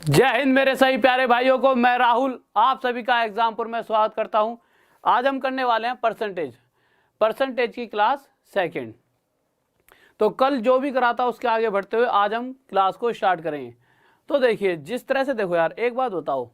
जय हिंद मेरे सही प्यारे भाइयों को, मैं राहुल आप सभी का एग्जामपुर में स्वागत करता हूं। आज हम करने वाले हैं परसेंटेज की क्लास सेकंड। तो कल जो भी करा था उसके आगे बढ़ते हुए आज हम क्लास को स्टार्ट करेंगे। तो देखिए जिस तरह से, देखो यार एक बात बताओ,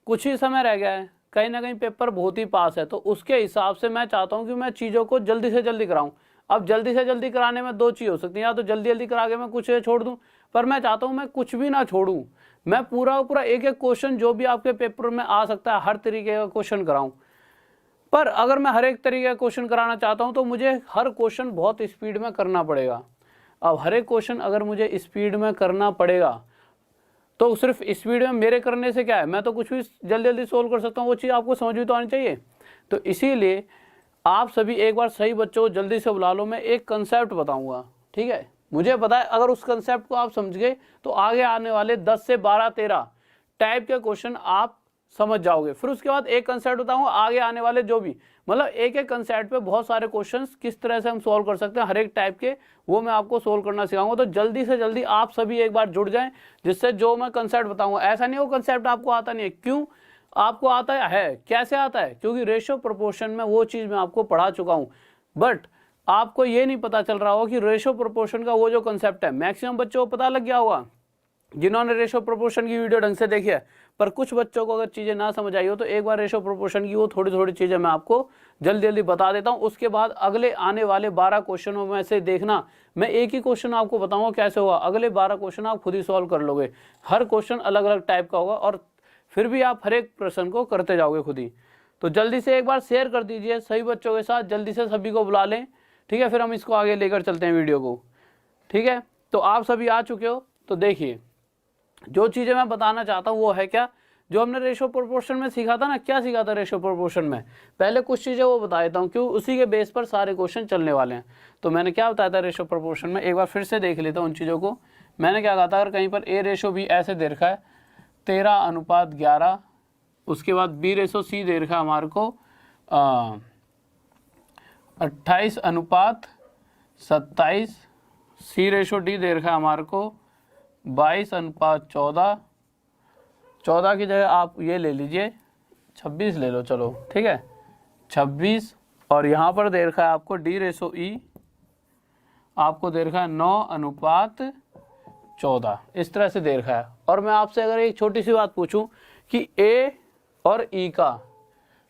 कुछ ही समय रह गया है, कहीं ना कहीं पेपर बहुत ही पास है, तो उसके हिसाब से मैं चाहता हूँ कि मैं चीज़ों को जल्दी से जल्दी कराऊँ। अब जल्दी से जल्दी कराने में दो चीज़ हो सकती है, या तो जल्दी जल्दी करा के मैं कुछ छोड़ दूँ, पर मैं चाहता हूँ मैं कुछ भी ना छोड़ूँ, मैं पूरा पूरा एक एक क्वेश्चन जो भी आपके पेपर में आ सकता है हर तरीके का क्वेश्चन कराऊं। पर अगर मैं हर एक तरीके का क्वेश्चन कराना चाहता हूं तो मुझे हर क्वेश्चन बहुत स्पीड में करना पड़ेगा। अब हर एक क्वेश्चन अगर मुझे स्पीड में करना पड़ेगा तो सिर्फ स्पीड में मेरे करने से क्या है, मैं तो कुछ भी जल्दी जल्दी सोल्व कर सकता हूँ, वो चीज़ आपको समझ भी तो आनी चाहिए। तो इसीलिए आप सभी एक बार सही बच्चों को जल्दी से बुला लो, मैं एक कंसेप्ट बताऊँगा, ठीक है। मुझे पता है अगर उस कंसेप्ट को आप समझ गए तो आगे आने वाले 10 से 12-13 टाइप के क्वेश्चन आप समझ जाओगे। फिर उसके बाद एक कंसेप्ट बताऊंगा, आगे आने वाले जो भी, मतलब एक एक कंसेप्ट पे बहुत सारे क्वेश्चंस किस तरह से हम सॉल्व कर सकते हैं हर एक टाइप के, वो मैं आपको सोल्व करना सिखाऊंगा। तो जल्दी से जल्दी आप सभी एक बार जुड़ जाएं, जिससे जो मैं कंसेप्ट बताऊंगा, ऐसा नहीं वो कंसेप्ट आपको आता नहीं है। क्यों आपको आता है, कैसे आता है? क्योंकि रेशियो प्रोपोर्शन में वो चीज़ मैं आपको पढ़ा चुका हूँ, बट आपको ये नहीं पता चल रहा होगा कि रेशियो प्रोपोर्शन का वो जो कंसेप्ट है मैक्सिमम बच्चों को पता लग गया होगा जिन्होंने रेशियो प्रोपोर्शन की वीडियो ढंग से देखी है। पर कुछ बच्चों को अगर चीज़ें ना समझ आई हो तो एक बार रेशियो प्रोपोर्शन की वो थोड़ी थोड़ी चीज़ें मैं आपको जल्दी जल्दी बता देता हूँ। उसके बाद अगले आने वाले 12 क्वेश्चनों में से देखना, मैं एक ही क्वेश्चन आपको बताऊँगा कैसे होगा, अगले 12 क्वेश्चन आप खुद ही सॉल्व कर लोगे। हर क्वेश्चन अलग अलग टाइप का होगा और फिर भी आप हर एक प्रश्न को करते जाओगे खुद ही। तो जल्दी से एक बार शेयर कर दीजिए सही बच्चों के साथ, जल्दी से सभी को बुला लें, ठीक है। फिर हम इसको आगे लेकर चलते हैं वीडियो को, ठीक है। तो आप सभी आ चुके हो, तो देखिए जो चीज़ें मैं बताना चाहता हूँ वो है क्या, जो हमने रेशियो प्रोपोर्शन में सीखा था ना, क्या सीखा था रेशियो प्रोपोर्शन में, पहले कुछ चीज़ें वो बता देता हूँ, क्यों उसी के बेस पर सारे क्वेश्चन चलने वाले हैं। तो मैंने क्या बताया था रेशियो प्रोपोर्शन में, एक बार फिर से देख लेता हूँ उन चीज़ों को। मैंने क्या कहा था, अगर कहीं पर ए रेशो भी ऐसे दे रखा है 13:11, उसके बाद बी रेशो सी दे रखा है हमारे को 28:27, सी रेशो डी दे रखा है हमारे को 22:14, 14 की जगह आप ये ले लीजिए 26 ले लो, चलो ठीक है 26। और यहाँ पर दे रखा है आपको डी रेशो ई, आपको दे रखा है 9:14, इस तरह से दे रखा है। और मैं आपसे अगर एक छोटी सी बात पूछूं कि ए और ई का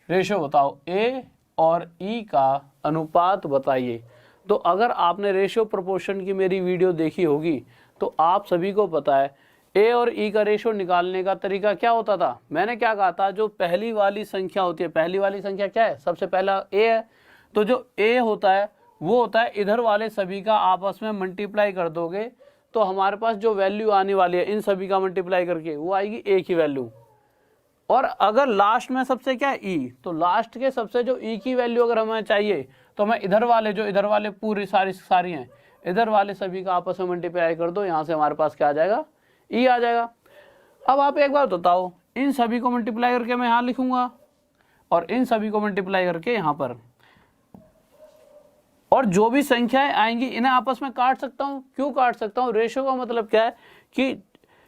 रेशो बताओ, ए और ई का अनुपात बताइए, तो अगर आपने रेशियो प्रोपोर्शन की मेरी वीडियो देखी होगी तो आप सभी को पता है ए और ई का रेशो निकालने का तरीका क्या होता था। मैंने क्या कहा था, जो पहली वाली संख्या होती है, पहली वाली संख्या क्या है, सबसे पहला ए है, तो जो ए होता है वो होता है इधर वाले सभी का आपस में मल्टीप्लाई कर दोगे तो हमारे पास जो वैल्यू आने वाली है इन सभी का मल्टीप्लाई करके वो आएगी ए की वैल्यू। और अगर लास्ट में सबसे क्या है ई, तो लास्ट के सबसे जो ई की वैल्यू अगर हमें चाहिए तो मैं इधर वाले जो इधर वाले पूरी सारी हैं, इधर वाले सभी का आपस में मल्टीप्लाई कर दो, यहाँ से हमारे पास क्या आ जाएगा, ई आ जाएगा। अब आप एक बात बताओ, इन सभी को मल्टीप्लाई करके मैं यहाँ लिखूंगा और इन सभी को मल्टीप्लाई करके यहाँ पर, और जो भी संख्याएं आएंगी इन्हें आपस में काट सकता हूँ। क्यों काट सकता हूँ, रेशियो का मतलब क्या है कि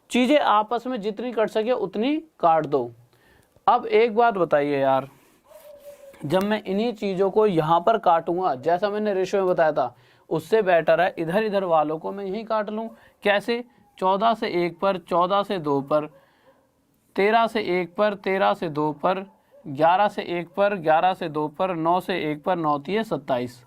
चीजें आपस में जितनी कट सके उतनी काट दो। अब एक बात बताइए यार, जब मैं इन्हीं चीज़ों को यहाँ पर काटूंगा जैसा मैंने रेशियो में बताया था, उससे बेटर है इधर इधर वालों को मैं यहीं काट लूँ। कैसे, 14 से 1 पर, 14 से 2 पर, 13 से 1 पर, 13 से 2 पर, 11 से 1 पर, 11 से 2 पर, 9 से 1 पर, 9 3 27।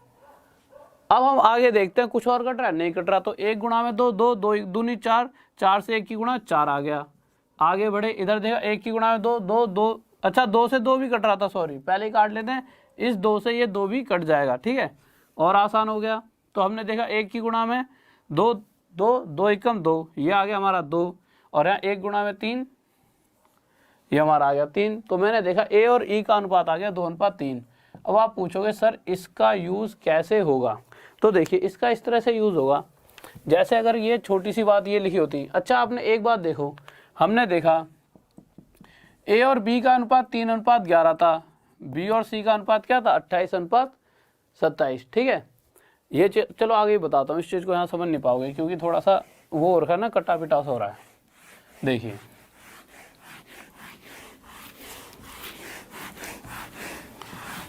अब हम आगे देखते हैं कुछ और कट रहा है, नहीं कट रहा, तो 1 गुणा में 2, 2 2 दूनी 4, 4 से 1 की गुणा 4 आ गया। आगे बढ़े, इधर देखा 1 की गुणा में 2, 2 2, अच्छा 2 से 2 भी कट रहा था, सॉरी पहले ही काट लेते हैं, इस 2 से ये 2 भी कट जाएगा, ठीक है, और आसान हो गया। तो हमने देखा 1 की गुणा में 2, 2 2 एकम 2, ये आ गया हमारा 2, और यहाँ 1 गुणा में 3, ये हमारा आ गया 3। तो मैंने देखा ए और ई का अनुपात आ गया 2:3। अब आप पूछोगे सर इसका यूज़ कैसे होगा, तो देखिए इसका इस तरह से यूज़ होगा, जैसे अगर ये छोटी सी बात ये लिखी होती। अच्छा आपने एक बात देखो, हमने देखा ए और बी का अनुपात 3:11 था, बी और सी का अनुपात क्या था 28:27, ठीक है। ये चलो आगे बताता हूँ, इस चीज़ को यहाँ समझ नहीं पाओगे क्योंकि थोड़ा सा वो हो रखा है ना, कटा पिटा सा हो रहा है। देखिए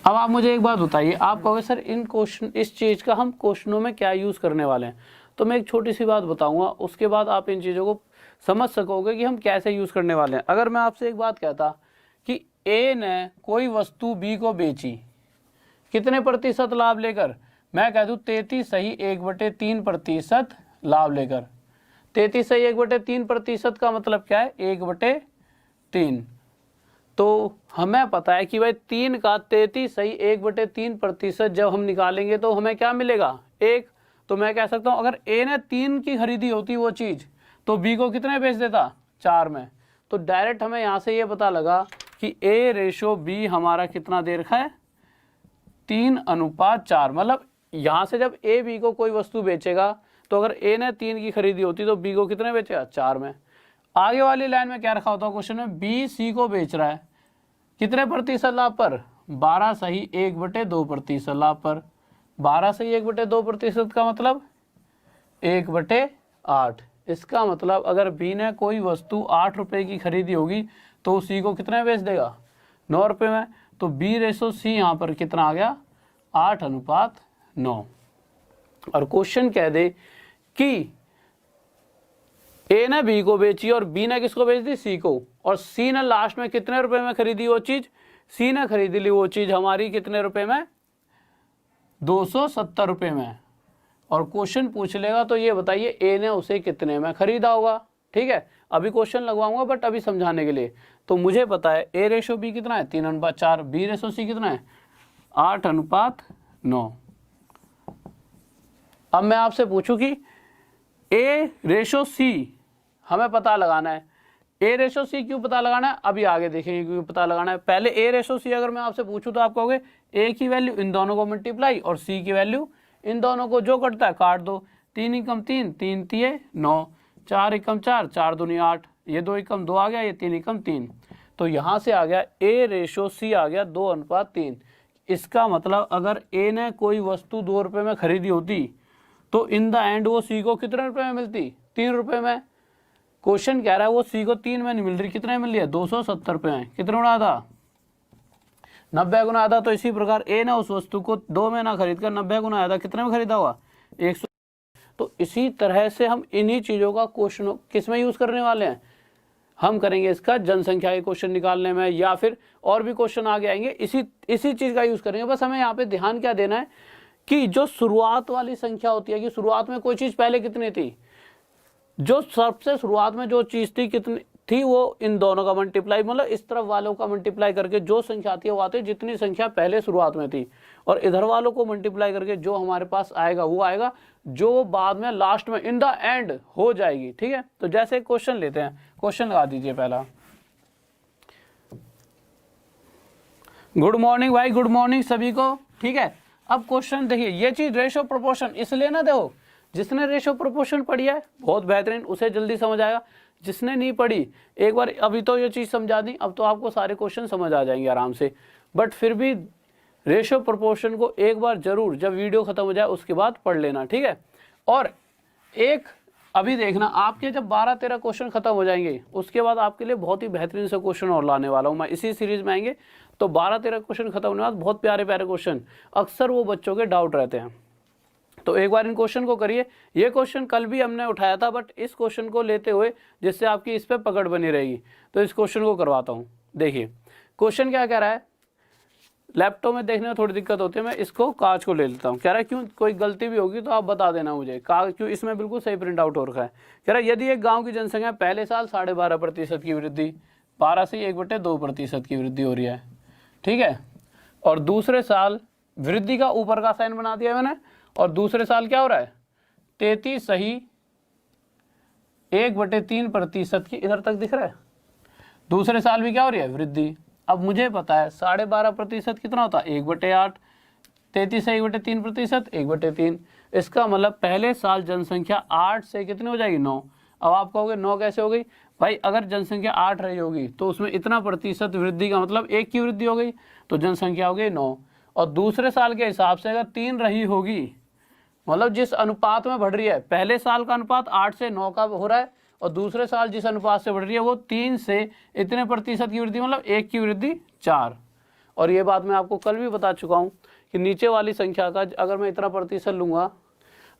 अब आप मुझे एक बात बताइए, आप कहोगे सर इन क्वेश्चन, इस चीज़ का हम क्वेश्चनों में क्या यूज़ करने वाले हैं, तो मैं एक छोटी सी बात बताऊंगा, उसके बाद आप इन चीज़ों को समझ सकोगे कि हम कैसे यूज़ करने वाले हैं। अगर मैं आपसे एक बात कहता कि ए ने कोई वस्तु बी को बेची कितने प्रतिशत लाभ लेकर, मैं कह दूँ 33 सही 1/3% लाभ लेकर। 33 सही 1/3% का मतलब क्या है, 1/3। तो हमें पता है कि भाई 3 का 33 सही 1/3% जब हम निकालेंगे तो हमें क्या मिलेगा, 1। तो मैं कह सकता हूँ अगर ए ने 3 की खरीदी होती वो चीज़, तो बी को कितने बेच देता, 4 में। तो डायरेक्ट हमें यहाँ से ये पता लगा कि A/B हमारा कितना दे रखा है, 3:4। मतलब यहाँ से जब ए बी को कोई वस्तु बेचेगा तो अगर ए ने 3 की खरीदी होती तो बी को कितने बेचेगा, 4 में। आगे वाली लाइन में क्या रखा होता है क्वेश्चन में, बी सी को बेच रहा है कितने प्रतिशत लाभ पर, 12 सही 1/2% लाभ पर। 12 सही 1/2% का मतलब 1/8। इसका मतलब अगर बी ने कोई वस्तु 8 रुपये की खरीदी होगी तो सी को कितने बेच देगा, 9 रुपये में। तो B/C यहाँ पर कितना आ गया, 8:9। और क्वेश्चन कह दे कि ए ने बी को बेची और बी ने किसको बेच दी, सी को, और सी ने लास्ट में कितने रुपए में खरीदी वो चीज, सी ने खरीदी ली वो चीज हमारी कितने रुपए में, 270 रुपए में। और क्वेश्चन पूछ लेगा तो ये बताइए ए ने उसे कितने में खरीदा होगा। ठीक है, अभी क्वेश्चन लगवाऊंगा बट अभी समझाने के लिए। तो मुझे पता है A/B कितना है, 3:4। B/C कितना है, 8:9। अब मैं आपसे पूछूं कि A/C हमें पता लगाना है। A/C क्यों पता लगाना है, अभी आगे देखेंगे क्यों पता लगाना है। पहले A/C अगर मैं आपसे पूछूं तो आप कहोगे A की वैल्यू इन दोनों को मल्टीप्लाई और C की वैल्यू इन दोनों को जो कटता है काट दो। 3 एकम 3, 3 तिये 9, 4 एकम 4, 4 दूनी 8, ये 2 एकम 2 आ गया, ये 3 एकम 3। तो यहाँ से आ गया A/C आ गया 2:3। इसका मतलब अगर A ने कोई वस्तु 2 रुपये में खरीदी होती तो इन द एंड वो सी को कितने रुपए में मिलती, 3 रुपए में। क्वेश्चन कह रहा है वो सी को 3 में नहीं मिल रही, कितने मिल रही है, 270 रुपए में। कितने गुना था, 90 गुना आधा। तो इसी प्रकार ए ने उस वस्तु को 2 में ना खरीद कर 90 गुना आधा कितने में खरीदा हुआ, 100। तो इसी तरह से हम इन्हीं चीजों का क्वेश्चन किस में यूज करने वाले हैं, हम करेंगे इसका जनसंख्या के क्वेश्चन निकालने में, या फिर और भी क्वेश्चन आगे आएंगे इसी चीज का यूज करेंगे। बस हमें यहाँ पे ध्यान क्या देना है कि जो शुरुआत वाली संख्या होती है कि शुरुआत में कोई चीज पहले कितनी थी, जो सबसे शुरुआत में जो चीज थी कितनी थी वो इन दोनों का मल्टीप्लाई, मतलब इस तरफ वालों का मल्टीप्लाई करके जो संख्या आती है वो आती है जितनी संख्या पहले शुरुआत में थी, और इधर वालों को मल्टीप्लाई करके जो हमारे पास आएगा वो आएगा, जो बाद में लास्ट में इन द एंड हो जाएगी। ठीक है, तो जैसे क्वेश्चन लेते हैं, क्वेश्चन लगा दीजिए पहला। गुड मॉर्निंग भाई, गुड मॉर्निंग सभी को। ठीक है, अब क्वेश्चन देखिए, ये चीज रेशो प्रोपोर्शन इसलिए ना देखो, जिसने रेशो प्रोपोर्शन पढ़ी है बहुत बेहतरीन, उसे जल्दी समझ आएगा। जिसने नहीं पढ़ी एक बार अभी तो ये चीज समझा दी, अब तो आपको सारे क्वेश्चन समझ आ जाएंगे आराम से। बट फिर भी रेशो प्रोपोर्शन को एक बार जरूर जब वीडियो खत्म हो जाए उसके बाद पढ़ लेना। ठीक है, और एक अभी देखना आपके जब 12-13 क्वेश्चन खत्म हो जाएंगे उसके बाद आपके लिए बहुत ही बेहतरीन से क्वेश्चन और लाने वाला हूँ मैं। इसी सीरीज में आएंगे तो 12-13 क्वेश्चन खत्म होने के बाद बहुत प्यारे प्यारे क्वेश्चन, अक्सर वो बच्चों के डाउट रहते हैं। तो एक बार इन क्वेश्चन को करिए। ये क्वेश्चन कल भी हमने उठाया था बट इस क्वेश्चन को लेते हुए जिससे आपकी इस पर पकड़ बनी रहेगी, तो इस क्वेश्चन को करवाता हूँ। देखिए क्वेश्चन क्या कह रहा है, लैपटॉप में देखने में थोड़ी दिक्कत होती है, मैं इसको कांच को ले लेता हूँ। कह रहा है क्यों, कोई गलती भी होगी तो आप बता देना मुझे, क्यों इसमें बिल्कुल सही प्रिंट आउट हो रखा है। कह रहा है यदि एक गाँव की जनसंख्या पहले साल 12.5% की वृद्धि, 12 से 1/2% की वृद्धि हो रही है, ठीक है, और दूसरे साल वृद्धि का ऊपर का साइन बना दिया मैंने, और दूसरे साल क्या हो रहा है 33 सही 1/3% की, इधर तक दिख रहा है, दूसरे साल भी क्या हो रही है वृद्धि। अब मुझे पता है 12.5% कितना होता है 1/8, 33 से 1/3%, 1/3। इसका मतलब पहले साल जनसंख्या 8 से कितनी हो जाएगी 9। अब आप कहोगे 9 कैसे हो गई भाई, अगर जनसंख्या 8 रही होगी तो उसमें इतना प्रतिशत वृद्धि का मतलब 1 की वृद्धि हो गई, तो जनसंख्या हो गई 9। और दूसरे साल के हिसाब से अगर 3 रही होगी, मतलब जिस अनुपात में बढ़ रही है, पहले साल का अनुपात 8 से 9 का हो रहा है और दूसरे साल जिस अनुपात से बढ़ रही है वो 3 से इतने प्रतिशत की वृद्धि, मतलब 1 की वृद्धि 4। और ये बात मैं आपको कल भी बता चुका हूँ कि नीचे वाली संख्या का अगर मैं इतना प्रतिशत लूँगा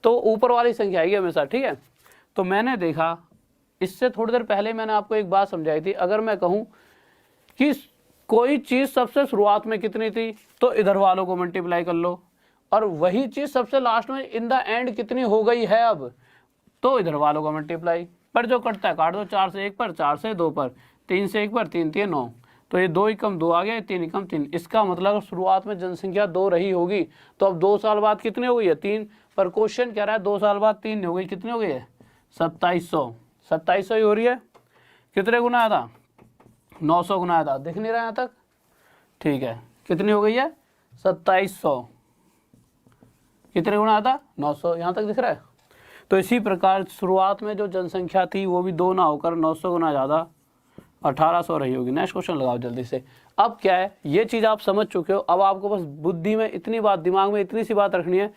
तो ऊपर वाली संख्या आएगी हमेशा, ठीक है। तो मैंने देखा, इससे थोड़ी देर पहले मैंने आपको एक बात समझाई थी, अगर मैं कहूँ कि कोई चीज़ सबसे शुरुआत में कितनी थी तो इधर वालों को मल्टीप्लाई कर लो, और वही चीज़ सबसे लास्ट में इन द एंड कितनी हो गई है अब तो इधर वालों का मल्टीप्लाई। पर जो कटता है काट दो, 4 से 1 पर, 4 से 2 पर, 3 से 1 पर, 3 3 9, तो ये 2 एकम 2 आ गया, 3 एकम 3। इसका मतलब शुरुआत में जनसंख्या 2 रही होगी, तो अब 2 साल बाद कितनी हो गई है 3, पर क्वेश्चन कह रहा है 2 साल बाद 3 हो गई, कितनी हो गई है 2700। 2700 ही हो रही है। कितने गुना आया था 900 गुना आया था, दिख नहीं रहा यहाँ तक, ठीक है। कितनी हो गई है 2700, कितने गुना आया था 900, यहाँ तक दिख रहा है। तो इसी प्रकार शुरुआत में जो जनसंख्या थी वो भी 2 ना होकर 900 गुना ज़्यादा 1800 रही होगी। नेक्स्ट क्वेश्चन लगाओ जल्दी से। अब क्या है, ये चीज़ आप समझ चुके हो, अब आपको बस बुद्धि में इतनी बात, दिमाग में इतनी सी बात रखनी है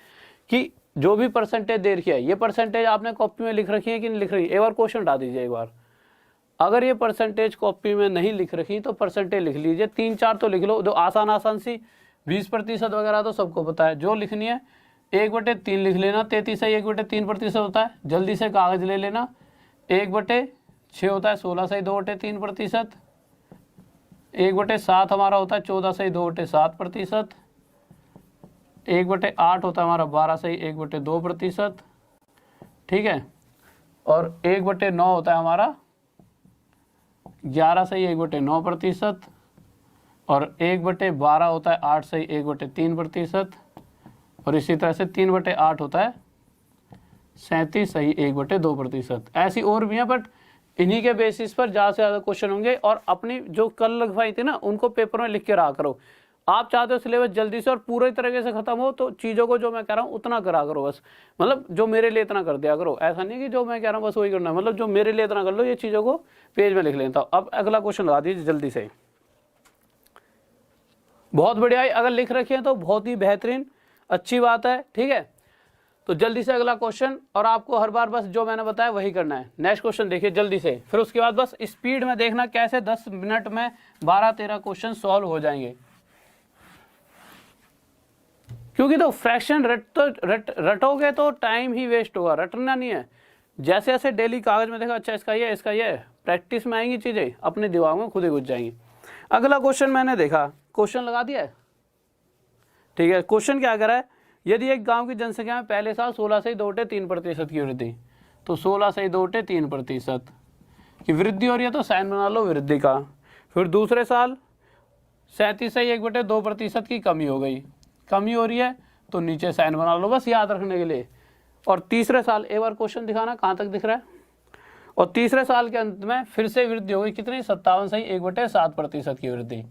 कि जो भी परसेंटेज दे रखी है, ये परसेंटेज आपने कॉपी में लिख रखी है कि नहीं लिख रही, एक बार क्वेश्चन हटा दीजिए एक बार। अगर ये परसेंटेज कॉपी में नहीं लिख रखी तो परसेंटेज लिख लीजिए, 3-4 तो लिख लो, जो आसान सी 20% वगैरह तो सबको पता है। जो लिखनी है 1/3 लिख लेना, 33 है 1/3% होता है। जल्दी से कागज ले लेना, 1/6 होता है 16 सही 2/3%, 1/7 हमारा होता है 14 सही 2/7%, 1/8 होता है हमारा 12 सही 1/2%, ठीक है। और 1/9 होता है हमारा 11 सही 1/9%, और 1/12 होता है 8 सही 1/3%, और इसी तरह से 3/8 होता है 37 सही 1/2%। ऐसी और भी हैं, बट इन्हीं के बेसिस पर ज़्यादा से ज़्यादा क्वेश्चन होंगे। और अपनी जो कल लगवाई थी ना उनको पेपर में लिख के रहा करो। आप चाहते हो सिलेबस जल्दी से और पूरे तरीके से खत्म हो तो चीज़ों को जो मैं कह रहा हूँ उतना करा करो बस, मतलब जो मेरे लिए इतना कर दिया करो। ऐसा नहीं कि जो मैं कह रहा हूँ बस वही करना है, मतलब जो मेरे लिए इतना कर लो, ये चीज़ों को पेज में लिख लेता हूँ। अब अगला क्वेश्चन लगा दीजिए जल्दी से। बहुत बढ़िया है, अगर लिख रखी है तो बहुत ही बेहतरीन, अच्छी बात है, ठीक है। तो जल्दी से अगला क्वेश्चन, और आपको हर बार बस जो मैंने बताया वही करना है। नेक्स्ट क्वेश्चन देखिए जल्दी से, फिर उसके बाद बस स्पीड में देखना कैसे 10 मिनट में 12-13 क्वेश्चन सॉल्व हो जाएंगे। क्योंकि तो फ्रैक्शन रटोगे तो टाइम ही वेस्ट होगा, रटना नहीं है। जैसे जैसे डेली कागज में देखा, अच्छा इसका ये प्रैक्टिस में आएंगी चीज़ें, अपने दिमाग में खुद ही घुस जाएंगी। अगला क्वेश्चन मैंने देखा, क्वेश्चन लगा दिया है, ठीक है। क्वेश्चन क्या कर रहा है, यदि एक गांव की जनसंख्या में पहले साल 16 से 2/3% की वृद्धि, तो 16 से 2/3% की वृद्धि हो रही है, तो साइन बना लो वृद्धि का। फिर दूसरे साल 37 से 1/2% की कमी हो गई, कमी हो रही है तो नीचे साइन बना लो बस याद रखने के लिए। और तीसरे साल, एक बार क्वेश्चन दिखाना कहाँ तक दिख रहा है, और तीसरे साल के अंत में फिर से वृद्धि हो गई, कितनी 57 से 1/7% की वृद्धि।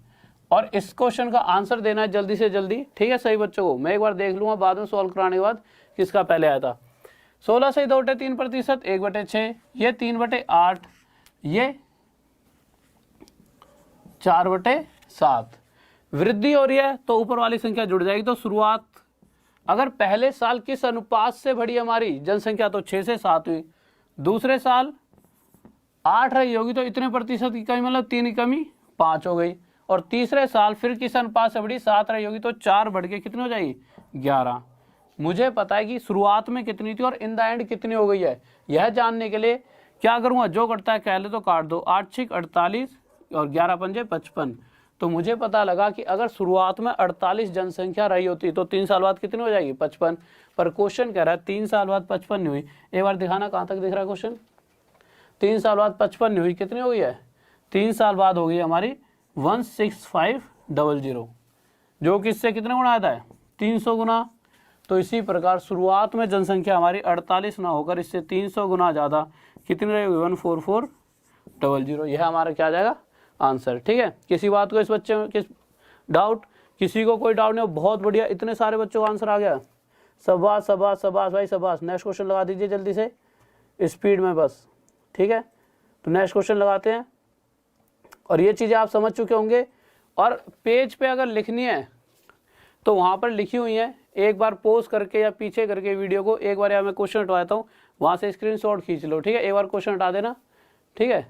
और इस क्वेश्चन का आंसर देना है जल्दी से जल्दी, ठीक है सही बच्चों को। मैं एक बार देख लूँगा बाद में सॉल्व कराने के बाद किसका पहले आया था। 16 से 2/3%, 1/6, ये 3/8, ये 4/7। वृद्धि हो रही है तो ऊपर वाली संख्या जुड़ जाएगी। तो शुरुआत अगर पहले साल किस अनुपात से बढ़ी हमारी जनसंख्या, तो 6 से 7 हुई। दूसरे साल 8 रही होगी, तो इतने प्रतिशत की कमी, मतलब 3 की कमी 5 हो गई। और तीसरे साल फिर किस अनुपात से बढ़ी, 7 रही होगी, तो 4 बढ़ के कितनी हो जाएगी 11। मुझे पता है कि शुरुआत में कितनी थी और इन द एंड कितनी हो गई है। यह जानने के लिए क्या करूँगा, जो कटता है कह ले तो काट दो, 8 6 48 और 11 पंजे 55। तो मुझे पता लगा कि अगर शुरुआत में 48 जनसंख्या रही होती तो 3 साल बाद कितनी हो जाएगी 55। पर क्वेश्चन कह रहा है 3 साल बाद 55 नहीं हुई। एक बार दिखाना कहाँ तक दिख रहा है क्वेश्चन। 3 साल बाद 55 नहीं हुई, कितनी हो गई है 3 साल बाद हो गई हमारी 16500, जो कि इससे कितने गुना आता है 300 गुना। तो इसी प्रकार शुरुआत में जनसंख्या हमारी 48 ना होकर इससे 300 गुना ज़्यादा कितनी रहेगी 14400। यह हमारा क्या आ जाएगा आंसर, ठीक है। किसी बात को इस बच्चे में किस डाउट, किसी को कोई डाउट नहीं, बहुत बढ़िया, इतने सारे बच्चों का आंसर आ गया। शाबाश शाबाश शाबाश भाई शाबाश। नेक्स्ट क्वेश्चन लगा दीजिए जल्दी से स्पीड में बस, ठीक है। तो नेक्स्ट क्वेश्चन लगाते हैं, और ये चीज़ें आप समझ चुके होंगे। और पेज पे अगर लिखनी है तो वहाँ पर लिखी हुई है, एक बार पॉज करके या पीछे करके वीडियो को एक बार, या मैं क्वेश्चन हटवाता हूँ वहाँ से स्क्रीनशॉट खींच लो, ठीक है। एक बार क्वेश्चन हटा देना, ठीक है,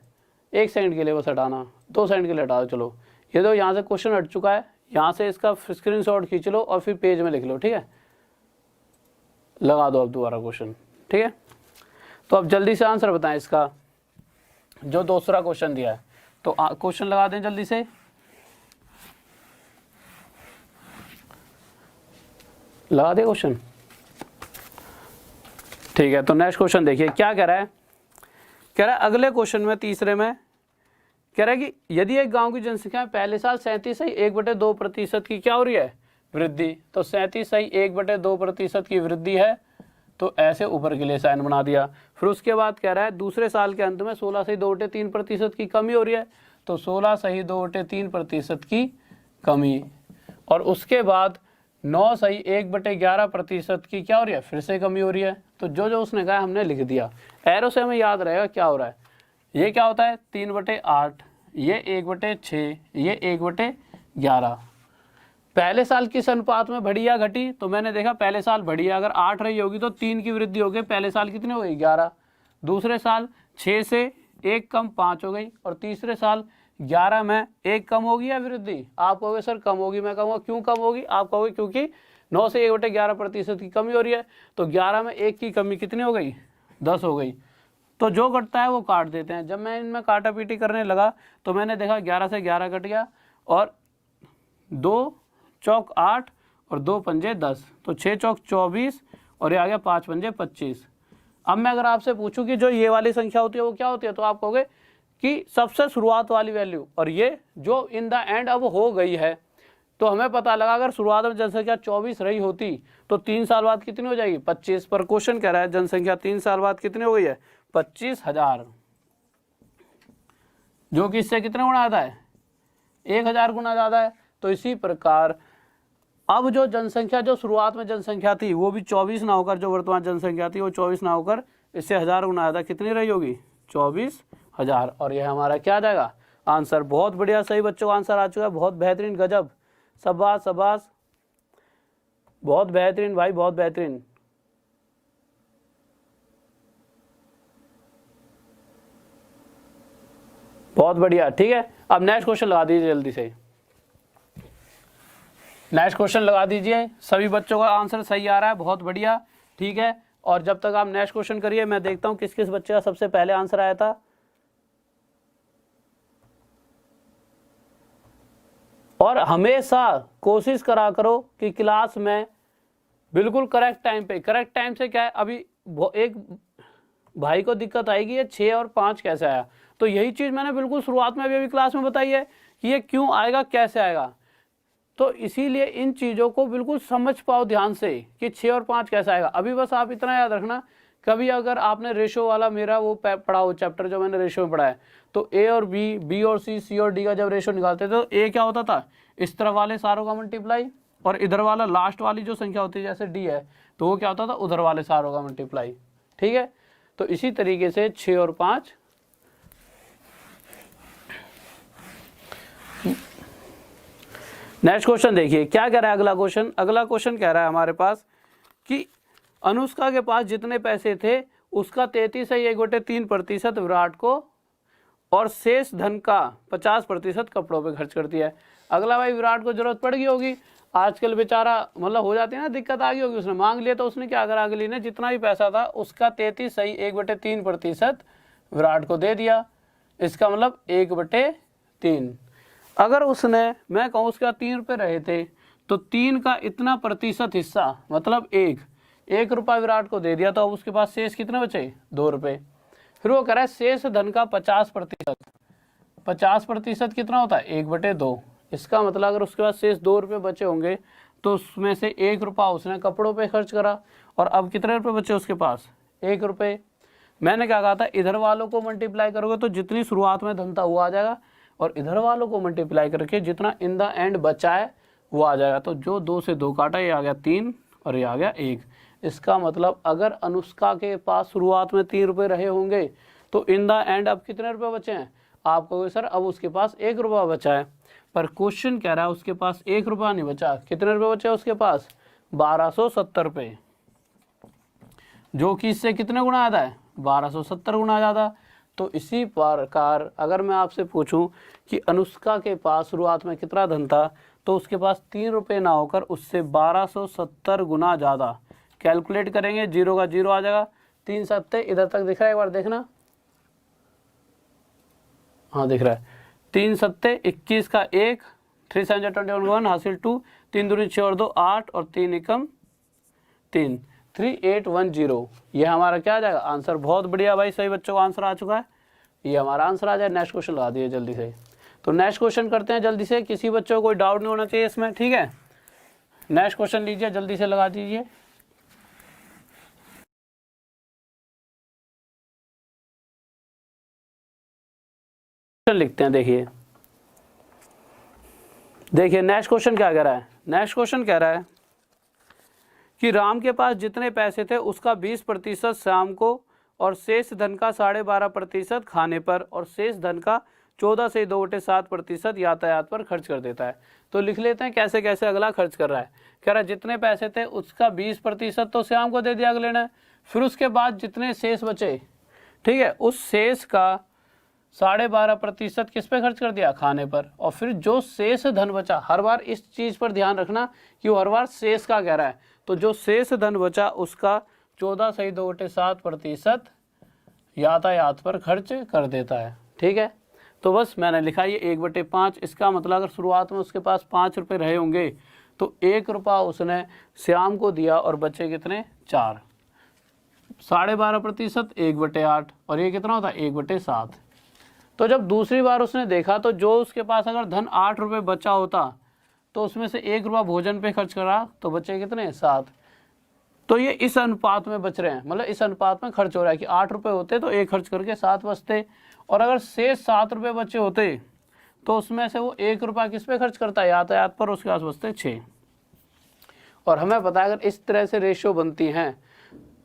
1 सेकंड के लिए बस हटाना, 2 सेकंड के लिए हटा दो। चलो ये तो यहाँ से क्वेश्चन हट चुका है, यहाँ से इसका स्क्रीनशॉट खींच लो और फिर पेज में लिख लो, ठीक है, लगा दो अब दोबारा क्वेश्चन, ठीक है। तो अब जल्दी से आंसर बताएं इसका, जो दूसरा क्वेश्चन दिया है, तो क्वेश्चन लगा दें जल्दी से। लगा दे क्वेश्चन, ठीक है। तो नेक्स्ट क्वेश्चन देखिए क्या कह रहा है। कह रहा है अगले क्वेश्चन में, तीसरे में कह रहा है कि यदि एक गांव की जनसंख्या पहले साल 37.1/2% की क्या हो रही है, वृद्धि, तो 37.1/2% की वृद्धि है, तो ऐसे ऊपर के लिए साइन बना दिया। फिर उसके बाद कह रहा है दूसरे साल के अंत में 16.2/3% की कमी हो रही है, तो 16.2/3% की कमी, और उसके बाद 9.1/11% की क्या हो रही है, फिर से कमी हो रही है। तो जो जो उसने कहा हमने लिख दिया, एरो से हमें याद रहेगा क्या हो रहा है। ये क्या होता है 3/8, ये 1/6, ये 1/11। पहले साल किस अनुपात में बढ़ी या घटी, तो मैंने देखा पहले साल बढ़ी, अगर 8 रही होगी तो 3 की वृद्धि हो गई, पहले साल कितनी हो गई 11, दूसरे साल 6 से 1 कम 5 हो गई, और तीसरे साल 11 में 1 कम होगी या वृद्धि, आप कहोगे सर कम होगी, मैं कहूँगा क्यों कम होगी, आप कहोगे क्योंकि 9 से 1/11% की कमी हो रही है, तो 11 में 1 की कमी कितनी हो गई, 10 हो गई। तो जो कटता है वो काट देते हैं। जब मैं इनमें काटा पीटी करने लगा तो मैंने देखा 11 से 11 कट गया, और 2 चौक 8 और 2 पंजे 10, तो 6 चौक 24 और ये आ गया 5 पंजे 25। अब मैं अगर आपसे पूछूं कि जो ये वाली संख्या होती है वो क्या होती है, तो आप कहोगे कि सबसे शुरुआत वाली वैल्यू, और ये जो इन द एंड अब हो गई है। तो हमें पता लगा अगर शुरुआत में जनसंख्या 24 रही होती तो 3 साल बाद कितनी हो जाएगी 25। पर क्वेश्चन कह रहा है जनसंख्या 3 साल बाद कितनी हो गई है 25,000, जो कि इससे कितने गुना ज़्यादा है 1,000 गुना ज़्यादा है। तो इसी प्रकार अब जो जनसंख्या, जो शुरुआत में जनसंख्या थी वो भी 24 ना होकर, जो वर्तमान जनसंख्या थी वो 24 ना होकर इससे 1000 गुना ज़्यादा कितनी रही होगी 24,000। और यह हमारा क्या आ जाएगा आंसर। बहुत बढ़िया, सही बच्चों का आंसर आ चुका है, बहुत बेहतरीन, गजब, शाबाश शाबाश, बहुत बेहतरीन भाई, बहुत बेहतरीन। बहुत बढ़िया, ठीक है। अब नेक्स्ट क्वेश्चन लगा दीजिए जल्दी से, नेक्स्ट क्वेश्चन लगा दीजिए। सभी बच्चों का आंसर सही आ रहा है, बहुत बढ़िया, ठीक है। और जब तक आप नेक्स्ट क्वेश्चन करिए मैं देखता हूं किस किस बच्चे का सबसे पहले आंसर आया था। और हमेशा कोशिश करा करो कि क्लास में बिल्कुल करेक्ट टाइम पे, करेक्ट टाइम से क्या है, अभी एक भाई को दिक्कत आएगी ये 6 और 5 कैसे आया, तो यही चीज़ मैंने बिल्कुल शुरुआत में अभी क्लास में बताई है कि ये क्यों आएगा कैसे आएगा। तो इसीलिए इन चीज़ों को बिल्कुल समझ पाओ ध्यान से कि 6 और 5 कैसे आएगा। अभी बस आप इतना याद रखना, कभी अगर आपने रेशो वाला मेरा वो पढ़ा हो चैप्टर जो मैंने रेशो में पढ़ा है, तो ए और बी, बी और सी, सी और डी का जब रेशो निकालते थे तो ए क्या होता था इस तरफ वाले सारों का मल्टीप्लाई, और इधर वाला लास्ट वाली जो संख्या होती है जैसे डी है तो वो क्या होता था उधर वाले सारों का मल्टीप्लाई, ठीक है। तो इसी तरीके से 6 और 5। नेक्स्ट क्वेश्चन देखिए क्या कह रहा है अगला क्वेश्चन। अगला क्वेश्चन कह रहा है हमारे पास कि अनुष्का के पास जितने पैसे थे उसका 33.1/3% विराट को और शेष धन का 50% कपड़ों पे खर्च कर दिया है। अगला भाई विराट को जरूरत पड़ गई होगी, आजकल बेचारा मतलब हो जाती है ना, दिक्कत आ गई होगी, उसने मांग लिया, तो उसने क्या करा, अगली ने जितना भी पैसा था उसका 33.1/3% विराट को दे दिया। इसका मतलब 1/3। अगर उसने, मैं कहूँ उसका 3 रुपये रहे थे तो 3 का इतना प्रतिशत हिस्सा मतलब 1 रुपया विराट को दे दिया, तो अब उसके पास शेष कितने बचे 2 रुपये। फिर वो कह रहा है शेष धन का 50%। 50% कितना होता है 1/2। इसका मतलब अगर उसके पास शेष 2 रुपये बचे होंगे तो उसमें से 1 रुपया उसने कपड़ों पे खर्च करा, और अब कितने रुपये बचे उसके पास 1 रुपये। मैंने क्या कहा था, इधर वालों को मल्टीप्लाई करोगे तो जितनी शुरुआत में धन था वो आ जाएगा, और इधर वालों को मल्टीप्लाई करके जितना इन द एंड बचा है वो आ जाएगा। तो जो 2 से 2 काटा, ये आ गया 3 और ये आ गया 1। इसका मतलब अगर अनुष्का के पास शुरुआत में 3 रुपये रहे होंगे तो इन द एंड अब कितने रुपये बचे हैं, आप कहोगे सर अब उसके पास 1 रुपया बचा है, पर क्वेश्चन कह रहा है उसके पास 1 रुपया नहीं बचा। कितने रुपये बचे उसके पास 1270 रुपये, जो कि इससे कितने गुना ज़्यादा है 1270 गुना ज़्यादा। तो इसी प्रकार अगर मैं आपसे पूछूं कि अनुष्का के पास शुरुआत में कितना धन था, तो उसके पास 3 रुपये ना होकर उससे 1270 गुना ज़्यादा। कैलकुलेट करेंगे, 0 का 0 आ जाएगा, 3 सत्ते इधर तक दिख रहा है, एक बार देखना, हाँ दिख रहा है, 3 सत्ते 21 का 1, 3 7 21 1 हासिल 2, 3 दूनी 6 और 2 8 और 3 एकम 3, 3810। ये हमारा क्या आ जाएगा आंसर। बहुत बढ़िया भाई, सही बच्चों का आंसर आ चुका है, ये हमारा आंसर आ जाए। नेक्स्ट क्वेश्चन लगा दिए जल्दी से। तो नेक्स्ट क्वेश्चन करते हैं जल्दी से, किसी बच्चों को कोई डाउट नहीं होना चाहिए इसमें, ठीक है। नेक्स्ट क्वेश्चन लीजिए, जल्दी से लगा दीजिए। लिखते हैं, देखिए देखिए नेक्स्ट क्वेश्चन क्या कह रहा है। नेक्स्ट क्वेश्चन कह रहा है कि राम के पास जितने पैसे थे उसका 20% शाम को और शेष धन का 12.5% खाने पर और शेष धन का 14 से 2/7% यातायात पर खर्च कर देता है। तो लिख लेते हैं कैसे कैसे अगला खर्च कर रहा है। कह रहा है जितने पैसे थे उसका 20% तो श्याम को दे दिया अगले ने, फिर उसके बाद जितने शेष बचे, ठीक है, उस शेष का 12.5% किस पे खर्च कर दिया, खाने पर। और फिर जो शेष धन बचा, हर बार इस चीज़ पर ध्यान रखना कि वो हर बार शेष का कह रहा है, तो जो शेष धन बचा उसका 14 से 2/7% यातायात पर खर्च कर देता है, ठीक है। तो बस मैंने लिखा ये 1/5। इसका मतलब अगर शुरुआत में उसके पास 5 रुपये रहे होंगे तो 1 रुपया उसने श्याम को दिया और बचे कितने, 4, 12.5% 1/8 और ये कितना होता है 1/7। तो जब दूसरी बार उसने देखा तो जो उसके पास अगर धन 8 रुपये बचा होता तो उसमें से 1 रुपया भोजन पे खर्च करा तो बचे कितने, 7। तो ये इस अनुपात में बच रहे हैं, मतलब इस अनुपात में खर्च हो रहा है कि 8 रुपये होते तो 1 खर्च करके 7 बचते, और अगर शेष 7 रुपये बचे होते तो उसमें से वो 1 रुपया किस पे खर्च करता है, यातायात पर, उसके पास बचते 6। और हमें पता है अगर इस तरह से रेशियो बनती हैं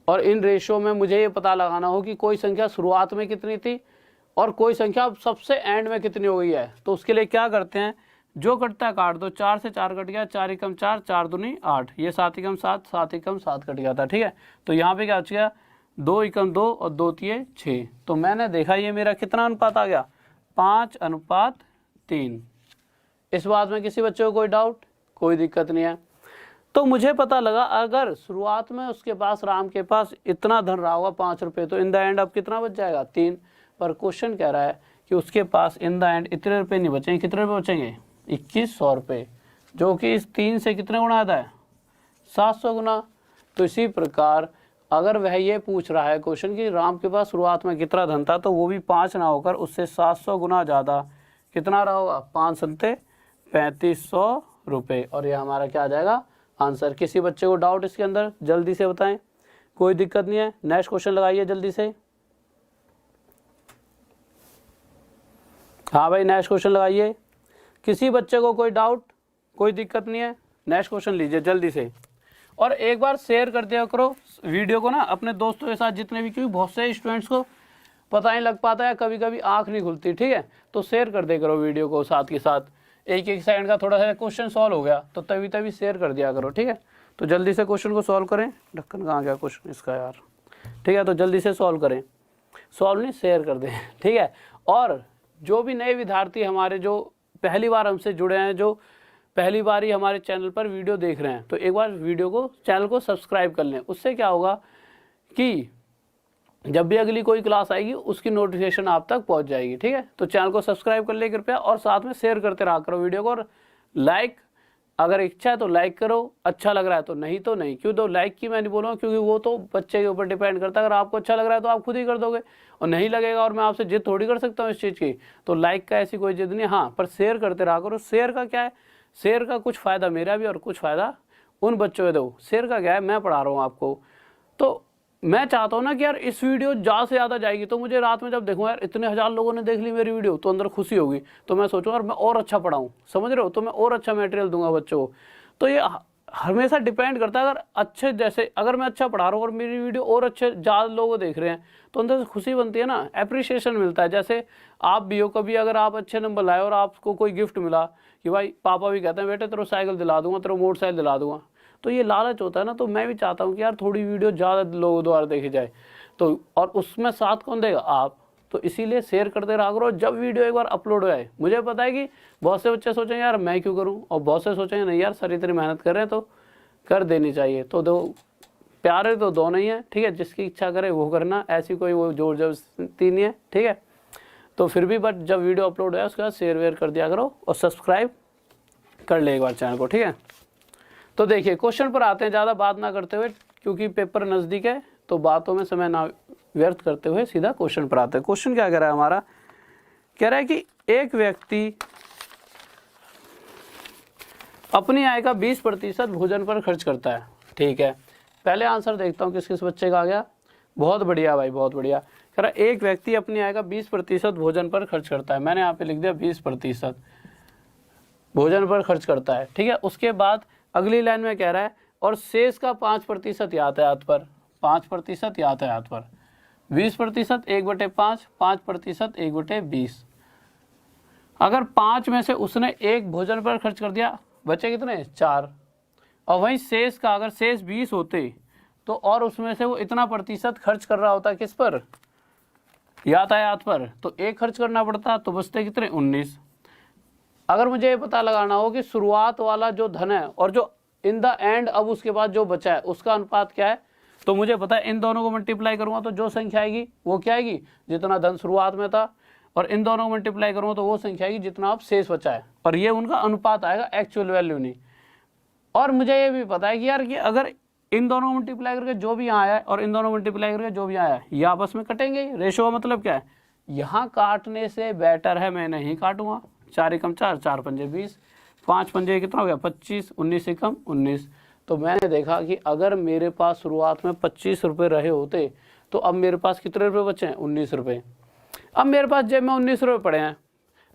और इन रेशियो में मुझे ये पता लगाना हो कि कोई संख्या शुरुआत में कितनी थी और कोई संख्या सबसे एंड में कितनी हो गई है, तो उसके लिए क्या करते हैं, जो कटता है काट दो। 4 से 4 कट गया, 4 एकम 4, 4 दूनी 8, ये 7 एकम 7, 7 एकम 7 कट गया था, ठीक है। तो यहाँ पे क्या बच गया, 2 एकम 2 और 2 तिये 6। तो मैंने देखा ये मेरा कितना अनुपात आ गया, 5:3। इस बात में किसी बच्चे को कोई डाउट, कोई दिक्कत नहीं है। तो मुझे पता लगा अगर शुरुआत में उसके पास, राम के पास इतना धन रहा होगा 5 रुपये, तो इन द एंड अब कितना बच जाएगा, 3। पर क्वेश्चन कह रहा है कि उसके पास इन द एंड इतने रुपये नहीं बचेंगे, कितने रुपये बचेंगे, 2100 रुपये, जो कि इस 3 से कितने गुना आता है, 700 गुना। तो इसी प्रकार अगर वह ये पूछ रहा है क्वेश्चन कि राम के पास शुरुआत में कितना धन था, तो वो भी 5 ना होकर उससे 700 गुना ज़्यादा कितना रहा होगा, 5 सत्ते 3500 रुपये। और ये हमारा क्या आ जाएगा आंसर। किसी बच्चे को डाउट इसके अंदर, जल्दी से बताएं, कोई दिक्कत नहीं है। नेक्स्ट क्वेश्चन लगाइए जल्दी से। हाँ भाई नेक्स्ट क्वेश्चन लगाइए। किसी बच्चे को कोई डाउट, कोई दिक्कत नहीं है, नेक्स्ट क्वेश्चन लीजिए जल्दी से। और एक बार शेयर कर दिया करो वीडियो को ना अपने दोस्तों के साथ जितने भी, क्योंकि बहुत से स्टूडेंट्स को पता नहीं लग पाता है, कभी कभी आँख नहीं खुलती, ठीक है। तो शेयर कर दिया करो वीडियो को साथ के साथ, 1-1 सेकंड का थोड़ा सा क्वेश्चन सॉल्व हो गया तो तभी तभी शेयर कर दिया करो, ठीक है। तो जल्दी से क्वेश्चन को सॉल्व करें। ढक्कन कहाँ गया क्वेश्चन इसका यार, ठीक है। तो जल्दी से सॉल्व करें, सॉल्व नहीं शेयर कर दें, ठीक है। और जो भी नए विद्यार्थी हमारे जो पहली बार हमसे जुड़े हैं, जो पहली बार ही हमारे चैनल पर वीडियो देख रहे हैं, तो एक बार वीडियो को, चैनल को सब्सक्राइब कर लें। उससे क्या होगा कि जब भी अगली कोई क्लास आएगी उसकी नोटिफिकेशन आप तक पहुंच जाएगी, ठीक है। तो चैनल को सब्सक्राइब कर ले कृपया, और साथ में शेयर करते रहा करो वीडियो को। और लाइक, अगर इच्छा है तो लाइक करो, अच्छा लग रहा है तो नहीं तो नहीं। क्यों, तो लाइक की मैं नहीं बोल रहा हूँ, क्योंकि वो तो बच्चे के ऊपर डिपेंड करता है। अगर आपको अच्छा लग रहा है तो आप खुद ही कर दोगे, और नहीं लगेगा और मैं आपसे जिद थोड़ी कर सकता हूँ इस चीज़ की। तो लाइक का ऐसी कोई जिद नहीं, हाँ, पर शेयर करते रहा करो। शेयर का क्या है, शेयर का कुछ फ़ायदा मेरा भी और कुछ फ़ायदा उन बच्चों को दो। शेयर का क्या है, मैं पढ़ा रहा हूँ आपको, तो मैं चाहता हूँ ना कि यार इस वीडियो ज़्यादा से ज़्यादा जाएगी। तो मुझे रात में जब देखूँ यार इतने 1000 लोगों ने देख ली मेरी वीडियो, तो अंदर खुशी होगी। तो मैं सोचूँ यार मैं और अच्छा पढ़ाऊँ, समझ रहे हो, तो मैं और अच्छा मटेरियल दूंगा बच्चों को। तो ये हमेशा डिपेंड करता है, अगर अच्छे, जैसे अगर मैं अच्छा पढ़ा रहा हूँ और मेरी वीडियो और अच्छे ज़्यादा लोग देख रहे हैं तो अंदर से खुशी बनती है ना, अप्रिसिएशन मिलता है। जैसे आप भी हो, कभी अगर आप अच्छे नंबर लाए और आपको कोई गिफ्ट मिला कि भाई पापा भी कहते हैं बेटे तेरे साइकिल दिला दूंगा, तेरे मोटरसाइकिल दिला दूंगा, तो ये लालच होता है ना। तो मैं भी चाहता हूँ कि यार थोड़ी वीडियो ज़्यादा लोगों द्वारा देखी जाए। तो और उसमें साथ कौन देगा, आप। तो इसीलिए शेयर करते रहा करो जब वीडियो एक बार अपलोड हो जाए। मुझे पता है कि बहुत से बच्चे सोचेंगे यार मैं क्यों करूं, और बहुत से सोचेंगे नहीं यार सर इतनी मेहनत कर रहे हैं तो कर देनी चाहिए। तो दो प्यारे तो दोनों ही हैं, ठीक है, जिसकी इच्छा करे वो करना, ऐसी कोई वो जोर जबरदस्ती नहीं है, ठीक है। तो फिर भी बट जब वीडियो अपलोड हो उसके बाद शेयर वेयर कर दिया करो और सब्सक्राइब कर ले एक बार चैनल को, ठीक है। तो देखिए क्वेश्चन पर आते हैं, ज़्यादा बात ना करते हुए क्योंकि पेपर नज़दीक है, तो बातों में समय ना व्यर्थ करते हुए सीधा क्वेश्चन पर आते हैं। क्वेश्चन क्या कह रहा है हमारा, कह रहा है कि एक व्यक्ति अपनी आय का 20% भोजन पर खर्च करता है, ठीक है। पहले आंसर देखता हूँ किस किस बच्चे का आ गया। बहुत बढ़िया भाई, बहुत बढ़िया। कह रहा है एक व्यक्ति अपनी आय का 20% भोजन पर खर्च करता है। मैंने यहाँ पे लिख दिया 20% भोजन पर खर्च करता है, ठीक है। उसके बाद अगली लाइन में कह रहा है और शेष का 5% यातायात पर, 5% यातायात पर, 20% 1/5, 5% 1/20। अगर 5 में से उसने 1 भोजन पर खर्च कर दिया, बचे कितने 4। और वहीं शेष का अगर शेष 20 होते तो और उसमें से वो इतना प्रतिशत खर्च कर रहा होता किस पर, यातायात पर, तो 1 खर्च करना पड़ता, तो बचते कितने 19। अगर मुझे ये पता लगाना हो कि शुरुआत वाला जो धन है और जो इन द एंड अब उसके बाद जो बचा है उसका अनुपात क्या है, तो मुझे पता है इन दोनों को मल्टीप्लाई करूंगा तो जो संख्या आएगी वो क्या आएगी, जितना धन शुरुआत में था, और इन दोनों को मल्टीप्लाई करूंगा तो वो संख्या आएगी जितना अब शेष बचा है, और ये उनका अनुपात आएगा, एक्चुअल वैल्यू नहीं। और मुझे ये भी पता है कि यार कि अगर इन दोनों मल्टीप्लाई करके जो भी यहाँ आया है और इन दोनों मल्टीप्लाई करके जो भी आया है ये आपस में कटेंगे। रेशो का मतलब क्या है, यहाँ काटने से बेटर है मैं नहीं काटूंगा। 4 एकम 4, 4 पंजे 20, 5 पंजे कितना हो गया 25, 19 एकम 19। तो मैंने देखा कि अगर मेरे पास शुरुआत में 25 रुपये रहे होते तो अब मेरे पास कितने रुपये बचे हैं 19 रुपये। अब मेरे पास जेब में 19 रुपये पड़े हैं,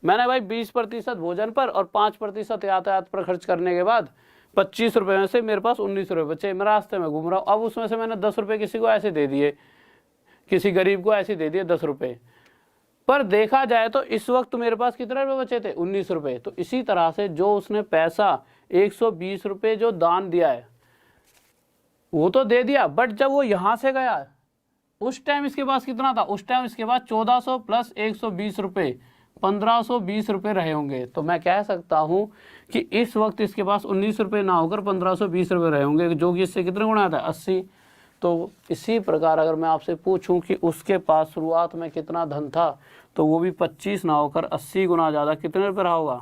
मैंने भाई 20% भोजन पर और 5% यातायात पर खर्च करने के बाद 25 रुपये में से मेरे पास 19 रुपये बचे। मैं रास्ते में घूम रहा हूँ, अब उसमें से मैंने 10 रुपये किसी को ऐसे दे दिए, किसी गरीब को ऐसे दे दिए 10 रुपये। पर देखा जाए तो इस वक्त मेरे पास कितने रुपये बचे थे 19 रुपये। तो इसी तरह से जो उसने पैसा 120 रुपये जो दान दिया है वो तो दे दिया, बट जब वो यहाँ से गया उस टाइम इसके पास कितना था, उस टाइम इसके पास 1400 प्लस 120 रुपये 1520 रुपये रहे होंगे। तो मैं कह सकता हूँ कि इस वक्त इसके पास 19 रुपये ना होकर 1520 रुपये रहे होंगे, जो कि इससे कितने गुना आता है 80। तो इसी प्रकार अगर मैं आपसे पूछूं कि उसके पास शुरुआत में कितना धन था तो वो भी 25 ना होकर 80 गुना ज़्यादा कितने रुपये रहा होगा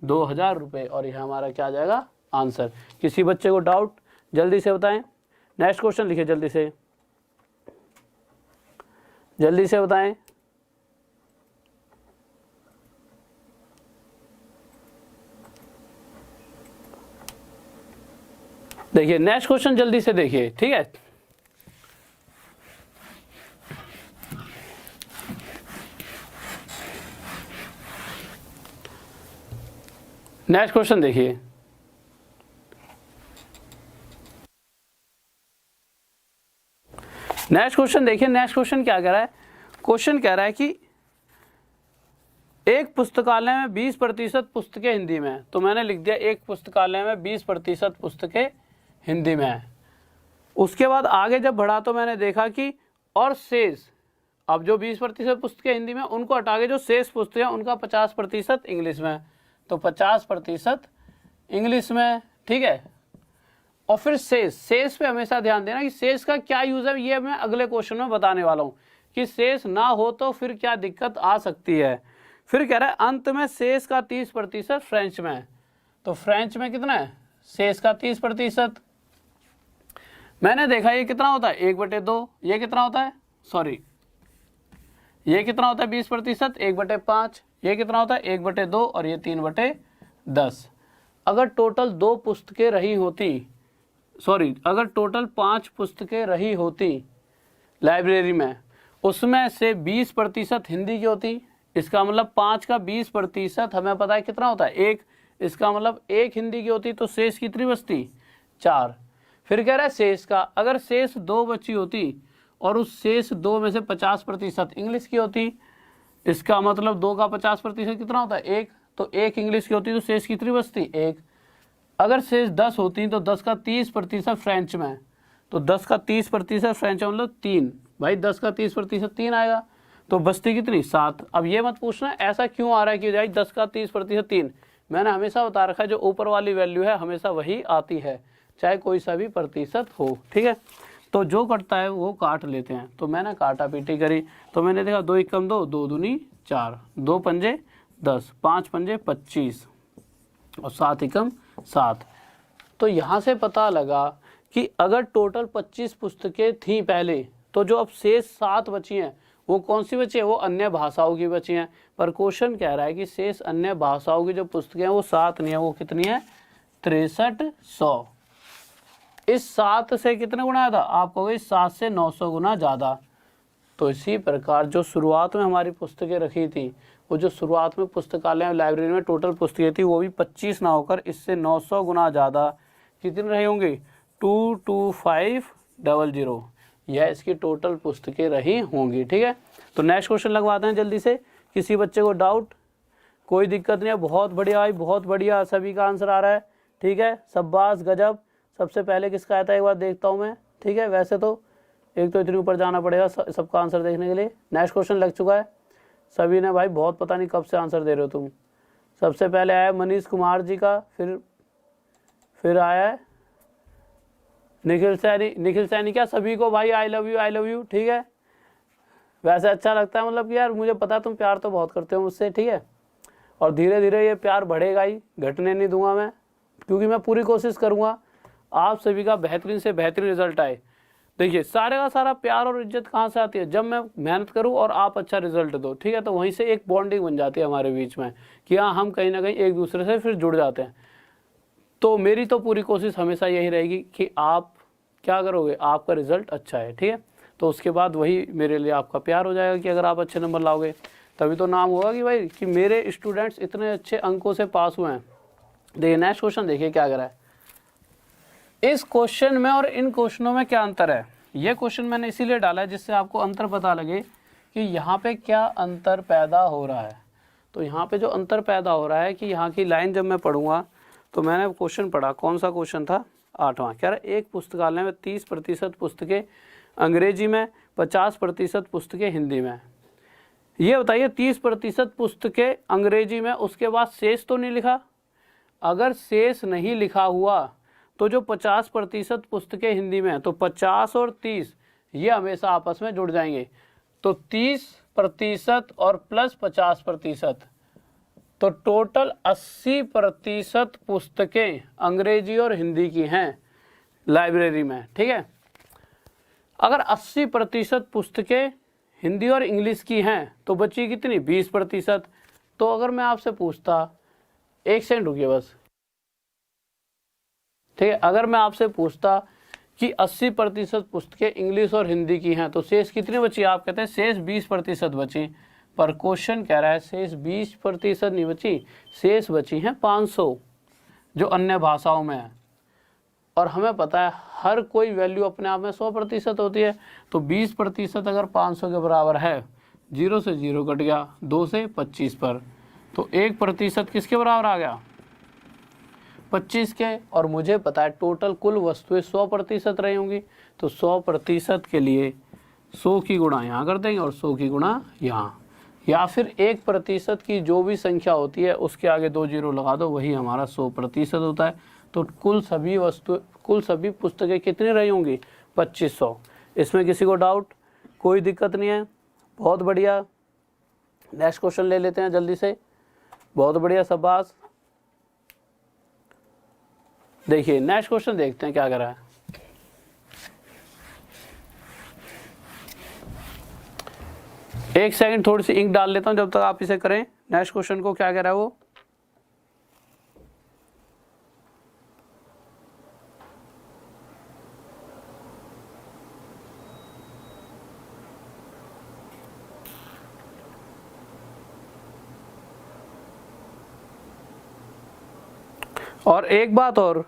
2000 रुपये। और यह हमारा क्या आ जाएगा आंसर। किसी बच्चे को डाउट जल्दी से बताएं। नेक्स्ट क्वेश्चन लिखिए जल्दी से, जल्दी से बताएं। देखिए नेक्स्ट क्वेश्चन जल्दी से देखिए, ठीक है। नेक्स्ट क्वेश्चन देखिए, नेक्स्ट क्वेश्चन देखिए। नेक्स्ट क्वेश्चन क्या कह रहा है, क्वेश्चन कह रहा है कि एक पुस्तकालय में 20% पुस्तकें हिंदी में है। तो मैंने लिख दिया एक पुस्तकालय में 20% पुस्तकें हिंदी में है। उसके बाद आगे जब बढ़ा तो मैंने देखा कि और शेष, अब जो 20% पुस्तकें हिंदी में उनको हटा के जो शेष पुस्तकें उनका 50% इंग्लिश में है। तो 50% इंग्लिश में, ठीक है। और फिर शेष पे हमेशा ध्यान देना कि शेष का क्या यूज है, ये मैं अगले क्वेश्चन में बताने वाला हूँ कि शेष ना हो तो फिर क्या दिक्कत आ सकती है। फिर कह रहा है अंत में शेष का 30% फ्रेंच में है। तो फ्रेंच में कितना है शेष का 30%। मैंने देखा ये कितना होता है 1/2, ये कितना होता है सॉरी ये कितना होता है 20%, 1/5, ये कितना होता है 1/2 और ये 3/10। अगर टोटल 2 पुस्तकें रही होती, सॉरी अगर टोटल 5 पुस्तकें रही होती लाइब्रेरी में, उसमें से 20% हिंदी की होती, इसका मतलब 5 का 20% हमें पता है कितना होता है 1, इसका मतलब 1 हिंदी की होती तो शेष कितनी बचती 4। फिर कह रहा है शेष का, अगर शेष 2 बची होती और उस शेष 2 में से 50% इंग्लिश की होती, इसका मतलब 2 का 50% कितना होता है 1, तो 1 इंग्लिश की होती तो शेष कितनी बचती 1। अगर शेष 10 होती तो 10 का 30% फ्रेंच में, तो 10 का 30% फ्रेंच में मतलब 3, भाई 10 का 30% 3 आएगा। तो बचती कितनी 7। अब ये मत पूछना ऐसा क्यों आ रहा है कि भाई 10 का 30% 3, मैंने हमेशा बता रखा है जो ऊपर वाली वैल्यू है हमेशा वही आती है चाहे कोई सा भी प्रतिशत हो, ठीक है। तो जो कटता है वो काट लेते हैं, तो मैंने काटा पीटी करी, तो मैंने देखा 2 एकम 2, 2 दूनी 4, 2 पंजे 10, 5 पंजे 25 और 7 एकम 7। तो यहाँ से पता लगा कि अगर टोटल 25 पुस्तकें थी पहले, तो जो अब शेष 7 बची हैं वो कौन सी बची है, वो अन्य भाषाओं की बची हैं। पर क्वेश्चन कह रहा है कि शेष अन्य भाषाओं की जो पुस्तकें हैं वो 7 नहीं है, वो कितनी है 6300। इस 7 से कितने गुना ज़्यादा, आप कहोगे 7 से 900 गुना ज़्यादा। तो इसी प्रकार जो शुरुआत में हमारी पुस्तकें रखी थी, वो जो शुरुआत में पुस्तकालय लाइब्रेरी में टोटल पुस्तकें थी वो भी 25 ना होकर इससे 900 गुना ज़्यादा कितनी रही होंगी 22500, यह इसकी टोटल पुस्तकें रही होंगी, ठीक है। तो नेक्स्ट क्वेश्चन लगवाते हैं जल्दी से। किसी बच्चे को डाउट, कोई दिक्कत नहीं है, बहुत बढ़िया भाई, बहुत बढ़िया, सभी का आंसर आ रहा है, ठीक है, शाबाश गजब। सबसे पहले किसका आया था एक बार देखता हूँ मैं, ठीक है। वैसे तो एक तो इतने ऊपर जाना पड़ेगा सबका आंसर देखने के लिए। नेक्स्ट क्वेश्चन लग चुका है सभी ने भाई, बहुत पता नहीं कब से आंसर दे रहे हो तुम। सबसे पहले आया मनीष कुमार जी का, फिर आया है निखिल सैनी क्या, सभी को भाई आई लव यू, ठीक है। वैसे अच्छा लगता है, मतलब कि यार मुझे पता है तुम प्यार तो बहुत करते हो मुझसे, ठीक है। और धीरे धीरे ये प्यार बढ़ेगा ही, घटने नहीं दूंगा मैं, क्योंकि मैं पूरी कोशिश करूंगा आप सभी का बेहतरीन से बेहतरीन रिजल्ट आए। देखिए सारे का सारा प्यार और इज्जत कहाँ से आती है, जब मैं मेहनत करूँ और आप अच्छा रिजल्ट दो, ठीक है। तो वहीं से एक बॉन्डिंग बन जाती है हमारे बीच में कि हाँ हम कहीं ना कहीं एक दूसरे से फिर जुड़ जाते हैं। तो मेरी तो पूरी कोशिश हमेशा यही रहेगी कि आप क्या करोगे, आपका रिजल्ट अच्छा है, ठीक है। तो उसके बाद वही मेरे लिए आपका प्यार हो जाएगा कि अगर आप अच्छे नंबर लाओगे तभी तो नाम होगा कि भाई कि मेरे स्टूडेंट्स इतने अच्छे अंकों से पास हुए हैं। देखिए नेक्स्ट क्वेश्चन देखिए क्या करा है। इस क्वेश्चन में और इन क्वेश्चनों में क्या अंतर है, ये क्वेश्चन मैंने इसीलिए डाला है जिससे आपको अंतर पता लगे कि यहाँ पे क्या अंतर पैदा हो रहा है। तो यहाँ पे जो अंतर पैदा हो रहा है कि यहाँ की लाइन जब मैं पढ़ूंगा, तो मैंने क्वेश्चन पढ़ा, कौन सा क्वेश्चन था 8वां, कह रहा है एक पुस्तकालय में 30% पुस्तकें अंग्रेजी में, 50% पुस्तकें हिंदी में। ये बताइए 30% पुस्तकें अंग्रेजी में, उसके बाद शेष तो नहीं लिखा। अगर शेष नहीं लिखा हुआ तो जो 50% पुस्तकें हिंदी में है, तो 50 और 30 ये हमेशा आपस में जुड़ जाएंगे। तो 30% और प्लस 50%, तो टोटल 80% पुस्तकें अंग्रेजी और हिंदी की हैं लाइब्रेरी में, ठीक है। अगर 80% पुस्तकें हिंदी और इंग्लिश की हैं तो बची कितनी 20%। तो अगर मैं आपसे पूछता, एक सेकंड रुकिए बस, ठीक है, अगर मैं आपसे पूछता कि 80% पुस्तकें इंग्लिश और हिंदी की हैं तो शेष कितनी बची, आप कहते हैं शेष 20% बची। पर क्वेश्चन कह रहा है शेष 20% नहीं बची, शेष बची हैं 500 जो अन्य भाषाओं में है। और हमें पता है हर कोई वैल्यू अपने आप में 100% होती है। तो 20% अगर 500 के बराबर है, 0 से 0 कट गया, 2 से 25 पर, तो 1% किसके बराबर आ गया 25 के। और मुझे पता है टोटल कुल वस्तुएं 100% रही होंगी, तो 100% के लिए 100 की गुणा यहाँ कर देंगे और 100 की गुणा यहाँ, या फिर 1% की जो भी संख्या होती है उसके आगे 2 जीरो लगा दो, वही हमारा 100% होता है। तो कुल सभी पुस्तकें कितनी रही होंगी 2500। इसमें किसी को डाउट, कोई दिक्कत नहीं है, बहुत बढ़िया। नेक्स्ट क्वेश्चन ले लेते हैं जल्दी से, बहुत बढ़िया शाबाश। देखिए नेक्स्ट क्वेश्चन देखते हैं क्या कर रहा है। एक सेकंड थोड़ी सी इंक डाल लेता हूं जब तक आप इसे करें। नेक्स्ट क्वेश्चन को क्या कह रहा है वो, और एक बात और,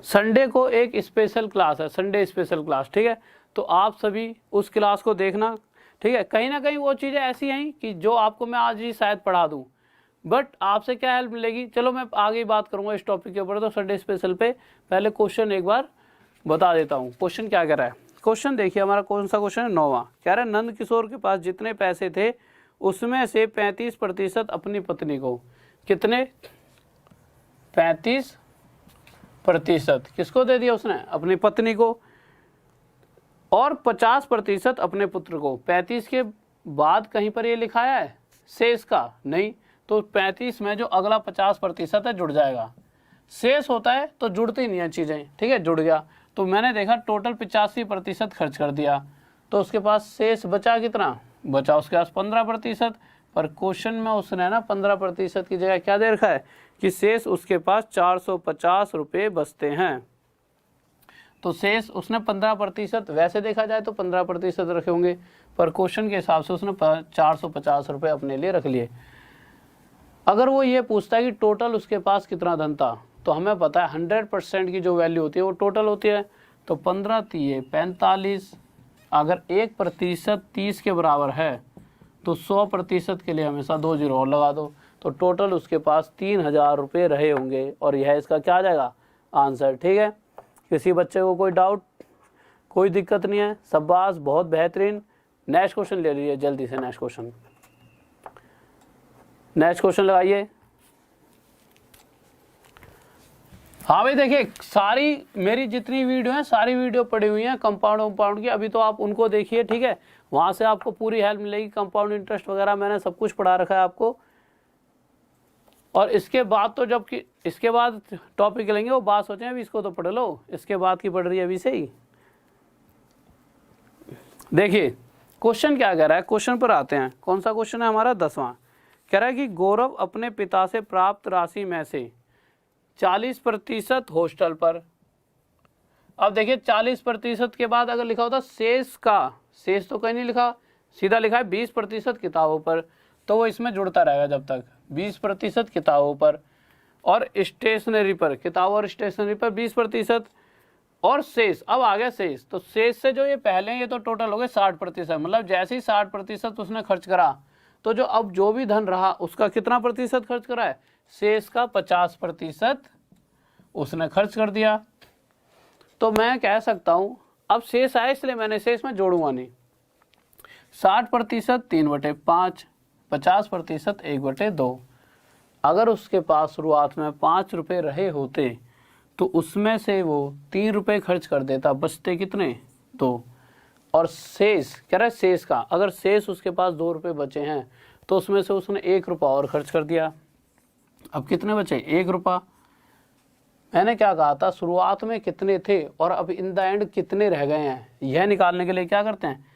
संडे को एक स्पेशल क्लास है, संडे स्पेशल क्लास, ठीक है। तो आप सभी उस क्लास को देखना, ठीक है। कहीं ना कहीं वो चीज़ें ऐसी हैं कि जो आपको मैं आज ही शायद पढ़ा दूं, बट आपसे क्या हेल्प मिलेगी, चलो मैं आगे बात करूंगा इस टॉपिक के ऊपर। तो संडे स्पेशल पे पहले क्वेश्चन एक बार बता देता हूँ। क्वेश्चन क्या कह रहा है, क्वेश्चन देखिए हमारा कौन सा क्वेश्चन है 9वां। कह रहा है नंद किशोर के पास जितने पैसे थे उसमें से 35% अपनी पत्नी को। कितने? 35% किसको दे दिया उसने? अपनी पत्नी को। और 50% अपने पुत्र को। 35 के बाद कहीं पर ये लिखाया है शेष का? नहीं। तो 35 में जो अगला 50% है जुड़ जाएगा। शेष होता है तो जुड़ती नहीं है चीज़ें, ठीक है, जुड़ गया। तो मैंने देखा टोटल 85% खर्च कर दिया, तो उसके पास शेष बचा कितना? बचा उसके पास 15%। पर क्वेश्चन में उसने ना 15% की जगह क्या दे रखा है कि शेष उसके पास 450 रुपये बचते हैं। तो शेष उसने 15%, वैसे देखा जाए तो 15% रखे होंगे, पर क्वेश्चन के हिसाब से उसने 450 रुपये अपने लिए रख लिए। अगर वो ये पूछता है कि टोटल उसके पास कितना धन था, तो हमें पता है 100% की जो वैल्यू होती है वो टोटल होती है। तो 15 × 45, अगर 1% 30 के बराबर है तो 100% के लिए हमेशा 2 जीरो और लगा दो। तो टोटल उसके पास 3000 रुपये रहे होंगे, और यह इसका क्या आ जाएगा? आंसर। ठीक है, किसी बच्चे को कोई डाउट, कोई दिक्कत नहीं है? शाबाश, बहुत बेहतरीन। नेक्स्ट क्वेश्चन ले लीजिए जल्दी से। नेक्स्ट क्वेश्चन लगाइए। हाँ भाई देखिए, सारी मेरी जितनी वीडियो हैं सारी वीडियो पड़ी हुई हैं कंपाउंड की, अभी तो आप उनको देखिए, ठीक है, वहाँ से आपको पूरी हेल्प मिलेगी। कंपाउंड इंटरेस्ट वगैरह मैंने सब कुछ पढ़ा रखा है आपको। और इसके बाद तो जबकि इसके बाद टॉपिक लेंगे वो बात सोचें, अभी इसको तो पढ़ लो, इसके बाद की पढ़ रही है अभी से ही। देखिए क्वेश्चन क्या कह रहा है, क्वेश्चन पर आते हैं। कौन सा क्वेश्चन है हमारा? 10वां। कह रहा है कि गौरव अपने पिता से प्राप्त राशि में से 40% हॉस्टल पर। अब देखिए 40% के बाद अगर लिखा होता शेष का, शेष तो कहीं नहीं लिखा, सीधा लिखा है 20% किताबों पर, तो वो इसमें जुड़ता रहेगा जब तक। 20% किताबों पर और स्टेशनरी पर, किताब और स्टेशनरी पर 20%, और शेष। अब आ गया शेष, तो शेष से जो ये पहले ये तो टोटल हो गए 60%, मतलब जैसे ही 60% उसने खर्च करा, तो जो अब जो भी धन रहा उसका कितना प्रतिशत खर्च करा है? शेष का 50% उसने खर्च कर दिया। तो मैं कह सकता हूं, अब शेष आया इसलिए मैंने शेष में जोड़ूंगा नहीं। 60% 3/5, 50% 1/2। अगर उसके पास शुरुआत में 5 रुपये रहे होते तो उसमें से वो 3 रुपये खर्च कर देता, बचते कितने? 2। और शेष कह रहा है शेष का, अगर शेष उसके पास 2 रुपये बचे हैं तो उसमें से उसने 1 रुपया और खर्च कर दिया। अब कितने बचे? 1 रुपया। मैंने क्या कहा था, शुरुआत में कितने थे और अब इन द एंड कितने रह गए हैं, यह निकालने के लिए क्या करते हैं?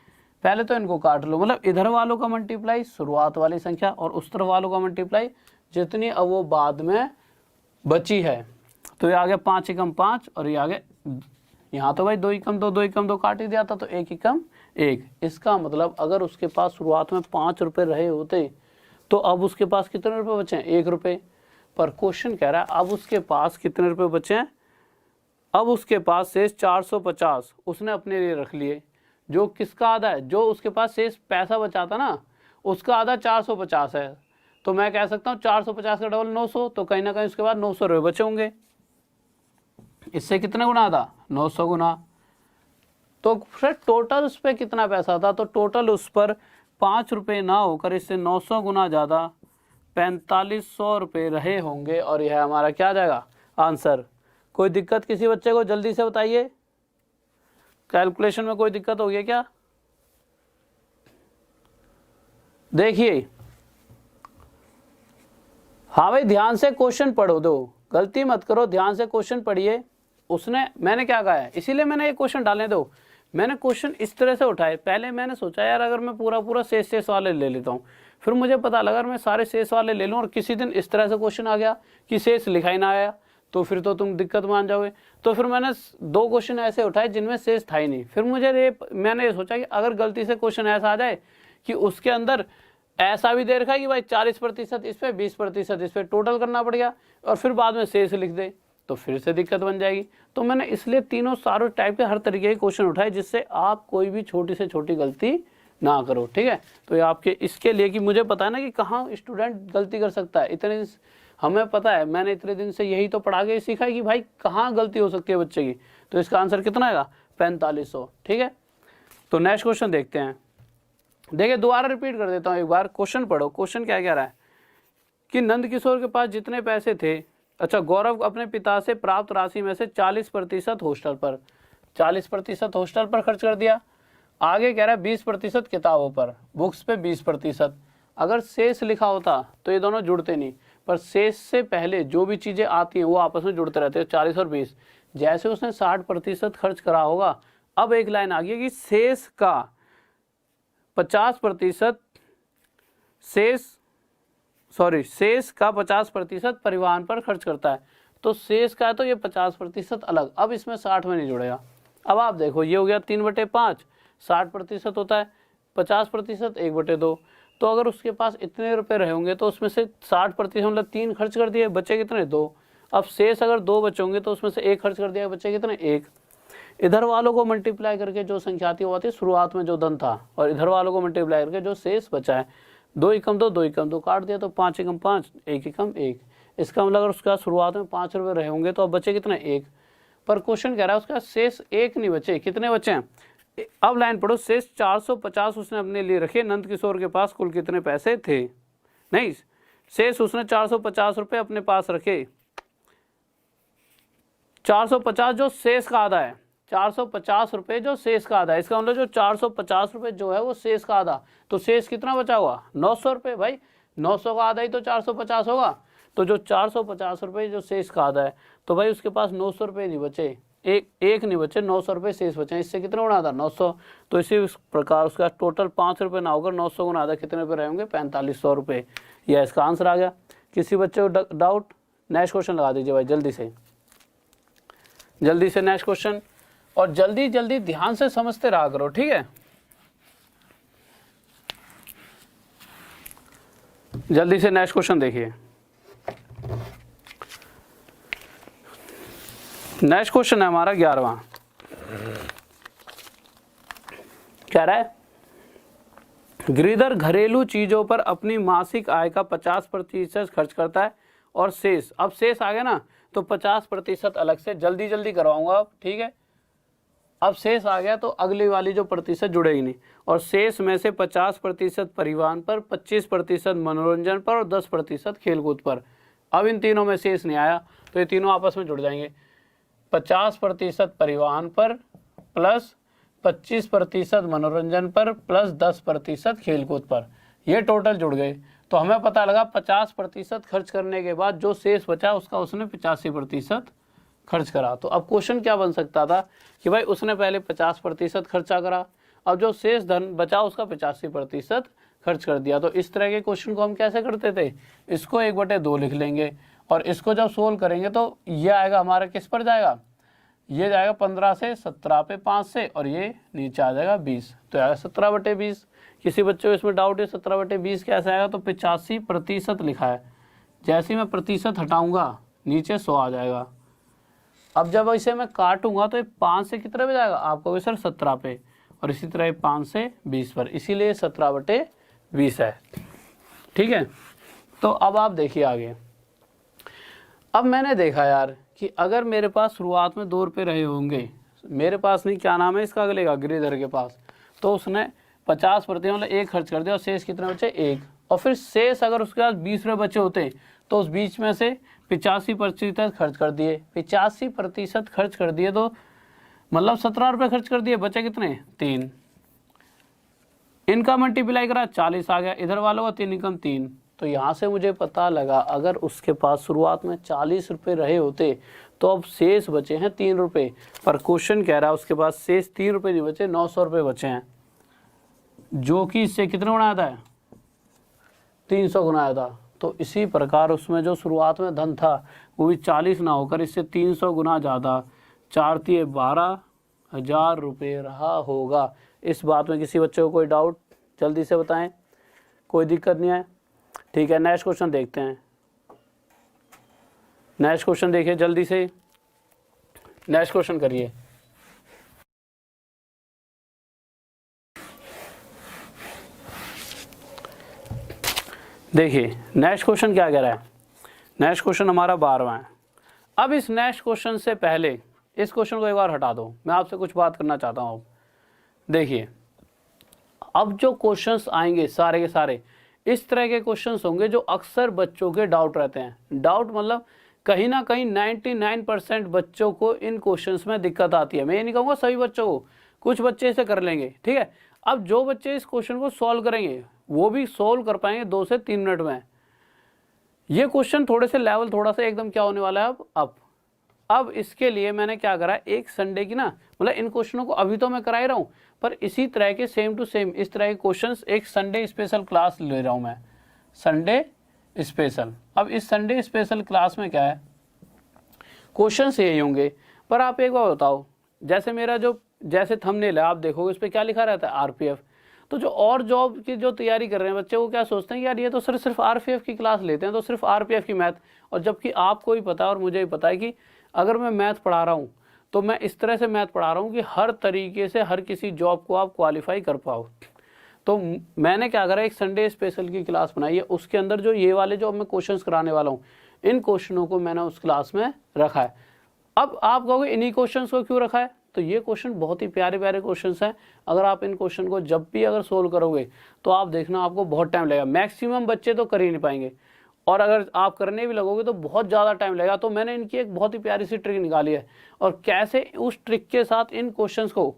पहले तो इनको काट लो, मतलब इधर वालों का मल्टीप्लाई शुरुआत वाली संख्या और उस तरफ वालों का मल्टीप्लाई जितनी अब वो बाद में बची है। तो ये आ गया 5 एकम 5, और ये आ गया, यहाँ तो भाई 2 एकम 2, 2 एकम 2 काट ही दिया था, तो 1 एकम 1। इसका मतलब अगर उसके पास शुरुआत में 5 रुपये रहे होते तो अब उसके पास कितने रुपये बचे हैं? 1 रुपये। पर क्वेश्चन कह रहा है अब उसके पास कितने रुपये बचे हैं? अब उसके पास शेष 450 उसने अपने लिए रख लिए। जो किसका आधा है? जो उसके पास शेष पैसा बचा था ना, उसका आधा 450 है। तो मैं कह सकता हूँ 450 का डबल 900, तो कहीं ना कहीं उसके बाद 900 रुपये बचे होंगे। इससे कितने गुना था? 900 गुना। तो फिर टोटल उस पर कितना पैसा था? तो टोटल उस पर 5 रुपये ना होकर इससे 900 गुना ज़्यादा 4500 रुपये रहे होंगे, और यह हमारा क्या आ जाएगा? आंसर। कोई दिक्कत किसी बच्चे को? जल्दी से बताइए, कैलकुलेशन में कोई दिक्कत हो गई क्या? देखिए, हाँ भाई ध्यान से क्वेश्चन पढ़ो, दो गलती मत करो, ध्यान से क्वेश्चन पढ़िए। उसने, मैंने क्या कहा है, इसीलिए मैंने ये क्वेश्चन डालने दो। मैंने क्वेश्चन इस तरह से उठाए, पहले मैंने सोचा यार अगर मैं पूरा शेष वाले ले लेता हूँ, फिर मुझे पता लगा मैं सारे शेष वाले ले लूँ और किसी दिन इस तरह से क्वेश्चन आ गया कि शेष लिखा ही ना आया, तो फिर तो तुम दिक्कत मान जाओगे। तो फिर मैंने 2 क्वेश्चन ऐसे उठाए जिनमें शेष था ही नहीं। फिर मैंने ये सोचा कि अगर गलती से क्वेश्चन ऐसा आ जाए कि उसके अंदर ऐसा भी दे रखा है कि भाई 40% इस पे 20% इस पे टोटल करना पड़ेगा और फिर बाद में शेष लिख दे, तो फिर से दिक्कत बन जाएगी। तो मैंने इसलिए तीनों सारे टाइप के हर तरीके के क्वेश्चन उठाए जिससे आप कोई भी छोटी से छोटी गलती ना करो, ठीक है। तो ये आपके इसके लिए कि मुझे पता है ना कि कहाँ स्टूडेंट गलती कर सकता है, इतने हमें पता है, मैंने इतने दिन से यही तो पढ़ा के सीखा है कि भाई कहाँ गलती हो सकती है बच्चे की। तो इसका आंसर कितना आएगा? 4500, ठीक है। तो नेक्स्ट क्वेश्चन देखते हैं। देखिए दोबारा रिपीट कर देता हूँ एक बार, क्वेश्चन पढ़ो। क्वेश्चन क्या कह रहा है कि नंद किशोर के पास जितने पैसे थे, अच्छा गौरव अपने पिता से प्राप्त राशि में से 40% हॉस्टल पर, 40% हॉस्टल पर खर्च कर दिया। आगे कह रहा है 20% किताबों पर, बुक्स पे 20%। अगर शेष लिखा होता तो ये दोनों जुड़ते नहीं, पर शेष से पहले जो भी चीज़ें आती हैं वो आपस में जुड़ते रहते हैं, 40 और 20। जैसे उसने 60% खर्च करा होगा, अब एक लाइन आ गई कि शेष का 50%, शेष का 50% परिवहन पर खर्च करता है। तो शेष का है तो ये 50% अलग, अब इसमें 60 में नहीं जुड़ेगा। अब आप देखो ये हो गया 3/5, 60% होता है, 50% 1/2। तो अगर उसके पास इतने रुपए रहे होंगे तो उसमें से 60% मतलब 3 खर्च कर दिए, बचे कितने 2। अब शेष अगर 2 बचे होंगे तो उसमें से 1 खर्च कर दिया, बचे कितने 1। इधर वालों को मल्टीप्लाई करके जो संख्या आती है वो आती है शुरुआत में जो धन था, और इधर वालों को मल्टीप्लाई करके जो शेष बचा है। 2 एकम 2, 2 एकम 2 काट दिया तो 5 एकम 5, 1 एकम 1। इसका मतलब अगर उसका शुरुआत में 5 रुपये रहे होंगे तो अब बचे कितने 1। पर क्वेश्चन कह रहा है उसका शेष 1 नहीं बचे, कितने बचे हैं। अब लाइन पढ़ो, शेष 450 उसने अपने लिए रखे, नंद किशोर के पास कुल कितने पैसे थे। नहीं, शेष उसने 450 रुपये अपने पास रखे, 450 जो शेष का आधा है, 450 रुपये जो शेष का आधा है, इसका मतलब जो 450 रुपये जो है वो शेष का आधा। तो शेष कितना बचा हुआ 900 रुपये। भाई 900 का आधा ही तो 450 होगा, तो जो 450 रुपये जो शेष का आधा है, तो भाई उसके पास 900 रुपये नहीं बचे, एक नहीं बचे, 900 रुपये शेष बचे। इससे कितना गुना था 900। तो इसी प्रकार उसका टोटल 5 रुपये ना होकर 900 गुना आधा कितने रुपये रहेंगे 4500 रुपये। यह इसका आंसर आ गया। किसी बच्चे को डाउट? नेक्स्ट क्वेश्चन लगा दीजिए भाई जल्दी से नेक्स्ट क्वेश्चन, और जल्दी जल्दी ध्यान से समझते रहा करो, ठीक है। जल्दी से नेक्स्ट क्वेश्चन देखिए। नेक्स्ट क्वेश्चन है हमारा 11वां। कह रहा है गिरिधर घरेलू चीजों पर अपनी मासिक आय का 50% खर्च करता है और शेष, अब शेष आ गया ना तो 50% अलग से जल्दी जल्दी करवाऊंगा अब, ठीक है। अब शेष आ गया तो अगली वाली जो प्रतिशत जुड़ेगी नहीं, और शेष में से 50% परिवहन पर, 25% मनोरंजन पर और 10% खेलकूद पर। अब इन तीनों में शेष नहीं आया तो ये तीनों आपस में जुड़ जाएंगे, 50% परिवहन पर प्लस 25% मनोरंजन पर प्लस 10% खेलकूद पर, ये टोटल जुड़ गए। तो हमें पता लगा 50% खर्च करने के बाद जो शेष बचा उसका उसने 85% खर्च करा। तो अब क्वेश्चन क्या बन सकता था कि भाई उसने पहले 50% खर्चा करा, अब जो शेष धन बचा उसका 85% खर्च कर दिया। तो इस तरह के क्वेश्चन को हम कैसे करते थे, इसको 1/2 लिख लेंगे, और इसको जब सोल्व करेंगे तो ये आएगा हमारा किस पर जाएगा, ये जाएगा 15 से 17 पे 5 से, और ये नीचे आ जाएगा 20, तो आएगा 17/20। किसी बच्चे को इसमें डाउट है 17/20 कैसे आएगा, तो 85% लिखा है, जैसे ही मैं प्रतिशत हटाऊंगा नीचे 100 आ जाएगा। अब जब इसे मैं काटूंगा तो ये 5 से कितने पे जाएगा, आपको भी सर 17 पे, और इसी तरह 5 से 20 पर, इसीलिए 17/20 है, ठीक है। तो अब आप देखिए आगे। अब मैंने देखा यार कि अगर मेरे पास शुरुआत में 2 रुपये रहे होंगे, मेरे पास नहीं, क्या नाम है इसका अगले का, गिरिधर के पास, तो उसने 50% मतलब 1 खर्च कर दिया, और शेष कितने बचे 1, और फिर शेष अगर उसके पास 20 रुपये बचे होते तो उस बीच में से 85% खर्च कर दिए, 85% खर्च कर दिए तो मतलब 17 रुपये खर्च कर दिए, बचे कितने 3। इनका मल्टीप्लाई करा 40 आ गया, इधर वालों का 3 इनकम 3। तो यहाँ से मुझे पता लगा अगर उसके पास शुरुआत में 40 रुपये रहे होते तो अब शेष बचे हैं 3 रुपये, पर क्वेश्चन कह रहा है उसके पास शेष 3 रुपये नहीं बचे, 900 रुपये बचे हैं, जो कि इससे कितने गुना आता है 300 गुना आया था। तो इसी प्रकार उसमें जो शुरुआत में धन था वो भी 40 ना होकर इससे 300 गुना ज़्यादा, 4 × 12,000 रुपये रहा होगा। इस बात में किसी बच्चे को कोई डाउट जल्दी से बताएं, कोई दिक्कत नहीं है, ठीक है। नेक्स्ट क्वेश्चन देखते हैं, नेक्स्ट क्वेश्चन देखिए जल्दी से, नेक्स्ट क्वेश्चन करिए। देखिए नेक्स्ट क्वेश्चन क्या कह रहा है, नेक्स्ट क्वेश्चन हमारा 12वां है। अब इस नेक्स्ट क्वेश्चन से पहले इस क्वेश्चन को एक बार हटा दो, मैं आपसे कुछ बात करना चाहता हूँ। देखिए अब जो क्वेश्चंस आएंगे सारे के सारे इस तरह के क्वेश्चंस होंगे जो अक्सर बच्चों के डाउट रहते हैं। डाउट मतलब कहीं ना कहीं 99% बच्चों को इन क्वेश्चंस में दिक्कत आती है। मैं ये नहीं कहूँगा सभी बच्चों को, कुछ बच्चे इसे कर लेंगे, ठीक है। अब जो बच्चे इस क्वेश्चन को सॉल्व करेंगे वो भी सॉल्व कर पाएंगे 2 से 3 मिनट में। ये क्वेश्चन थोड़े से लेवल थोड़ा सा एकदम क्या होने वाला है अब इसके लिए मैंने क्या करा, एक संडे की ना मतलब इन क्वेश्चनों को अभी तो मैं करा ही रहा हूँ, पर इसी तरह के सेम टू सेम इस तरह के क्वेश्चंस एक संडे स्पेशल क्लास ले रहा हूँ मैं, संडे स्पेशल। अब इस संडे स्पेशल क्लास में क्या है, क्वेश्चंस यही होंगे। पर आप एक बार बताओ, जैसे मेरा जो जैसे थंबनेल है आप देखोगे उस पर क्या लिखा रहता है आरपीएफ। तो जो और जॉब की जो तैयारी कर रहे हैं बच्चे वो क्या सोचते हैं कि यार ये तो सिर्फ आरपीएफ की क्लास लेते हैं, तो सिर्फ आरपीएफ की मैथ। और जबकि आपको भी पता है और मुझे भी पता है कि अगर मैं मैथ पढ़ा रहा हूँ तो मैं इस तरह से मैथ पढ़ा रहा हूँ कि हर तरीके से हर किसी जॉब को आप क्वालिफाई कर पाओ। तो मैंने क्या करा, एक संडे स्पेशल की क्लास बनाई है, उसके अंदर जो ये वाले जो मैं क्वेश्चंस कराने वाला हूँ इन क्वेश्चनों को मैंने उस क्लास में रखा है। अब आप कहोगे इन्हीं क्वेश्चंस को क्यों रखा है, तो ये क्वेश्चन बहुत ही प्यारे प्यारे क्वेश्चंस हैं। अगर आप इन क्वेश्चन को जब भी अगर सोल्व करोगे तो आप देखना आपको बहुत टाइम लगेगा, मैक्सिमम बच्चे तो कर ही नहीं पाएंगे, और अगर आप करने भी लगोगे तो बहुत ज़्यादा टाइम लगेगा। तो मैंने इनकी एक बहुत ही प्यारी सी ट्रिक निकाली है, और कैसे उस ट्रिक के साथ इन क्वेश्चंस को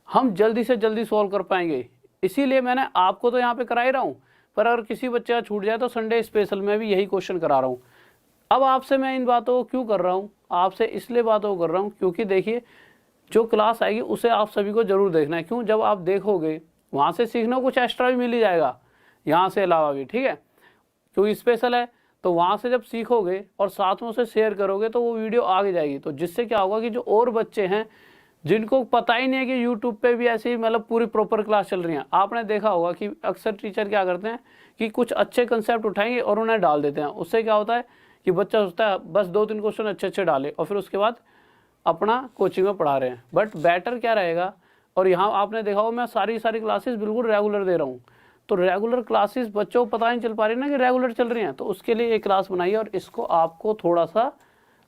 हम जल्दी से जल्दी सोल्व कर पाएंगे, इसीलिए मैंने आपको तो यहाँ पे करा ही रहा हूँ। पर अगर किसी बच्चे का छूट जाए तो संडे स्पेशल में भी यही क्वेश्चन करा रहा हूँ। अब आपसे मैं इन बातों को क्यों कर रहा हूँ, आपसे इसलिए बातों को कर रहा हूँ क्योंकि देखिए जो क्लास आएगी उसे आप सभी को जरूर देखना है। क्यों, जब आप देखोगे वहाँ से सीखना कुछ एक्स्ट्रा भी मिल ही जाएगा यहाँ से अलावा भी, ठीक है, क्योंकि स्पेशल है। तो वहाँ से जब सीखोगे और साथ में उसे शेयर करोगे तो वो वीडियो आगे जाएगी। तो जिससे क्या होगा कि जो और बच्चे हैं जिनको पता ही नहीं है कि यूट्यूब पे भी ऐसी मतलब पूरी प्रॉपर क्लास चल रही है, आपने देखा होगा कि अक्सर टीचर क्या करते हैं कि कुछ अच्छे कंसेप्ट उठाएंगे और उन्हें डाल देते हैं। उससे क्या होता है कि बच्चा सोचता है बस 2-3 क्वेश्चन अच्छे अच्छे डाले और फिर उसके बाद अपना कोचिंग में पढ़ा रहे हैं। बट बेटर क्या रहेगा, और यहाँ आपने देखा होगा मैं सारी क्लासेस बिल्कुल रेगुलर दे रहा हूँ। तो रेगुलर क्लासेस बच्चों को पता नहीं चल पा रही ना कि रेगुलर चल रही हैं, तो उसके लिए एक क्लास बनाई है और इसको आपको थोड़ा सा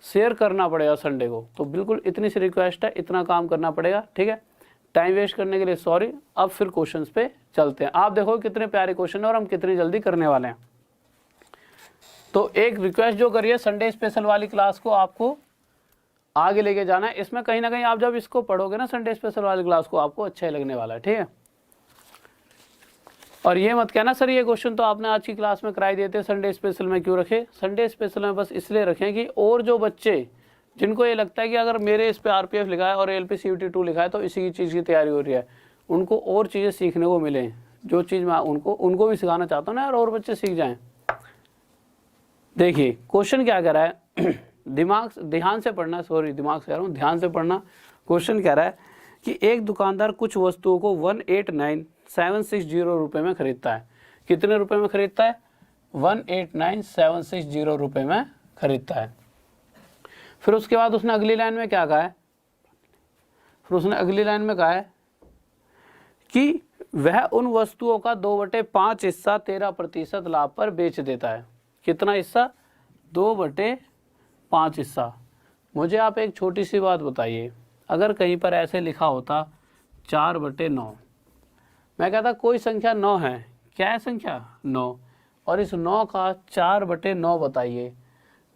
शेयर करना पड़ेगा संडे को। तो बिल्कुल इतनी सी रिक्वेस्ट है, इतना काम करना पड़ेगा, ठीक है। टाइम वेस्ट करने के लिए सॉरी। अब फिर क्वेश्चंस पे चलते हैं। आप देखो कितने प्यारे क्वेश्चन है और हम कितनी जल्दी करने वाले हैं। तो एक रिक्वेस्ट जो करिए, संडे स्पेशल वाली क्लास को आपको आगे लेके जाना है। इसमें कहीं ना कहीं आप जब इसको पढ़ोगे ना संडे स्पेशल वाली क्लास को, आपको अच्छा ही लगने वाला है, ठीक है। और ये मत कहना सर ये क्वेश्चन तो आपने आज की क्लास में कराई दिए थे, संडे स्पेशल में क्यों रखे। संडे स्पेशल में बस इसलिए रखें कि और जो बच्चे जिनको ये लगता है कि अगर मेरे इस पे आरपीएफ लिखा है और एलपी सीयूटी 2 लिखा है तो इसी की चीज़ की तैयारी हो रही है, उनको और चीज़ें सीखने को मिले। जो चीज़ मैं उनको भी सिखाना चाहता हूँ ना यार, और बच्चे सीख जाएँ। देखिए क्वेश्चन क्या कह रहा है, ध्यान से पढ़ना, सॉरी दिमाग से कह रहा हूँ, ध्यान से पढ़ना। क्वेश्चन कह रहा है कि एक दुकानदार कुछ वस्तुओं को 189,760 रुपये में खरीदता है। कितने रुपए में खरीदता है, 189,760 रुपये में खरीदता है। फिर उसके बाद उसने अगली लाइन में क्या कहा है, फिर उसने अगली लाइन में कहा है कि वह उन वस्तुओं का 2/5 हिस्सा 13% लाभ पर बेच देता है। कितना हिस्सा, 2/5 हिस्सा। मुझे आप एक छोटी सी बात बताइए, अगर कहीं पर ऐसे लिखा होता 4/9, मैं कहता कोई संख्या 9 है, क्या है संख्या 9, और इस 9 का 4/9 बताइए,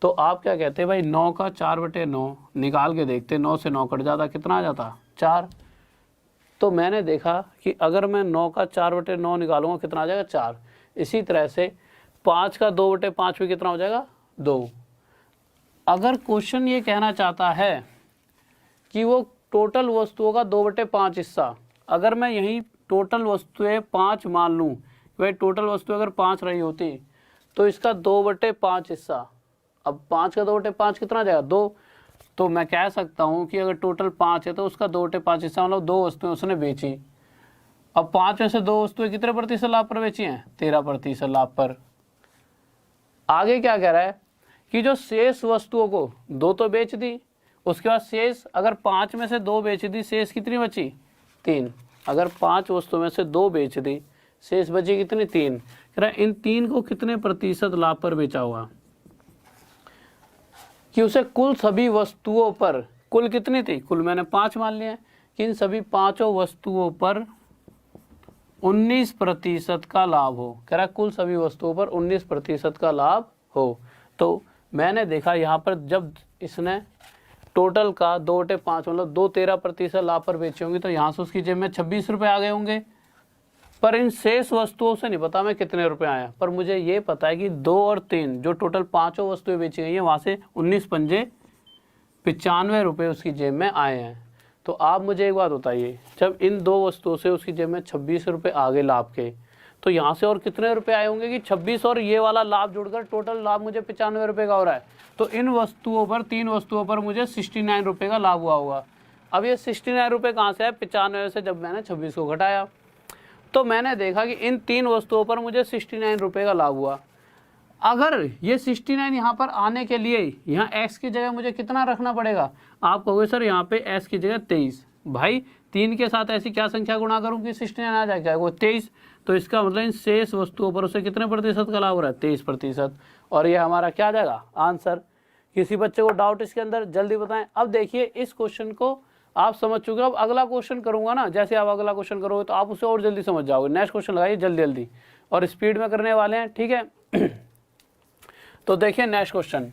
तो आप क्या कहते भाई 9 का 4/9 निकाल के देखते, 9 से 9 कट जाता, कितना आ जाता 4। तो मैंने देखा कि अगर मैं 9 का 4/9 निकालूंगा कितना आ जाएगा 4। इसी तरह से 5 का 2/5 भी कितना हो जाएगा 2। अगर क्वेश्चन ये कहना चाहता है कि वो टोटल वस्तुओं का 2/5 हिस्सा, अगर मैं यही टोटल वस्तुएं 5 मान लूँ, वह टोटल वस्तुएं अगर 5 रही होती तो इसका 2/5 हिस्सा, अब 5 का 2/5 कितना आ जाएगा 2। तो मैं कह सकता हूँ कि अगर टोटल 5 है तो उसका 2/5 हिस्सा मतलब 2 वस्तुएं उसने बेची। अब 5 में से 2 वस्तुएं कितने प्रतिशत लाभ पर बेची हैं, 13% लाभ पर। आगे क्या कह रहा है कि जो शेष वस्तुओं को 2 तो बेच दी, उसके बाद शेष अगर 5 में से 2 बेच दी, शेष कितनी बची 3। अगर 5 वस्तुओं में से 2 बेच दी, शेष बची कितनी 3। कह रहा है इन 3 को कितने प्रतिशत लाभ पर बेचा हुआ, कि उसे कुल सभी वस्तुओं पर, कुल कितनी थी, कुल मैंने 5 मान लिया कि इन सभी 5 वस्तुओं पर 19% का लाभ हो, कह रहा है कुल सभी वस्तुओं पर 19% का लाभ हो। तो मैंने देखा यहाँ पर जब इसने टोटल का 2/5 मतलब 2 13% लाभ पर बेचे होंगे तो यहाँ से उसकी जेब में 26 रुपये आ गए होंगे। पर इन शेष वस्तुओं से नहीं पता मैं कितने रुपए आया, पर मुझे ये पता है कि 2 और 3 जो टोटल 5 वस्तुएं बेची गई हैं वहाँ से 19 पंजे 95 रुपये उसकी जेब में आए हैं। तो आप मुझे एक बात बताइए, जब इन 2 वस्तुओं से उसकी जेब में 26 रुपये आ गए लाभ के, तो यहाँ से और कितने रुपए आए होंगे कि 26 और ये वाला लाभ जुड़कर टोटल लाभ मुझे 95 रुपये का हो रहा है। तो इन वस्तुओं पर 3 वस्तुओं पर मुझे 69 रुपये का लाभ हुआ होगा। अब ये 69 रुपये कहाँ से है? 95 से जब मैंने 26 को घटाया तो मैंने देखा कि इन 3 वस्तुओं पर मुझे 69 रुपये का लाभ हुआ। अगर ये 69 यहाँ पर आने के लिए यहाँ x की जगह मुझे कितना रखना पड़ेगा? आप कहोगे सर यहाँ पे s की जगह 23। भाई 3 के साथ ऐसी क्या संख्या गुणा करूँ कि 69 आ जाए? क्या वो 23? तो इसका मतलब इन शेष वस्तुओं पर उसे कितने प्रतिशत का लाभ हो रहा है? 23%। और ये हमारा क्या आ जाएगा? आंसर। किसी बच्चे को डाउट इसके अंदर जल्दी बताएं। अब देखिए इस क्वेश्चन को आप समझ चुके हो। अब अगला क्वेश्चन करूंगा ना, जैसे आप अगला क्वेश्चन करोगे तो आप उसे और जल्दी समझ जाओगे। नेक्स्ट क्वेश्चन लगाइए जल्दी जल्दी और स्पीड में करने वाले हैं, ठीक है। तो देखिए नेक्स्ट क्वेश्चन,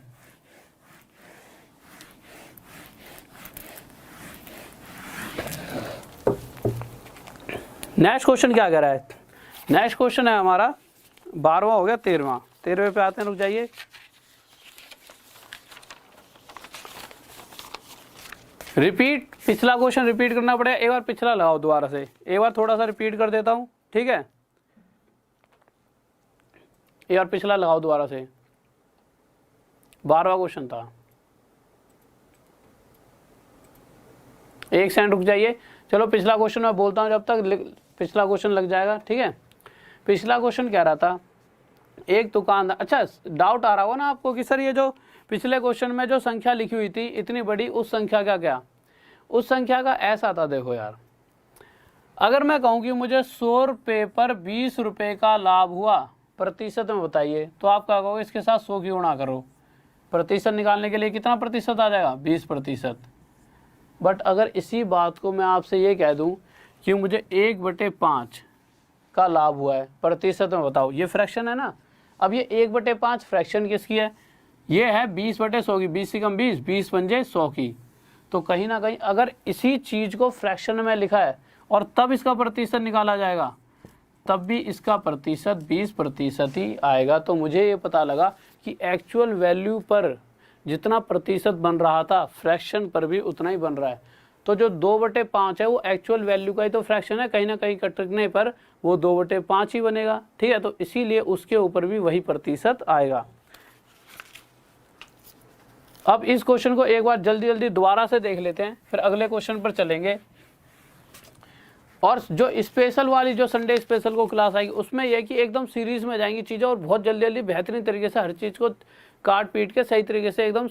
नेक्स्ट क्वेश्चन क्या कह रहा है? नेक्स्ट क्वेश्चन है हमारा 12वां हो गया 13वें पे आते हैं, रुक जाइए। रिपीट, पिछला क्वेश्चन रिपीट करना पड़ेगा। एक बार पिछला लगाओ दोबारा से, एक बार थोड़ा सा रिपीट कर देता हूं, ठीक है। एक बार पिछला लगाओ दोबारा से, 12वां क्वेश्चन था। एक सेकंड रुक जाइए, चलो पिछला क्वेश्चन मैं बोलता हूं जब तक पिछला क्वेश्चन लग जाएगा, ठीक है। पिछला क्वेश्चन कह रहा था एक दुकानदार, अच्छा डाउट आ रहा हो ना आपको कि सर ये जो पिछले क्वेश्चन में जो संख्या लिखी हुई थी इतनी बड़ी, उस संख्या का क्या? उस संख्या का ऐसा था, देखो यार, अगर मैं कहूँ कि मुझे 100 रुपये पर 20 रुपये का लाभ हुआ, प्रतिशत में बताइए, तो आप क्या कहोगे? इसके साथ 100 की गुणा करो। प्रतिशत निकालने के लिए कितना प्रतिशत आ जाएगा? 20%। बट अगर इसी बात को मैं आपसे ये कह दूं कि मुझे 1/5 का लाभ हुआ है, प्रतिशत में बताओ, ये फ्रैक्शन है ना। अब ये 1/5 फ्रैक्शन किसकी है? ये है 20/100 की, 20 से कम 20, 20 पंजे 100 की। तो कहीं ना कहीं अगर इसी चीज को फ्रैक्शन में लिखा है और तब इसका प्रतिशत निकाला जाएगा, तब भी इसका प्रतिशत 20% ही आएगा। तो मुझे ये पता लगा कि एक्चुअल वैल्यू पर जितना प्रतिशत बन रहा था, फ्रैक्शन पर भी उतना ही बन रहा है। तो जो 2/5 है वो एक्चुअल वैल्यू का ही तो फ्रैक्शन है, कहीं ना कहीं कटने पर वो 2/5 ही बनेगा, ठीक है। तो इसीलिए उसके ऊपर भी वही प्रतिशत आएगा। अब इस क्वेश्चन को एक बार जल्दी जल्दी दोबारा से देख लेते हैं, फिर अगले क्वेश्चन पर चलेंगे। और जो स्पेशल वाली जो संडे स्पेशल को क्लास आएगी उसमें यह कि एकदम सीरीज में जाएंगी चीज़ें और बहुत जल्दी जल्दी बेहतरीन तरीके से हर चीज़ को काट पीट के सही तरीके से एकदम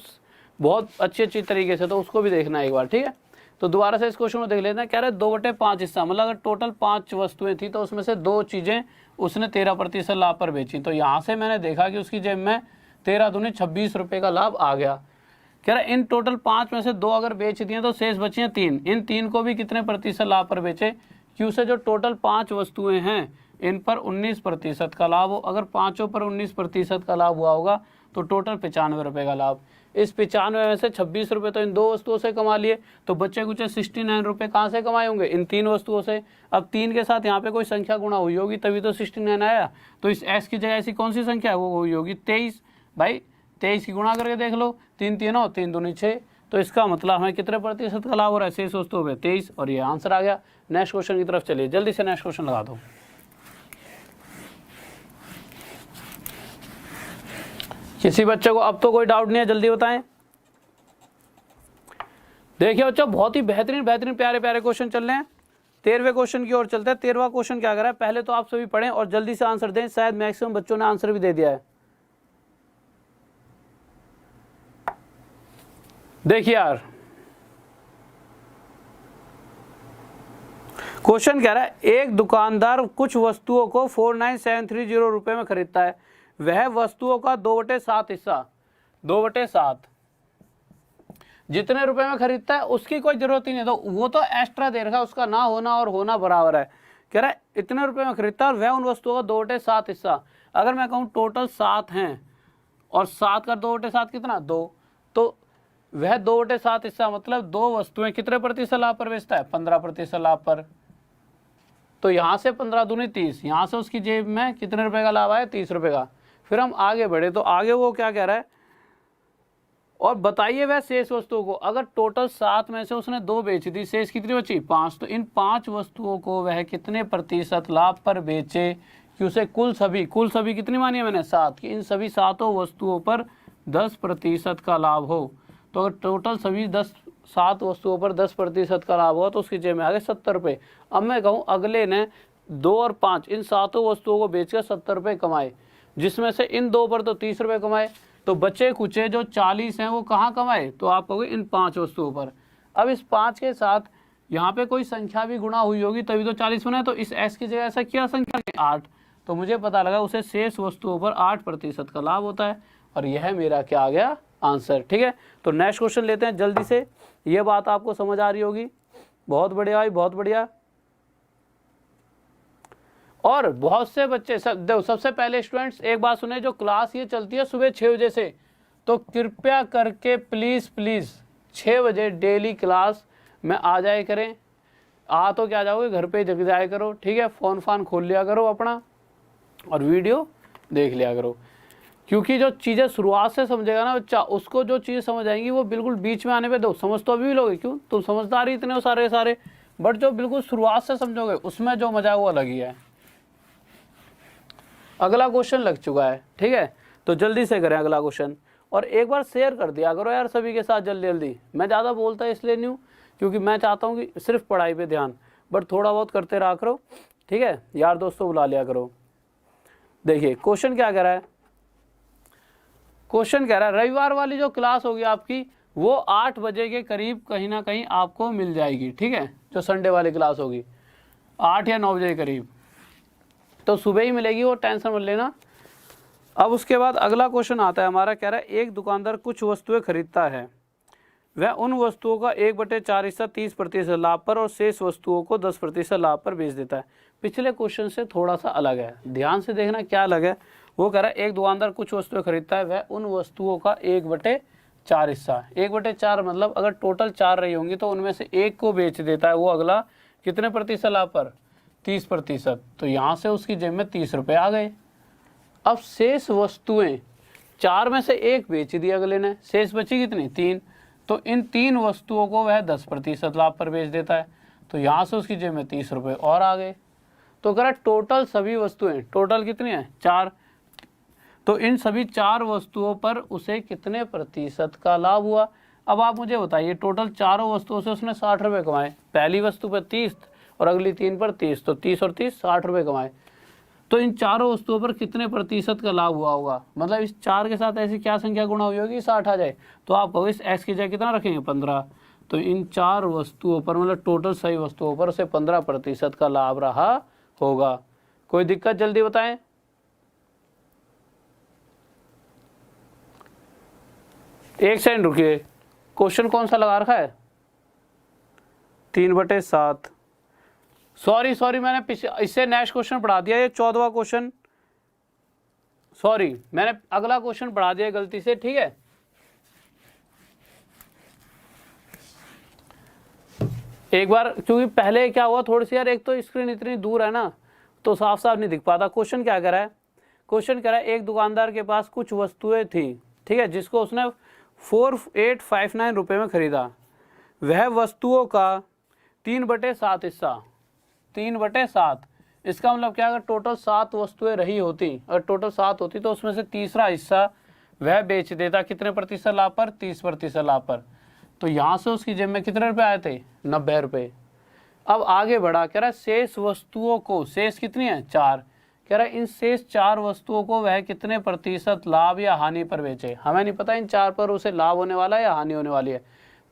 बहुत अच्छी तरीके से, तो उसको भी देखना है एक बार, ठीक है। तो दोबारा से इस क्वेश्चन को देख लेते हैं। कह रहे 2/5 हिस्सा, मतलब अगर टोटल 5 वस्तुएं थी तो उसमें से 2 चीज़ें उसने 13% लाभ पर बेची। तो यहाँ से मैंने देखा कि उसकी जेब में 13 दूनी 26 रुपये का लाभ आ गया। कह रहा इन टोटल 5 में से 2 अगर बेच दिए तो शेष बची हैं 3। इन 3 को भी कितने प्रतिशत लाभ पर बेचे? क्यों से जो टोटल 5 वस्तुएं हैं इन पर 19% का लाभ हो। अगर 5 पर 19% का लाभ हुआ होगा तो टोटल 95 रुपये का लाभ। इस 95 में से 26 रुपये तो इन 2 वस्तुओं से कमा लिए, तो बच्चे कुछ 69 रुपये कहाँ से कमाए होंगे? इन 3 वस्तुओं से। अब 3 के साथ यहाँ पे कोई संख्या गुणा हुई होगी तभी तो 69 आया। तो इस s की जगह ऐसी कौन सी संख्या है? वो हुई होगी 23। भाई 23 की गुणा करके देख लो, 3 3 3 दूनी 6। तो इसका मतलब हमें कितने प्रतिशत का लाभ हो रहा है? शेष वस्तुओं पे 23, और ये आंसर आ गया। नेक्स्ट क्वेश्चन की तरफ चलिए, जल्दी से नेक्स्ट क्वेश्चन लगा दो। किसी बच्चे को अब तो कोई डाउट नहीं है, जल्दी बताएं। देखिए बच्चों, बहुत ही बेहतरीन प्यारे प्यारे क्वेश्चन चल रहे हैं। 13वें क्वेश्चन की ओर चलते हैं। 13वां क्वेश्चन क्या कर रहा है, पहले तो आप सभी पढ़ें और जल्दी से आंसर दें। शायद मैक्सिमम बच्चों ने आंसर भी दे दिया है। देखिए यार, क्वेश्चन कह रहा है एक दुकानदार कुछ वस्तुओं को 49730 रुपए में खरीदता है। वह वस्तुओं का 2/7 हिस्सा, 2/7 जितने रुपए में खरीदता है उसकी कोई जरूरत ही नहीं, तो वो तो एक्स्ट्रा दे रखा है, उसका ना होना और होना बराबर है। कह रहा है इतने रुपए में खरीदता है और वह उन वस्तुओं का 2/7 हिस्सा। अगर मैं कहूँ टोटल 7 हैं और 7 का 2/7 कितना 2, तो वह 2/7 हिस्सा मतलब 2 वस्तुएं कितने प्रतिशत लाभ पर बेचता है 15% लाभ पर। तो यहाँ से 15 दूनी 30, यहाँ से उसकी जेब में कितने रुपए का लाभ आया 30 रुपए का। फिर हम आगे बढ़े तो आगे वो क्या कह रहा है, और बताइए वह शेष वस्तुओं को, अगर टोटल 7 में से उसने 2 बेच दी, शेष कितनी बची 5, तो इन 5 वस्तुओं को वह कितने प्रतिशत लाभ पर बेचे कि उसे कुल सभी कितनी मानी है मैंने 7, कि इन सभी 7 वस्तुओं पर 10% का लाभ हो। तो अगर टोटल सभी 7 वस्तुओं पर 10% का लाभ हुआ तो उसकी जेब में आ गए 70 रुपये। अब मैं कहूँ अगले ने 2 और 5 इन 7 वस्तुओं को बेचकर 70 रुपये कमाए, जिसमें से इन 2 पर तो 30 रुपये कमाए, तो बचे कुचे जो 40 हैं वो कहाँ कमाए, तो आप कहोगे इन 5 वस्तुओं पर। अब इस 5 के साथ यहाँ पे कोई संख्या भी गुणा हुई होगी तभी तो 40 बना है, तो इस s की जगह ऐसा क्या संख्या 8, तो मुझे पता लगा उसे शेष वस्तुओं पर 8% का लाभ होता है, और यह मेरा क्या आ गया आंसर। ठीक है, तो नेक्स्ट क्वेश्चन लेते हैं जल्दी से। ये बात आपको समझ आ रही होगी, बहुत बढ़िया भाई, बहुत बढ़िया। और बहुत से बच्चे सबसे पहले स्टूडेंट्स एक बात सुने, जो क्लास ये चलती है सुबह 6 बजे से, तो कृपया करके प्लीज़ 6 बजे डेली क्लास में आ जाए करें। आ तो क्या जाओगे, घर पे जग जाया करो, ठीक है, फ़ोन फान खोल लिया करो अपना और वीडियो देख लिया करो, क्योंकि जो चीज़ें शुरुआत से समझेगा ना बच्चा, उसको जो चीज़ समझ आएंगी वो बिल्कुल बीच में आने पे दो समझ तो अभी भी लोगे, क्यों तुम समझदार ही इतने हो सारे, बट जो बिल्कुल शुरुआत से समझोगे उसमें जो मजा है वो अलग ही है। अगला क्वेश्चन लग चुका है, ठीक है, तो जल्दी से करें अगला क्वेश्चन, और एक बार शेयर कर दिया करो यार सभी के साथ जल्दी। मैं ज़्यादा बोलता इसलिए नहीं हूँ क्योंकि मैं चाहता हूँ कि सिर्फ पढ़ाई पे ध्यान, बट थोड़ा बहुत करते रहा करो, ठीक है, यार दोस्तों बुला लिया करो। देखिए क्वेश्चन क्या कह रहा है, क्वेश्चन कह रहा है रविवार वाली जो क्लास होगी आपकी वो 8 बजे के करीब कहीं ना कहीं आपको मिल जाएगी, ठीक है, जो संडे वाली क्लास होगी 8 या 9 बजे के करीब, तो सुबह ही मिलेगी, वो टेंशन मत लेना। अब उसके बाद अगला क्वेश्चन आता है हमारा, कह रहा है एक दुकानदार कुछ वस्तुएं खरीदता है, वह उन वस्तुओं का 1/4 हिस्सा 30% लाभ पर और शेष वस्तुओं को 10% लाभ पर बेच देता है। पिछले क्वेश्चन से थोड़ा सा अलग है, ध्यान से देखना क्या अलग है। वो कह रहा है एक दुकानदार कुछ वस्तुएं खरीदता है, वह उन वस्तुओं का 1/4 हिस्सा, 1/4 मतलब अगर टोटल 4 रही होंगी तो उनमें से एक को बेच देता है, वो अगला कितने प्रतिशत लाभ पर 30%, तो यहाँ से उसकी जेब में 30 रुपये आ गए। अब शेष वस्तुएं 4 में से एक बेच दी अगले ने, शेष बची कितनी 3, तो इन 3 वस्तुओं को वह 10% लाभ पर बेच देता है, तो यहाँ से उसकी जेब में 30 रुपये और आ गए। तो कह रहा टोटल सभी वस्तुएं, टोटल कितनी है 4, तो इन सभी 4 वस्तुओं पर उसे कितने प्रतिशत का लाभ हुआ। अब आप मुझे बताइए टोटल चारों वस्तुओं से उसने 60 रुपये कमाए, पहली वस्तु पर 30 और अगली 3 पर 30, तो 30 और 30 60 रुपये कमाए, तो इन चारों वस्तुओं पर कितने प्रतिशत का लाभ हुआ होगा, मतलब इस 4 के साथ ऐसी क्या संख्या गुणा हुई होगी 60 आ जाए, तो आप कहो इस x की जगह कितना रखेंगे 15, तो इन 4 वस्तुओं पर मतलब टोटल सही वस्तुओं पर उसे 15% का लाभ रहा होगा। कोई दिक्कत जल्दी बताएं। एक सेकंड रुकिए, क्वेश्चन कौन सा लगा रखा है 3/7, सॉरी मैंने इससे नेक्स्ट क्वेश्चन पढ़ा दिया, ये 14वां क्वेश्चन, सॉरी मैंने अगला क्वेश्चन पढ़ा दिया गलती से, ठीक है। एक बार क्योंकि पहले क्या हुआ थोड़ी सी यार, एक तो स्क्रीन इतनी दूर है ना तो साफ नहीं दिख पाता। क्वेश्चन क्या कह रहा है, क्वेश्चन कह रहा है एक दुकानदार के पास कुछ वस्तुएं थी, ठीक है, जिसको उसने 4859 रुपये में खरीदा, वह वस्तुओं का 3/7 हिस्सा, 3/7, इसका मतलब क्या, अगर टोटल 7 वस्तुएं रही होती, अगर टोटल 7 होती तो उसमें से तीसरा हिस्सा वह बेच देता कितने प्रतिशत लाभ पर 30% लाभ पर, तो यहाँ से उसकी जेब में कितने रुपए आए थे 90 रुपये। अब आगे बढ़ा, कह रहा है शेष वस्तुओं को, शेष कितनी है 4, कह रहा है इन शेष 4 वस्तुओं को वह कितने प्रतिशत लाभ या हानि पर बेचे। हमें नहीं पता इन 4 पर उसे लाभ होने वाला है या हानि होने वाली है,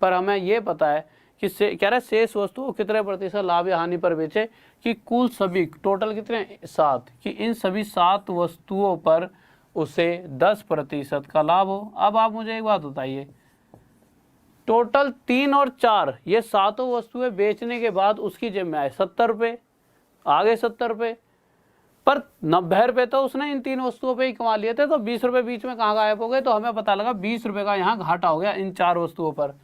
पर हमें ये पता है कि कह रहा है शेष वस्तुओं कितने प्रतिशत लाभ या हानि पर बेचे, कि कुल सभी टोटल कितने 7, कि इन सभी 7 वस्तुओं पर उसे 10% का लाभ हो। अब आप मुझे एक बात बताइए, टोटल 3 और 4 ये 7 वस्तुएं बेचने के बाद उसकी जेब में आए 70 रुपये, आ गए 70 रुपये, पर 90 रुपये तो उसने इन 3 वस्तुओं पे ही कमा लिए थे, तो 20 रुपये बीच में कहाँ गायब हो गए, तो हमें पता लगा 20 रुपये का यहाँ घाटा हो गया इन 4 वस्तुओं पर।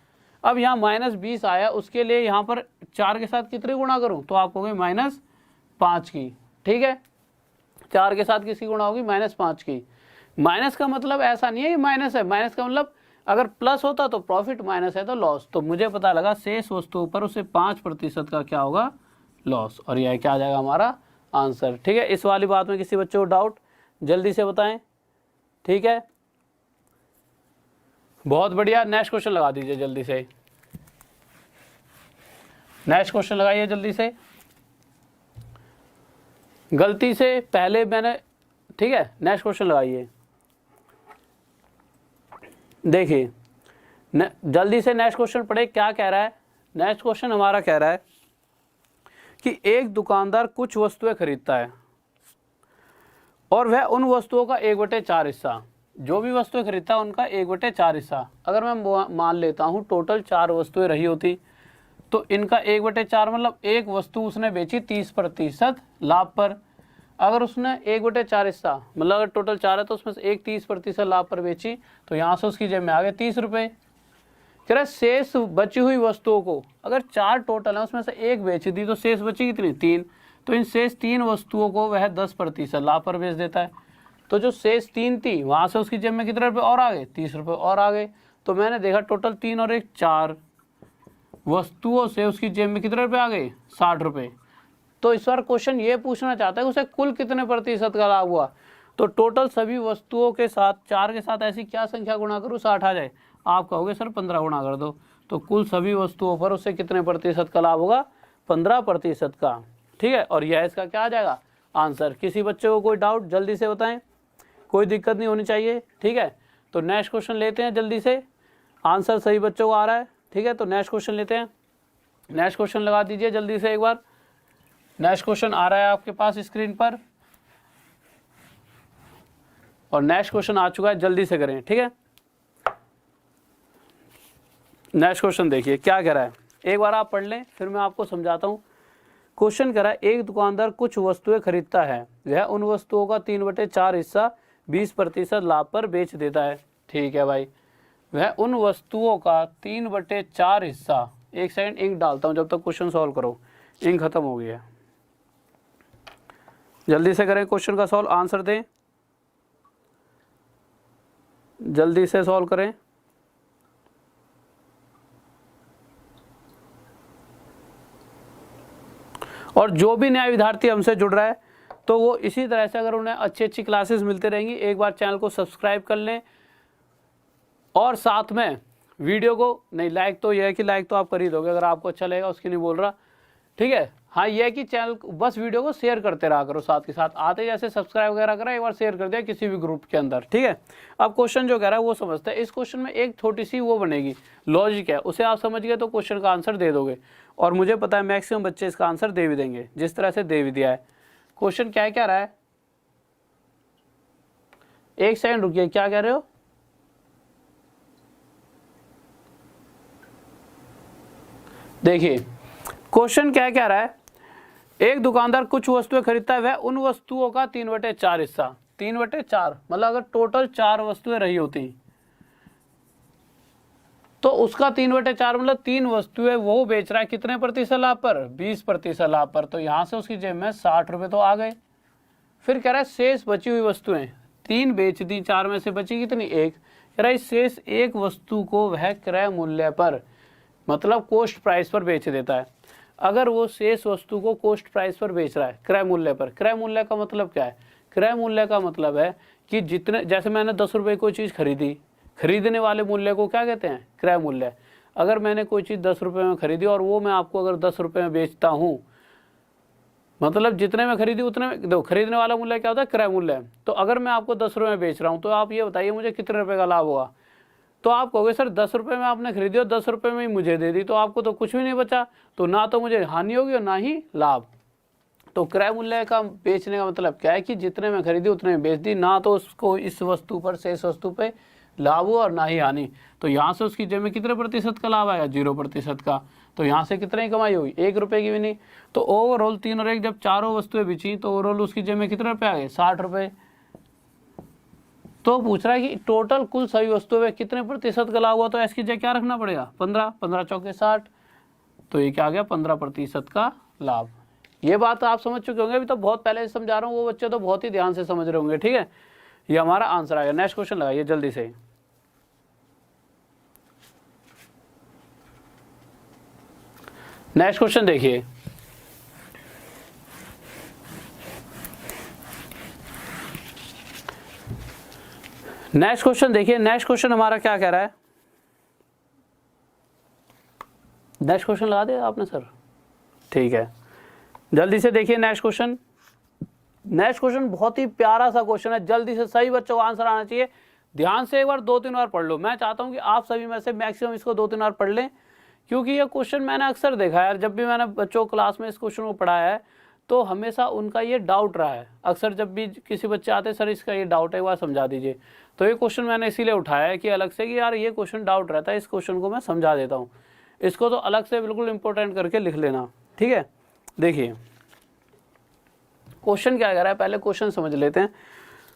अब यहाँ -20 आया, उसके लिए यहाँ पर 4 के साथ कितनी गुणा करूँ, तो आप कहोगे -5 की, ठीक है। 4 के साथ किसकी गुणा होगी, -5 की। माइनस का मतलब ऐसा नहीं है ये माइनस है, माइनस का मतलब अगर प्लस होता तो प्रॉफिट, माइनस है तो लॉस। तो मुझे पता लगा शेष वस्तुओं पर उसे 5% का क्या होगा, लॉस, और यह क्या आ जाएगा हमारा आंसर, ठीक है। इस वाली बात में किसी बच्चे को डाउट, जल्दी से बताएं, ठीक है। बहुत बढ़िया, नेक्स्ट क्वेश्चन लगा दीजिए जल्दी से, नेक्स्ट क्वेश्चन लगाइए जल्दी से। गलती से पहले मैंने, ठीक है, नेक्स्ट क्वेश्चन लगाइए। देखिए जल्दी से नेक्स्ट क्वेश्चन पढ़े, क्या कह रहा है। नेक्स्ट क्वेश्चन हमारा कह रहा है कि एक दुकानदार कुछ वस्तुएं खरीदता है और वह उन वस्तुओं का 1/4 हिस्सा, जो भी वस्तुएं खरीदता है उनका 1/4 हिस्सा, अगर मैं मान लेता हूं टोटल 4 वस्तुएं रही होती, तो इनका 1/4 मतलब एक वस्तु उसने बेची 30% लाभ पर। अगर उसने 1/4 हिस्सा मतलब अगर टोटल 4 है तो उसमें से एक 30% लाभ पर बेची, तो यहाँ से उसकी जेब में आ गए 30 रुपये। कह रहा शेष बची हुई वस्तुओं को, अगर 4 टोटल है उसमें से एक बेच दी तो शेष बची कितनी, 3, तो इन शेष 3 वस्तुओं को वह 10% लाभ पर बेच देता है। तो जो शेष 3 थी वहाँ से उसकी जेब में कितने रुपये और आ गए, 30 रुपये और आ गए। तो मैंने देखा टोटल 3 और 1 4 वस्तुओं से उसकी जेब में कितने रुपये आ गए, 60 रुपये। तो इस बार क्वेश्चन ये पूछना चाहता है कि उसे कुल कितने प्रतिशत का लाभ हुआ। तो टोटल सभी वस्तुओं के साथ 4 के साथ ऐसी क्या संख्या गुणा करूँ 60 आ जाए, आप कहोगे सर 15 गुणा कर दो। तो कुल सभी वस्तुओं पर उसे कितने प्रतिशत का लाभ होगा, 15% का, ठीक है। और यह इसका क्या आ जाएगा आंसर। किसी बच्चे को कोई डाउट जल्दी से बताएं, कोई दिक्कत नहीं होनी चाहिए, ठीक है। तो नेक्स्ट क्वेश्चन लेते हैं जल्दी से, आंसर सही बच्चों को आ रहा है, ठीक है। तो नेक्स्ट क्वेश्चन लेते हैं, नेक्स्ट क्वेश्चन लगा दीजिए जल्दी से एक बार। नेक्स्ट क्वेश्चन आ रहा है आपके पास स्क्रीन पर, और नेक्स्ट क्वेश्चन आ चुका है, जल्दी से करें, ठीक है। नेक्स्ट क्वेश्चन देखिए क्या कह रहा है, एक बार आप पढ़ लें फिर मैं आपको समझाता हूँ। क्वेश्चन कह रहा है एक दुकानदार कुछ वस्तुएं खरीदता है, वह उन वस्तुओं का 3/4 हिस्सा 20% लाभ पर बेच देता है, ठीक है भाई। वह उन वस्तुओं का 3/4 हिस्सा, एक सेकंड इंक डालता हूँ जब तक क्वेश्चन सॉल्व करो, इंक खत्म हो गई है। जल्दी से करें क्वेश्चन का सॉल्व, आंसर दें, जल्दी से सॉल्व करें। और जो भी नया विद्यार्थी हमसे जुड़ रहा है तो वो इसी तरह से अगर उन्हें अच्छी अच्छी क्लासेस मिलते रहेंगी, एक बार चैनल को सब्सक्राइब कर लें, और साथ में वीडियो को नहीं लाइक, तो यह है कि लाइक तो आप कर ही दोगे अगर आपको अच्छा लगेगा, उसकी नहीं बोल रहा, ठीक है। हाँ ये है कि चैनल बस वीडियो को शेयर करते रहा करो, साथ के साथ आते जैसे सब्सक्राइब वगैरह करा, एक बार शेयर कर दिया किसी भी ग्रुप के अंदर, ठीक है। अब क्वेश्चन जो कह रहा है वो समझते हैं। इस क्वेश्चन में एक छोटी सी वो बनेगी, लॉजिक है, उसे आप समझ गए तो क्वेश्चन का आंसर दे दोगे, और मुझे पता है मैक्सिमम बच्चे इसका आंसर दे भी देंगे जिस तरह से दे भी दिया है। क्वेश्चन क्या कह रहा है, एक सेकंड रुकिए, क्या कह रहे हो, देखिए क्वेश्चन क्या कह रहा है, एक दुकानदार कुछ वस्तुएं खरीदता है, वह उन वस्तुओं का 3/4 हिस्सा, 3/4 मतलब अगर टोटल 4 वस्तुएं रही होती तो उसका 3/4 मतलब 3 वस्तुएं वो बेच रहा है कितने प्रतिशत लाभ पर, 20% लाभ पर। तो यहां से उसकी जेब में 60 रुपये तो आ गए। फिर कह रहा है शेष बची हुई वस्तुएं 3 बेच दी, 4 में से बची कितनी, 1। कह रहा है शेष एक वस्तु को वह क्रय मूल्य पर मतलब कॉस्ट प्राइस पर बेच देता है। अगर वो शेष वस्तु को कॉस्ट प्राइस पर बेच रहा है, क्रय मूल्य पर, क्रय मूल्य का मतलब क्या है, क्रय मूल्य का मतलब है कि जितने, जैसे मैंने 10 रुपये कोई चीज़ खरीदी, खरीदने वाले मूल्य को क्या कहते हैं, क्रय मूल्य। अगर मैंने कोई चीज़ 10 रुपये में खरीदी और वो मैं आपको अगर 10 रुपये में बेचता हूँ, मतलब जितने में खरीदी उतने में, देखो खरीदने वाला मूल्य क्या होता है, क्रय मूल्य। तो अगर मैं आपको 10 रुपये में बेच रहा हूँ तो आप ये बताइए मुझे कितने रुपये का लाभ होगा। तो आप कहोगे सर 10 रुपये में आपने खरीदी और 10 रुपये में ही मुझे दे दी, तो आपको तो कुछ भी नहीं बचा, तो ना तो मुझे हानि होगी और ना ही लाभ। तो क्रय मूल्य का बेचने का मतलब क्या है कि जितने में खरीदी उतने में बेच दी, ना तो उसको इस वस्तु पर, शेष वस्तु पे लाभ हो और ना ही हानि। तो यहाँ से उसकी जेब में कितने प्रतिशत का लाभ आएगा, 0% का। तो यहाँ से कितने की कमाई होगी, 1 रुपये की भी नहीं। तो ओवरऑल 3 और 1 जब चारों वस्तुएं बिची तो ओवरऑल उसकी जेब में कितने रुपये आ गए, 60 रुपये। तो पूछ रहा है कि टोटल कुल सभी वस्तुओं में कितने प्रतिशत का लाभ हुआ, तो इसकी जगह क्या रखना पड़ेगा, 15, 15 चौके 60, तो ये क्या आ गया 15% का लाभ। ये बात आप समझ चुके होंगे, अभी तो बहुत पहले से समझा रहा हूँ, वो बच्चे तो बहुत ही ध्यान से समझ रहे होंगे। ठीक है, ये हमारा आंसर आएगा। नेक्स्ट क्वेश्चन लगाइए जल्दी से। नेक्स्ट क्वेश्चन देखिए, नेक्स्ट क्वेश्चन देखिए। नेक्स्ट क्वेश्चन हमारा क्या कह रहा है, नेक्स्ट क्वेश्चन लगा दिया आपने सर, ठीक है, जल्दी से देखिए नेक्स्ट क्वेश्चन। नेक्स्ट क्वेश्चन बहुत ही प्यारा सा क्वेश्चन है, जल्दी से सही बच्चों को आंसर आना चाहिए। ध्यान से एक बार 2-3 बार पढ़ लो। मैं चाहता हूं कि आप सभी में से मैक्सिमम इसको 2-3 बार पढ़ लें, क्योंकि ये क्वेश्चन मैंने अक्सर देखा है यार, जब भी मैंने बच्चों क्लास में इस क्वेश्चन को पढ़ाया है तो हमेशा उनका ये डाउट रहा है। अक्सर जब भी किसी बच्चे आते हैं, सर इसका ये डाउट है, एक बार समझा दीजिए। तो ये क्वेश्चन मैंने इसीलिए उठाया है कि अलग से कि यार ये क्वेश्चन डाउट रहता है, इस क्वेश्चन को मैं समझा देता हूँ। इसको तो अलग से बिल्कुल इंपॉर्टेंट करके लिख लेना, ठीक है। देखिए क्वेश्चन क्या कह रहा है, पहले क्वेश्चन समझ लेते हैं।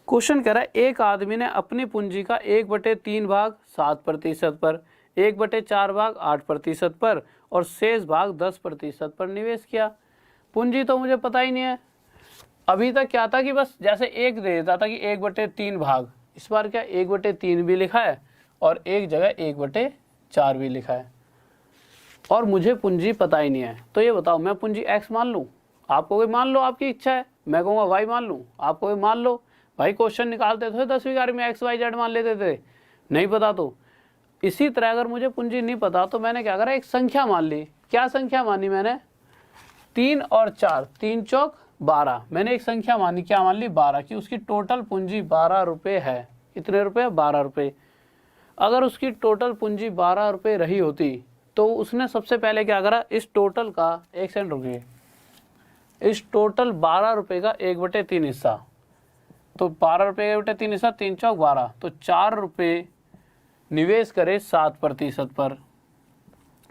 क्वेश्चन कह रहा है एक आदमी ने अपनी पूंजी का 1/3 भाग 7% पर, 1/4 भाग 8% पर और शेष भाग 10% पर निवेश किया। पूंजी तो मुझे पता ही नहीं है। अभी तक क्या था कि बस जैसे एक दे देता था कि 1/3 भाग, इस बार क्या 1/3 भी लिखा है और एक जगह 1/4 भी लिखा है, और मुझे पूंजी पता ही नहीं है। तो ये बताओ मैं पूंजी x मान लूँ, आप कहोगे मान लो, आपकी इच्छा है। मैं कहूँगा y मान लूँ, आप कहोगे मान लो। भाई क्वेश्चन निकालते थे 10वीं 11वीं में x y z मान लेते थे, नहीं पता तो। इसी तरह अगर मुझे पूंजी नहीं पता तो मैंने क्या करा, एक संख्या मान ली। क्या संख्या मानी मैंने, 3 और 4, 3 चौक 12। मैंने एक संख्या मानी, क्या मान ली, 12, की उसकी टोटल पूंजी 12 रुपये है। कितने रुपये, 12 रुपये। अगर उसकी टोटल पूंजी 12 रुपये रही होती तो उसने सबसे पहले क्या करा, इस टोटल का, एक सेकंड रुकिए, इस टोटल 12 रुपये का 1/3 हिस्सा, तो 12 रुपये 1/3 हिस्सा, 3 चौक 12, तो 4 रुपये निवेश करे 7% पर।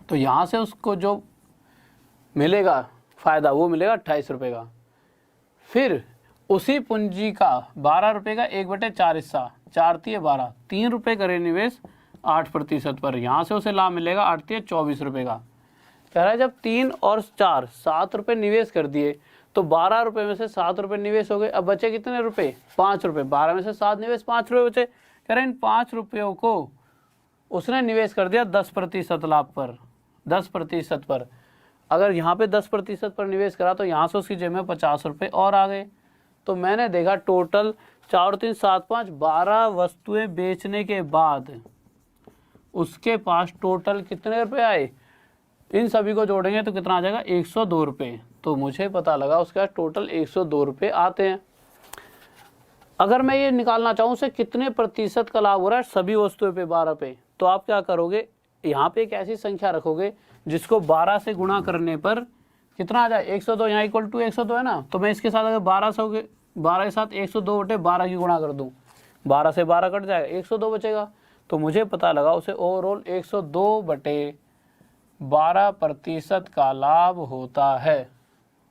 तो यहाँ से उसको जो मिलेगा फ़ायदा वो मिलेगा 28 रुपये का। फिर उसी पूंजी का 12 रुपये का 1/4 हिस्सा, 4×3 = 12, 3 रुपये करे निवेश 8% पर। यहाँ से उसे लाभ मिलेगा 8×3 = 24 रुपये का। कह रहा है जब 3 और 4 7 रुपये निवेश कर दिए तो 12 रुपये में से 7 रुपये निवेश हो गए। अब बचे कितने रुपये, 5 रुपये। 12 में से 7 निवेश, 5 रुपये बचे। कह रहे हैं इन 5 रुपयों को उसने निवेश कर दिया 10% लाभ पर, 10% पर। अगर यहाँ पे 10% पर निवेश करा तो यहाँ से उसकी जेब में 50 रुपये और आ गए। तो मैंने देखा टोटल 4 और 3 7 5 12 वस्तुएं बेचने के बाद उसके पास टोटल कितने रुपए आए, इन सभी को जोड़ेंगे तो कितना आ जाएगा, 102 रुपये। तो मुझे पता लगा उसके पास टोटल 102 रुपये आते हैं। अगर मैं ये निकालना चाहूँ उसे कितने प्रतिशत का लाभ हो रहा है सभी वस्तुओं पे 12 पे, तो आप क्या करोगे, यहाँ पे एक ऐसी संख्या रखोगे जिसको 12 से गुणा करने पर कितना आ जाए, 102। यहाँ = 102 है ना, तो मैं इसके साथ अगर 12 के साथ 102/12 की गुणा कर दूँ, 12 से 12 कट जाएगा, 102 बचेगा। तो मुझे पता लगा उसे ओवरऑल 102/12% का लाभ होता है,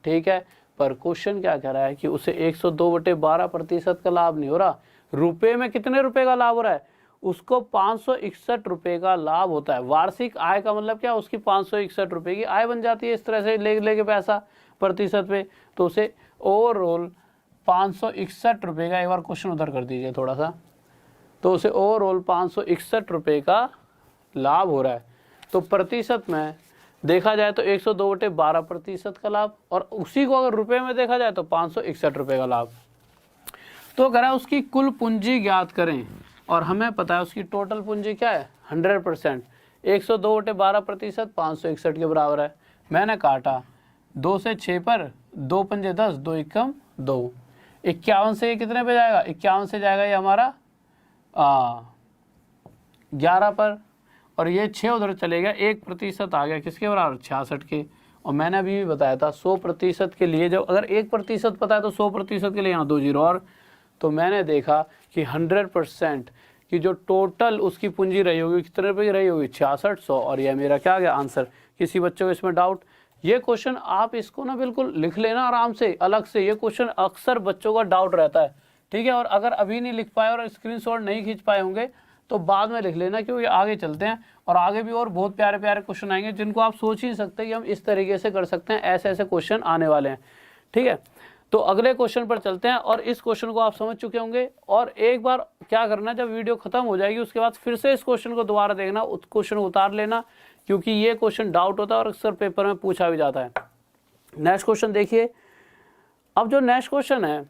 ठीक है। पर क्वेश्चन क्या कह रहा है कि उसे 102/12% का लाभ नहीं हो रहा, रुपए में कितने रुपए का लाभ हो रहा है, उसको 561 रुपये का लाभ होता है। वार्षिक आय का मतलब क्या, उसकी 561 रुपये की आय बन जाती है इस तरह से लेके पैसा प्रतिशत पे। तो उसे ओवरऑल 561 रुपये का, एक बार क्वेश्चन उधर कर दीजिए थोड़ा सा, तो उसे ओवरऑल 561 रुपये का लाभ हो रहा है। तो प्रतिशत में देखा जाए तो 102/12% का लाभ, और उसी को अगर रुपए में देखा जाए तो 561 रुपये का लाभ। तो कह रहा है उसकी कुल पूंजी ज्ञात करें, और हमें पता है उसकी टोटल पूंजी क्या है, 100%। 102/12% 561 के बराबर है। मैंने काटा 2 से 6 पर, 2 पंजे 10, 2 एकम 2, 51 से ये कितने पे जाएगा, 51 से जाएगा ये हमारा 11 पर, और ये 6 उधर चले गया, 1% आ गया किसके बराबर, 66 के। और मैंने अभी भी बताया था 100% के लिए जब अगर 1% पता है तो 100% के लिए यहाँ 2 0 और। तो मैंने देखा कि 100% की जो टोटल उसकी पूंजी रही होगी कितने रुपये की रही होगी, 6600, और यह मेरा क्या आ गया आंसर, किसी बच्चे को इसमें डाउट, ये क्वेश्चन आप इसको ना बिल्कुल लिख लेना आराम से अलग से, ये क्वेश्चन अक्सर बच्चों का डाउट रहता है, ठीक है। और अगर अभी नहीं लिख पाए और स्क्रीनशॉट नहीं खींच पाए होंगे तो बाद में लिख लेना, क्योंकि आगे चलते हैं और आगे भी और बहुत प्यारे प्यारे क्वेश्चन आएंगे जिनको आप सोच ही नहीं सकते कि हम इस तरीके से कर सकते हैं, ऐसे ऐसे क्वेश्चन आने वाले हैं, ठीक है। तो अगले क्वेश्चन पर चलते हैं और इस क्वेश्चन को आप समझ चुके होंगे। और एक बार क्या करना, जब वीडियो खत्म हो जाएगी उसके बाद फिर से इस क्वेश्चन को दोबारा देखना, उस क्वेश्चन को उतार लेना, क्योंकि ये क्वेश्चन डाउट होता है और अक्सर पेपर में पूछा भी जाता है। नेक्स्ट क्वेश्चन देखिए। अब जो नेक्स्ट क्वेश्चन है,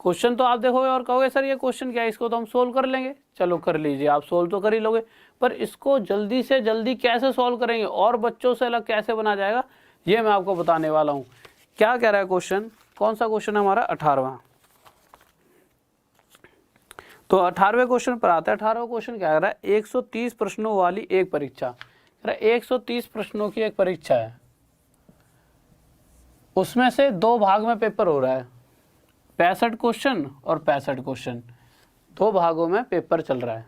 क्वेश्चन तो आप देखोगे और कहोगे सर ये क्वेश्चन क्या है, इसको तो हम सोल्व कर लेंगे। चलो कर लीजिए, आप सोल्व तो कर ही लोगे, पर इसको जल्दी से जल्दी कैसे सोल्व करेंगे और बच्चों से अलग कैसे बना जाएगा, ये मैं आपको बताने वाला हूँ। क्या कह रहा है क्वेश्चन, कौन सा क्वेश्चन है हमारा, 18वां। तो 18वें क्वेश्चन पर आता है। 18वां क्वेश्चन क्या कह रहा है, 130 प्रश्नों वाली एक परीक्षा, 130 प्रश्नों की एक परीक्षा है, उसमें से 2 भाग में पेपर हो रहा है, 65 क्वेश्चन और 65 क्वेश्चन, 2 भागों में पेपर चल रहा है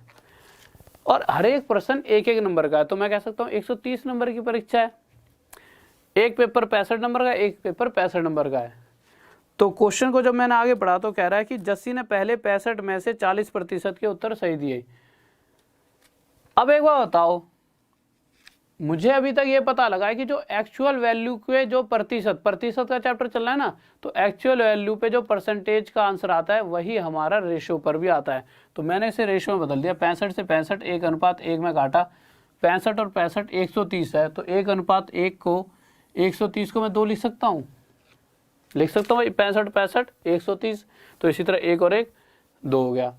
और हर एक प्रश्न एक एक नंबर का है। तो मैं कह सकता हूँ 130 नंबर की परीक्षा है, एक पेपर 65 नंबर का, एक पेपर 65 नंबर का है। तो क्वेश्चन को जब मैंने आगे पढ़ा तो कह रहा है कि जस्सी ने पहले 65 में से 40% के उत्तर सही दिए। अब एक बार बताओ, मुझे अभी तक ये पता लगा है कि जो एक्चुअल वैल्यू के जो प्रतिशत का चैप्टर चल रहा है ना, तो एक्चुअल वैल्यू पे जो परसेंटेज का आंसर आता है वही हमारा रेशियो पर भी आता है। तो मैंने इसे रेशियो में बदल दिया, 65 से 65 1:1 में काटा, 65 और 65 130 है, तो 1:1 को 130 को मैं 2 लिख सकता हूँ, लिख सकता हूँ भाई, 65 65 130, तो इसी तरह 1 और 1 2 हो गया।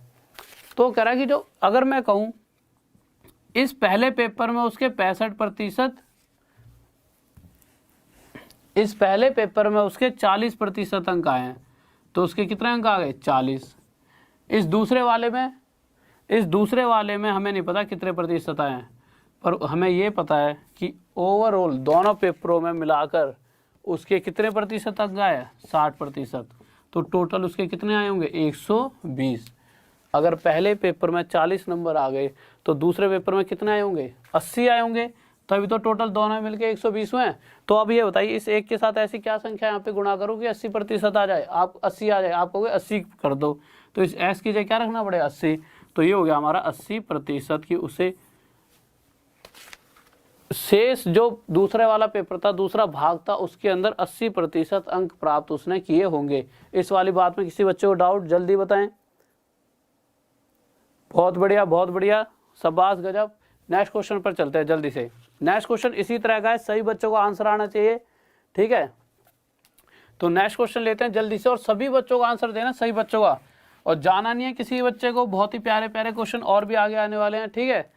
तो कह रहा है कि जो अगर मैं कहूँ इस पहले पेपर में उसके 65%, इस पहले पेपर में उसके 40% अंक आए हैं, तो उसके कितने अंक आ गए, 40। इस दूसरे वाले में हमें नहीं पता कितने प्रतिशत आए हैं, पर हमें ये पता है कि ओवरऑल दोनों पेपरों में मिलाकर उसके कितने प्रतिशत अंक आए, 60%। तो टोटल उसके कितने आए होंगे, 120। अगर पहले पेपर में 40 नंबर आ गए तो दूसरे पेपर में कितने आए होंगे, 80 आए होंगे, तभी तो टोटल दोनों मिलके 120 हुए हैं। तो अब ये बताइए इस एक के साथ ऐसी क्या संख्या यहाँ पे गुणा करो कि 80% आ जाए, आप 80 आ जाए, आप कहोगे 80 कर दो, तो इस x की जगह क्या रखना पड़ेगा, 80। तो ये हो गया हमारा 80% की उसे शेष जो दूसरे वाला पेपर था, दूसरा भाग था, उसके अंदर 80% अंक प्राप्त उसने किए होंगे। इस वाली बात में किसी बच्चे को डाउट, जल्दी बताएं। बहुत बढ़िया, बहुत बढ़िया, शाबाश, गजब। नेक्स्ट क्वेश्चन पर चलते हैं जल्दी से। नेक्स्ट क्वेश्चन इसी तरह का है, सही बच्चों को आंसर आना चाहिए, ठीक है। तो नेक्स्ट क्वेश्चन लेते हैं जल्दी से, और सभी बच्चों को आंसर देना, सही बच्चों का, और जाना नहीं है किसी बच्चे को। बहुत ही प्यारे प्यारे क्वेश्चन और भी आगे आने वाले हैं, ठीक है।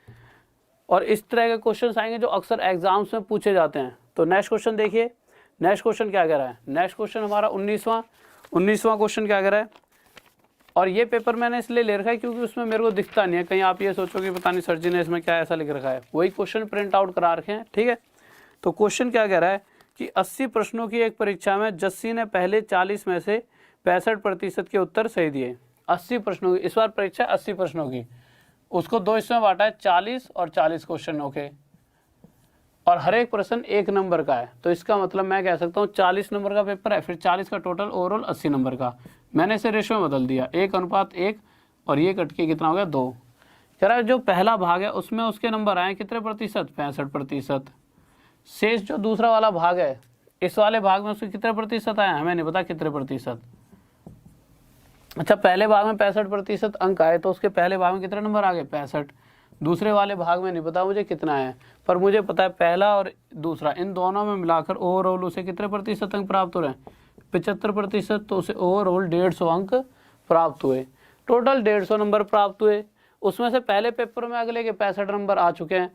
और इस तरह के क्वेश्चन आएंगे जो अक्सर एग्जाम्स में पूछे जाते हैं। तो नेक्स्ट क्वेश्चन देखिए, नेक्स्ट क्वेश्चन क्या कह रहा है। नेक्स्ट क्वेश्चन हमारा 19वां क्वेश्चन क्या कह रहा है। और ये पेपर मैंने इसलिए ले रखा है क्योंकि उसमें मेरे को दिखता नहीं है, कहीं आप ये सोचो कि पता नहीं सर जी ने इसमें क्या ऐसा लिख रखा है। वही क्वेश्चन प्रिंट आउट करा रखे हैं, ठीक है। तो क्वेश्चन क्या कह रहा है कि 80 प्रश्नों की एक परीक्षा में जस्सी ने पहले 40 में से 65% के उत्तर सही दिए। 80 प्रश्नों की इस बार परीक्षा, 80 प्रश्नों की, उसको 2 हिस्सों में बांटा है, 40 और 40 क्वेश्चनों के, और हर एक प्रश्न 1 नंबर का है। तो इसका मतलब मैं कह सकता हूँ 40 नंबर का पेपर है, फिर 40 का टोटल, ओवरऑल 80 नंबर का। मैंने इसे रेशियो में बदल दिया, 1:1, और ये कट के कितना हो गया, 2। कह रहा है जो पहला भाग है उसमें उसके नंबर आए कितने प्रतिशत, 65%। शेष जो दूसरा वाला भाग है, इस वाले भाग में उसके कितने प्रतिशत आए, हमें नहीं पता कितने प्रतिशत। अच्छा, पहले भाग में 65% अंक आए, तो उसके पहले भाग में कितने नंबर आ गए, 65। दूसरे वाले भाग में नहीं पता मुझे कितना है, पर मुझे पता है पहला और दूसरा, इन दोनों में मिलाकर ओवरऑल उसे कितने प्रतिशत अंक प्राप्त हो रहे हैं, 75%। तो उसे ओवरऑल 150 अंक प्राप्त हुए, टोटल 150 नंबर प्राप्त हुए। उसमें से पहले पेपर में अगले के 65 नंबर आ चुके हैं।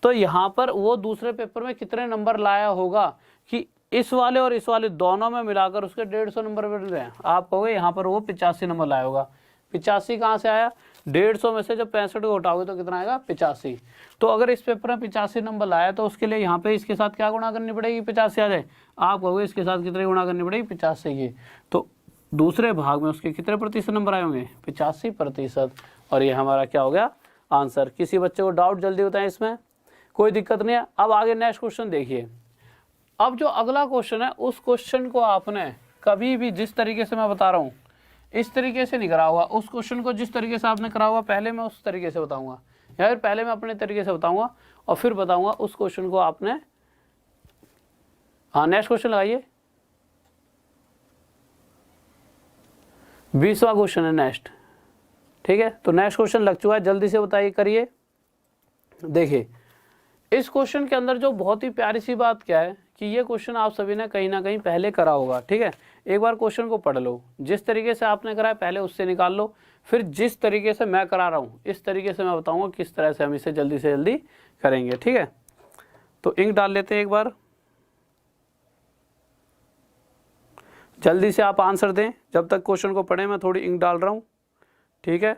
तो यहाँ पर वो दूसरे पेपर में कितने नंबर लाया होगा कि इस वाले और इस वाले दोनों में मिलाकर उसके 150 नंबर मिल रहे हैं। आप कहोगे यहाँ पर वो 85 नंबर लाया होगा। 85 कहाँ से आया, 150 में से जब 65 को उठाओगे तो कितना आएगा, 85। तो अगर इस पेपर में 85 नंबर लाया तो उसके लिए यहाँ पे इसके साथ क्या गुणा करनी पड़ेगी, 85 आ जाए। आप कहोगे इसके साथ कितने गुणा करनी पड़ेगी, 85 की। तो दूसरे भाग में उसके कितने प्रतिशत नंबर आए होंगे, 85%। और ये हमारा क्या हो गया, आंसर। किसी बच्चे को डाउट, जल्दी बताएं इसमें। कोई दिक्कत नहीं है। अब आगे नेक्स्ट क्वेश्चन देखिए। अब जो अगला क्वेश्चन है उस क्वेश्चन को आपने कभी भी जिस तरीके से मैं बता रहा हूँ इस तरीके से नहीं करा हुआ। उस क्वेश्चन को जिस तरीके से आपने करा हुआ पहले मैं उस तरीके से बताऊंगा, या फिर पहले मैं अपने तरीके से बताऊंगा और फिर बताऊंगा उस क्वेश्चन को आपने। हाँ, नेक्स्ट क्वेश्चन लगाइए। 20वां क्वेश्चन है नेक्स्ट। ठीक है, तो नेक्स्ट क्वेश्चन लग चुका है, जल्दी से बताइए, करिए। देखिए इस क्वेश्चन के अंदर जो बहुत ही प्यारी सी बात क्या है कि ये क्वेश्चन आप सभी ने कहीं ना कहीं पहले करा होगा। ठीक है, एक बार क्वेश्चन को पढ़ लो, जिस तरीके से आपने करा है पहले उससे निकाल लो, फिर जिस तरीके से मैं करा रहा हूँ इस तरीके से मैं बताऊंगा किस तरह से हम इसे जल्दी से जल्दी करेंगे। ठीक है, तो इंक डाल लेते हैं एक बार, जल्दी से आप आंसर दें। जब तक क्वेश्चन को पढ़ें मैं थोड़ी इंक डाल रहा हूँ। ठीक है,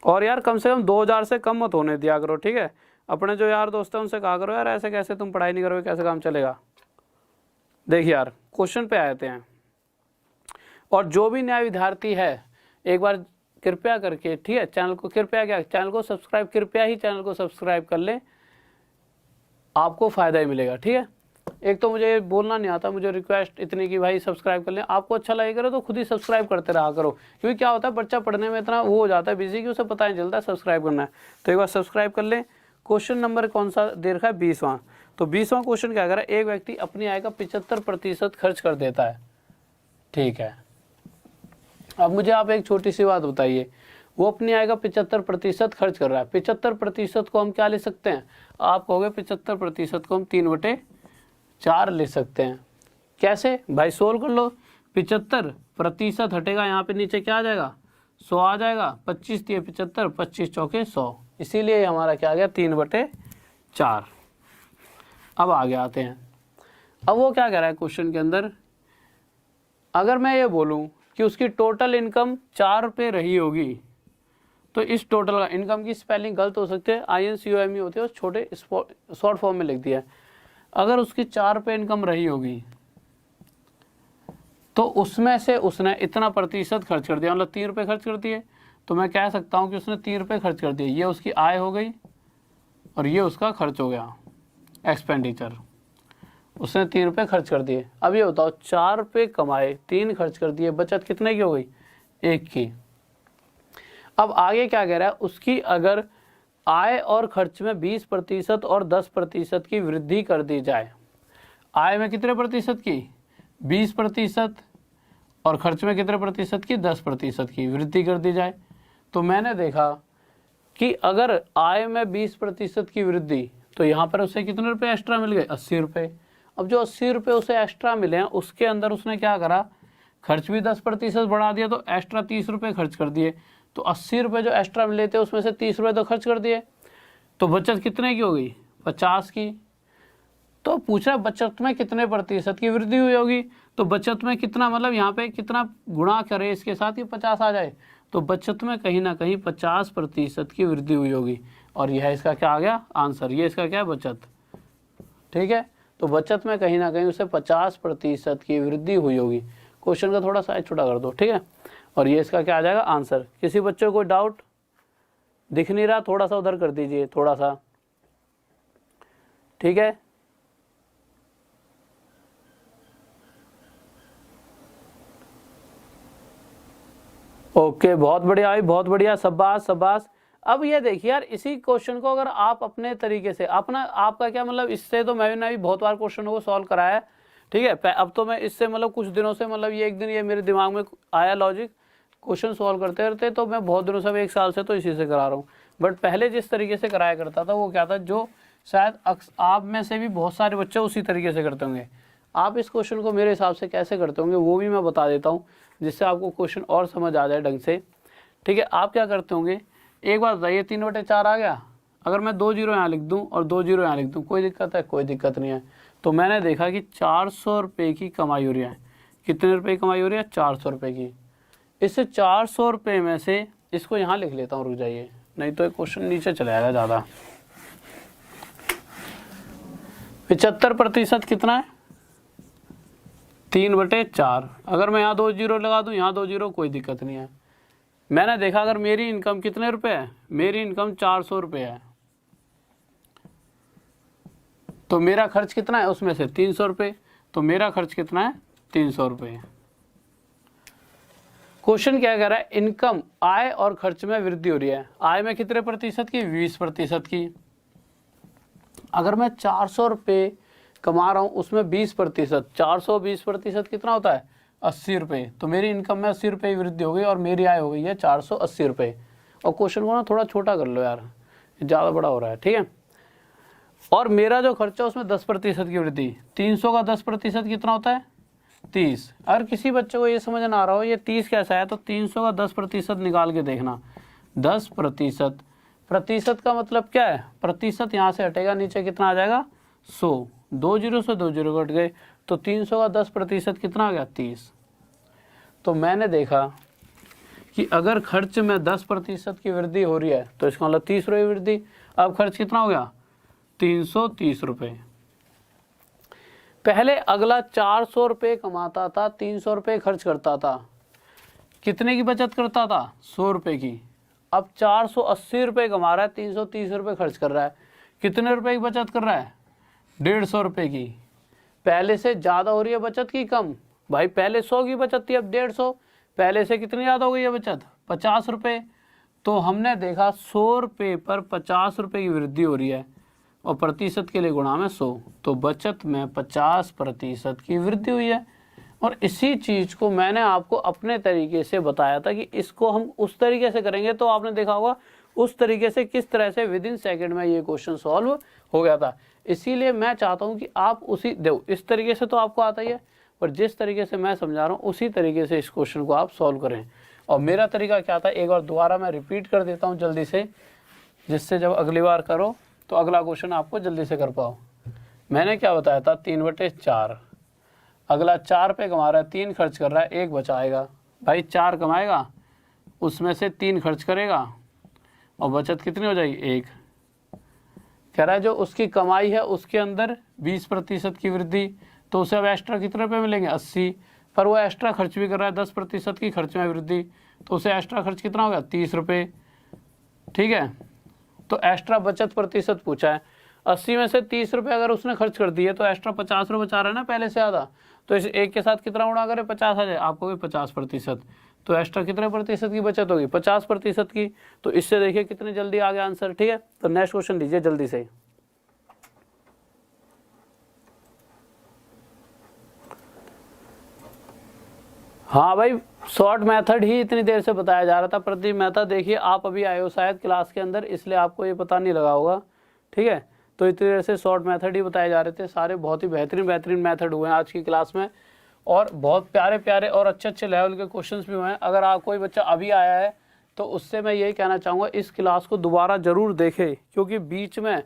और यार कम से कम 2000 से कम मत होने दिया करो। ठीक है, अपने जो यार दोस्त हैं उनसे कहा करो यार ऐसे कैसे तुम पढ़ाई नहीं करोगे, कैसे काम चलेगा। देखिए यार क्वेश्चन पे आते हैं, और जो भी नया विद्यार्थी है एक बार कृपया करके, ठीक है, चैनल को कृपया क्या चैनल को सब्सक्राइब, कृपया ही चैनल को सब्सक्राइब कर लें, आपको फ़ायदा ही मिलेगा। ठीक है, एक तो मुझे बोलना नहीं आता, मुझे रिक्वेस्ट इतनी कि भाई सब्सक्राइब कर लें। आपको अच्छा लगेगा तो खुद ही सब्सक्राइब करते रहा करो, क्योंकि क्या होता है बच्चा पढ़ने में इतना वो हो जाता है बिजी कि उसे पता नहीं चलता सब्सक्राइब करना है। तो एक बार सब्सक्राइब कर लें। क्वेश्चन नंबर कौन सा दे रखा है? 20वां। तो 20वां क्वेश्चन क्या कर रहा है, एक व्यक्ति अपनी आय का 75% खर्च कर देता है। ठीक है, अब मुझे आप एक छोटी सी बात बताइए, वो अपनी आय का 75% खर्च कर रहा है। 75% को हम क्या ले सकते हैं? आप कहोगे 75% को हम 3/4 ले सकते हैं। कैसे भाई? सोल्व कर लो। 75% हटेगा, यहाँ पे नीचे क्या आ जाएगा? 100 आ जाएगा। 25 दिए 75, 25 चौके 100, इसीलिए हमारा क्या आ गया? 3/4। अब आगे आते हैं। अब वो क्या कह रहा है क्वेश्चन के अंदर, अगर मैं ये बोलूं कि उसकी टोटल इनकम 4 रुपये रही होगी, तो इस टोटल का, इनकम की स्पेलिंग गलत हो सकते हैं, INCOME होती है, छोटे शॉर्ट फॉर्म में लिख दिया है। अगर उसकी 4 रुपये इनकम रही होगी तो उसमें से उसने इतना प्रतिशत खर्च कर दिया, मतलब 3 रुपये खर्च कर दिए, तो मैं कह सकता हूँ कि उसने 3 रुपये खर्च कर दिए। ये उसकी आय हो गई और ये उसका खर्च हो गया, एक्सपेंडिचर। उसने 3 रुपये खर्च कर दिए। अब ये बताओ, 4 रुपये कमाए, 3 खर्च कर दिए, बचत कितने की हो गई? 1 की। अब आगे क्या कह रहा है, उसकी अगर आय और खर्च में 20% और 10% की वृद्धि कर दी जाए। आय में कितने प्रतिशत की? 20%, और खर्च में कितने प्रतिशत की? 10% की वृद्धि कर दी जाए। तो मैंने देखा कि अगर आय में 20% की वृद्धि, तो यहाँ पर उसे कितने रुपए एक्स्ट्रा मिल गए? 80 रुपये। अब जो 80 रुपये उसे एक्स्ट्रा मिले हैं उसके अंदर उसने क्या करा? खर्च भी 10% बढ़ा दिया, तो एक्स्ट्रा 30 रुपये खर्च कर दिए। तो 80 रुपये जो एक्स्ट्रा मिले थे उसमें से 30 रुपये तो खर्च कर दिए, तो बचत कितने की हो गई? 50 की। तो पूछ रहा बचत में कितने प्रतिशत की वृद्धि हुई होगी? तो बचत में कितना, मतलब यहाँ पे कितना गुणा करे इसके साथ ही 50 आ जाए, तो बचत में कहीं ना कहीं 50% की वृद्धि हुई होगी। और यह इसका क्या आ गया? आंसर। ये इसका क्या है? बचत। ठीक है, तो बचत में कहीं ना कहीं उसे 50% की वृद्धि हुई होगी। क्वेश्चन का थोड़ा साइज छोटा कर दो। ठीक है, और ये इसका क्या आ जाएगा? आंसर। किसी बच्चे को डाउट दिख नहीं रहा? थोड़ा सा उधर कर दीजिए, थोड़ा सा। ठीक है, ओके, बहुत बढ़िया भाई, बहुत बढ़िया, शाबाश शाबाश। अब ये देखिए यार, इसी क्वेश्चन को अगर आप अपने तरीके से अपना, आपका क्या मतलब, इससे तो मैंने भी बहुत बार क्वेश्चन को सॉल्व कराया है। ठीक है, अब तो मैं इससे मतलब कुछ दिनों से, मतलब ये एक दिन ये मेरे दिमाग में आया लॉजिक, क्वेश्चन सॉल्व करते रहते, तो मैं बहुत दिनों से, 1 साल से तो इसी से करा रहा हूँ। बट पहले जिस तरीके से कराया करता था वो क्या था, जो शायद आप में से भी बहुत सारे बच्चे उसी तरीके से करते होंगे। आप इस क्वेश्चन को मेरे हिसाब से कैसे करते होंगे वो भी मैं बता देता हूँ, जिससे आपको क्वेश्चन और समझ आ जाए ढंग से। ठीक है, आप क्या करते होंगे, एक बार बताइए, 3/4 आ गया। अगर मैं 2 जीरो यहाँ लिख दूँ और 2 जीरो यहाँ लिख दूँ, कोई दिक्कत है? कोई दिक्कत नहीं है। तो मैंने देखा कि 400 रुपये की कमाई हो रही है। कितने रुपये की कमाई हो रही है? 400 रुपये की। इससे 400 रुपये में से, इसको यहाँ लिख लेता हूँ, रुक जाइए, नहीं तो क्वेश्चन नीचे चले जाएगा ज़्यादा। 75% कितना है? 3/4। अगर मैं यहाँ 2 जीरो लगा दूँ, यहाँ 2 जीरो, कोई दिक्कत नहीं है। मैंने देखा अगर मेरी इनकम कितने रुपए है, मेरी इनकम 400 रुपये है, तो मेरा खर्च कितना है उसमें से 300 रुपये, तो मेरा खर्च कितना है 300 रुपये। क्वेश्चन क्या कह रहा है, इनकम आय और खर्च में वृद्धि हो रही है। आय में कितने प्रतिशत की, 20% की। अगर मैं 400 रुपये कमा रहा हूँ उसमें 20%, 400 20% कितना होता है 80 रुपये, तो मेरी इनकम में 80 रुपये की वृद्धि हो गई और मेरी आय हो गई है 480 रुपये। और क्वेश्चन को ना थोड़ा छोटा कर लो यार, ज़्यादा बड़ा हो रहा है, ठीक है। और मेरा जो खर्चा है उसमें 10% की वृद्धि, 300 का 10% कितना होता है 30। अगर किसी बच्चे को ये समझ ना आ रहा हो ये 30 कैसा है, तो 300 का 10% निकाल के देखना। 10%, प्रतिशत का मतलब क्या है, प्रतिशत यहाँ से हटेगा, नीचे कितना आ जाएगा 100, 2 जीरो से 2 जीरो कट गए, तो 300 का 10% कितना आ गया 30। तो मैंने देखा कि अगर खर्च में 10% की वृद्धि हो रही है तो इसका मतलब 30 रुपये वृद्धि। अब खर्च कितना हो गया 330 रुपये। पहले अगला 400 रुपये कमाता था, 300 रुपये खर्च करता था, कितने की बचत करता था 100 रुपये की। अब 480 रुपये कमा रहा है, 330 रुपये खर्च कर रहा है, कितने रुपए की बचत कर रहा है 150 रुपये की। पहले से ज़्यादा हो रही है बचत की कम, भाई पहले 100 की बचत थी अब 150, पहले से कितनी ज़्यादा हो गई है बचत 50 रुपये। तो हमने देखा 100 रुपये पर 50 रुपये की वृद्धि हो रही है और प्रतिशत के लिए गुणा में 100, तो बचत में 50% की वृद्धि हुई है। और इसी चीज़ को मैंने आपको अपने तरीके से बताया था कि इसको हम उस तरीके से करेंगे, तो आपने देखा होगा उस तरीके से किस तरह से विद इन सेकेंड में ये क्वेश्चन सॉल्व हो गया था। इसीलिए मैं चाहता हूँ कि आप उसी देखो, इस तरीके से तो आपको आता ही है, पर जिस तरीके से मैं समझा रहा हूँ उसी तरीके से इस क्वेश्चन को आप सॉल्व करें। और मेरा तरीका क्या था, एक बार दोबारा मैं रिपीट कर देता हूँ जल्दी से, जिससे जब अगली बार करो तो अगला क्वेश्चन आपको जल्दी से कर पाओ। मैंने क्या बताया था 3/4, अगला 4 पे कमा रहा है, 3 खर्च कर रहा है, 1 बचाएगा। भाई 4 कमाएगा उसमें से 3 खर्च करेगा और बचत कितनी हो जाएगी 1। कह रहा है जो उसकी कमाई है उसके अंदर 20% की वृद्धि, तो उसे अब एक्स्ट्रा कितने रुपये मिलेंगे 80, पर वो एक्स्ट्रा खर्च भी कर रहा है 10% की खर्च में वृद्धि, तो उसे एक्स्ट्रा खर्च कितना होगा 30 रुपये, ठीक है। तो एक्स्ट्रा बचत प्रतिशत पूछा है, 80 में से 30 रुपये अगर उसने खर्च कर दिए तो एक्स्ट्रा 50 रुपये बचा रहा है ना पहले से आधा, तो इस 1 के साथ कितना गुणा करें 50 आ जाए, आपको भी 50%, तो एक्स्ट्रा कितने प्रतिशत की बचत होगी 50% की। तो इससे देखिए कितनी जल्दी आ गया आंसर, ठीक है। तो नेक्स्ट क्वेश्चन लीजिए जल्दी से। हाँ भाई, शॉर्ट मेथड ही इतनी देर से बताया जा रहा था। प्रदीप मेहता देखिए आप अभी आए हो शायद क्लास के अंदर, इसलिए आपको ये पता नहीं लगा होगा, ठीक है। तो इतनी देर से शॉर्ट मेथड ही बताए जा रहे थे, सारे बहुत ही बेहतरीन मेथड हुए हैं आज की क्लास में, और बहुत प्यारे प्यारे और अच्छे लेवल के क्वेश्चंस भी हुए हैं। अगर आप कोई बच्चा अभी आया है तो उससे मैं यही कहना चाहूँगा इस क्लास को दोबारा ज़रूर देखें, क्योंकि बीच में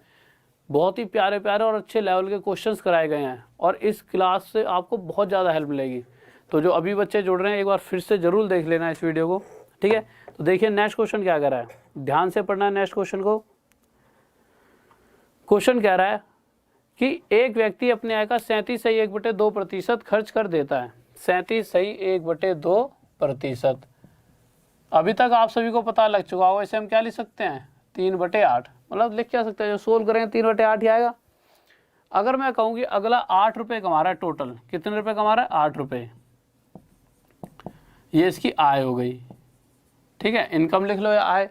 बहुत ही प्यारे प्यारे और अच्छे लेवल के क्वेश्चंस कराए गए हैं और इस क्लास से आपको बहुत ज़्यादा हेल्प मिलेगी। तो जो अभी बच्चे जुड़ रहे हैं एक बार फिर से ज़रूर देख लेना इस वीडियो को, ठीक है। तो देखिए नेक्स्ट क्वेश्चन क्या कह रहा है, ध्यान से पढ़ना है नेक्स्ट क्वेश्चन को। क्वेश्चन कह रहा है कि एक व्यक्ति अपने आय का 37.1/2% खर्च कर देता है। 37.1/2%। अभी तक आप सभी को पता लग चुका होगा, इसे हम क्या लिख सकते हैं 3/8, मतलब लिख क्या सकते हैं, जो सोल्व करेंगे 3/8 ही आएगा। अगर मैं कहूँ कि अगला 8 रुपये कमा रहा है, टोटल कितने रुपये कमा रहा है 8 रुपये, ये इसकी आय हो गई, ठीक है। इनकम लिख लो या आय।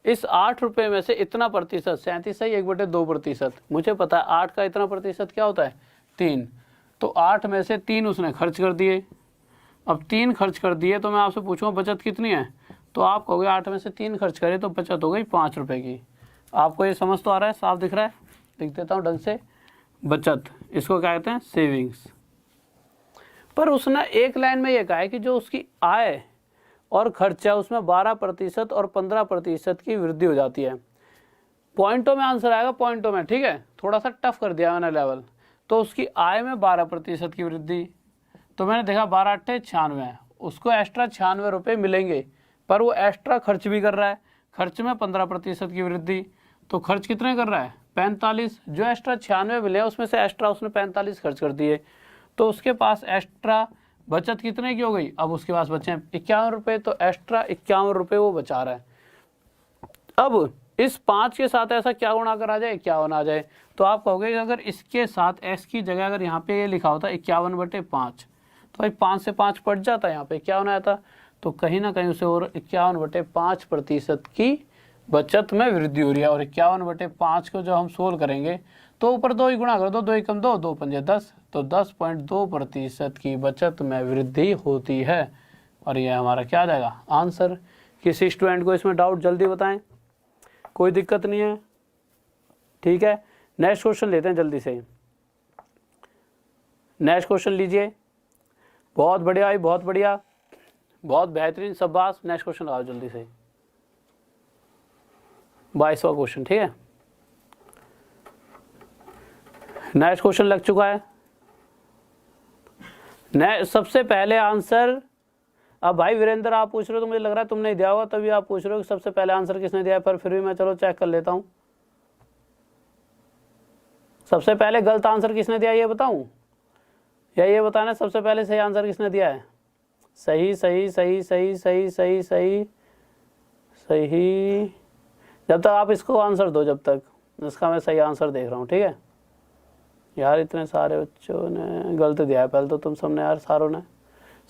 इस 8 रुपये में से इतना प्रतिशत 37.1/2%, मुझे पता है 8 का इतना प्रतिशत क्या होता है 3, तो 8 में से 3 उसने खर्च कर दिए। अब 3 खर्च कर दिए तो मैं आपसे पूछूंगा बचत कितनी है, तो आप कहोगे 8 में से 3 खर्च करे तो बचत हो गई 5 रुपये की। आपको ये समझ तो आ रहा है, साफ दिख रहा है, लिख देता हूँ ढंग से, बचत, इसको क्या कहते हैं सेविंग्स। पर उसने एक लाइन में ये कहा है कि जो उसकी आय और खर्चा उसमें 12% और 15% की वृद्धि हो जाती है। पॉइंटों में आंसर आएगा, पॉइंटों में, ठीक है। थोड़ा सा टफ कर दिया मैंने लेवल। तो उसकी आय में 12% की वृद्धि, तो मैंने देखा 12 8 96, उसको एक्स्ट्रा 96 रुपये मिलेंगे, पर वो एक्स्ट्रा खर्च भी कर रहा है, खर्च में 15% की वृद्धि, तो खर्च कितने कर रहा है 45। जो एक्स्ट्रा 96 मिले उसमें से एक्स्ट्रा उसने 45 खर्च कर दिए, तो उसके पास एक्स्ट्रा बचत कितने की हो गई, अब उसके पास बचे हैं 51 रुपये, तो एक्स्ट्रा 51 रुपये वो बचा रहा है। अब इस 5 के साथ ऐसा क्या गुणा करा जाए, 51 आ जाए। तो आप कहोगे अगर इसके साथ x की जगह अगर यहाँ पे ये लिखा होता 51/5, तो भाई 5 से 5 पड़ जाता, यहाँ पे 51 आया था, तो कहीं ना कहीं उसे और 51/5% की बचत में वृद्धि हो रही है। और 51/5 को जब हम सोल्व करेंगे तो ऊपर 2 ही गुणा कर दो, 2 एकम 2, 2 पंजे 10, तो 10.2% की बचत में वृद्धि होती है। और यह हमारा क्या आ जाएगा आंसर। किसी स्टूडेंट को इसमें डाउट जल्दी बताएं, कोई दिक्कत नहीं है, ठीक है। नेक्स्ट क्वेश्चन लेते हैं जल्दी से। नेक्स्ट क्वेश्चन लीजिए। बहुत बढ़िया भाई, बहुत बढ़िया, बहुत बेहतरीन, शाबाश। नेक्स्ट क्वेश्चन लगाओ जल्दी से, 22वां क्वेश्चन, ठीक है। नेक्स्ट क्वेश्चन लग चुका है। सबसे पहले आंसर, अब भाई वीरेंद्र आप पूछ रहे हो तो मुझे लग रहा है तुमने दिया होगा, तभी आप पूछ रहे हो कि सबसे पहले आंसर किसने दिया है, पर फिर भी मैं चलो चेक कर लेता हूं। सबसे पहले गलत आंसर किसने दिया ये बताऊं, या ये बताना सबसे पहले सही आंसर किसने दिया है। सही सही सही सही सही सही सही सही, जब तक आप इसको आंसर दो, जब तक इसका मैं सही आंसर देख रहा हूँ, ठीक है। यार इतने सारे बच्चों ने गलत दिया है, पहले तो तुम सबने यार सारों ने,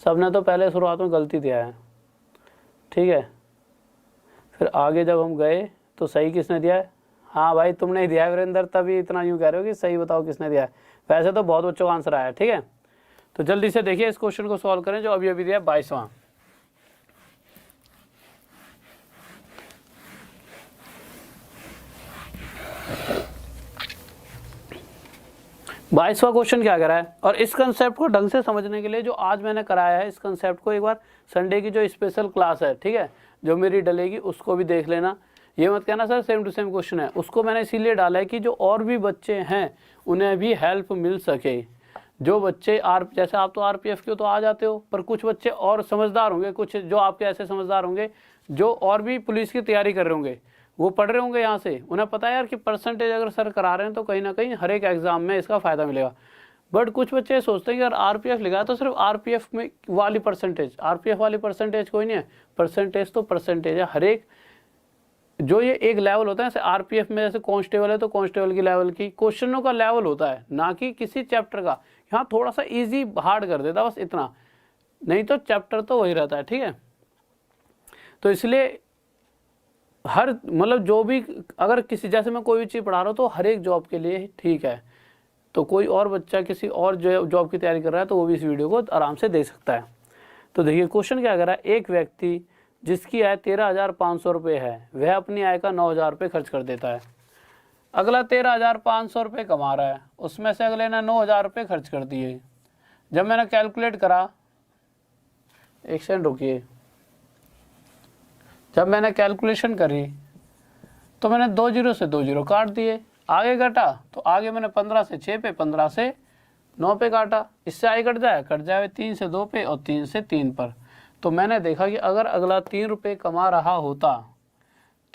सबने तो पहले शुरुआत में गलती दिया है, ठीक है। फिर आगे जब हम गए तो सही किसने दिया है, हाँ भाई तुमने ही दिया है वीरेंद्र, तभी इतना यूँ कह रहे हो कि सही बताओ किसने दिया है। वैसे तो बहुत बच्चों का आंसर आया, ठीक है। तो जल्दी से देखिए इस क्वेश्चन को सॉल्व करें जो अभी अभी दिया 22वां। 22वां क्वेश्चन क्या करा है, और इस कंसेप्ट को ढंग से समझने के लिए जो आज मैंने कराया है, इस कंसेप्ट को एक बार संडे की जो स्पेशल क्लास है, ठीक है, जो मेरी डलेगी उसको भी देख लेना। ये मत कहना sir same to same question है, उसको मैंने इसीलिए डाला है कि जो और भी बच्चे हैं उन्हें भी हेल्प मिल सके। जो बच्चे जैसे आप तो RPF के तो आ जाते हो, पर कुछ बच्चे और समझदार होंगे, कुछ जो आपके ऐसे समझदार होंगे जो और भी पुलिस की तैयारी कर रहे होंगे, वो पढ़ रहे होंगे यहाँ से, उन्हें पता है यार कि परसेंटेज अगर सर करा रहे हैं तो कहीं ना कहीं हर एक एग्जाम में इसका फ़ायदा मिलेगा। बट कुछ बच्चे सोचते हैं कि यार RPF लिखा तो सिर्फ RPF में वाली परसेंटेज, RPF वाली परसेंटेज कोई नहीं है, परसेंटेज तो परसेंटेज है हर एक। जो ये एक लेवल होता है, जैसे RPF में जैसे कांस्टेबल है तो कांस्टेबल की लेवल की क्वेश्चनों का लेवल होता है, ना कि किसी चैप्टर का। यहाँ थोड़ा सा इजी हार्ड कर देता बस इतना, नहीं तो चैप्टर तो वही रहता है, ठीक है। तो इसलिए हर मतलब जो भी अगर किसी, जैसे मैं कोई भी चीज़ पढ़ा रहा हूँ तो हर एक जॉब के लिए ठीक है। तो कोई और बच्चा किसी और जॉब की तैयारी कर रहा है तो वो भी इस वीडियो को आराम से देख सकता है। तो देखिए क्वेश्चन क्या कर रहा है, एक व्यक्ति जिसकी आय 13,500 रुपये है, वह अपनी आय का 9,000 रुपये खर्च कर देता है। अगला 13,500 रुपये कमा रहा है, उसमें से अगले ने 9,000 रुपये खर्च कर दिए। जब मैंने कैलकुलेट करा, एक सेकंड रुकिए, जब मैंने कैलकुलेशन करी तो मैंने 2 जीरो से 2 जीरो काट दिए, आगे घटा तो आगे मैंने 15 से 6 पे, 15 से 9 पे काटा, इससे आगे कट जाए 3 से 2 पे और 3 से 3 पर। तो मैंने देखा कि अगर अगला 3 रुपये कमा रहा होता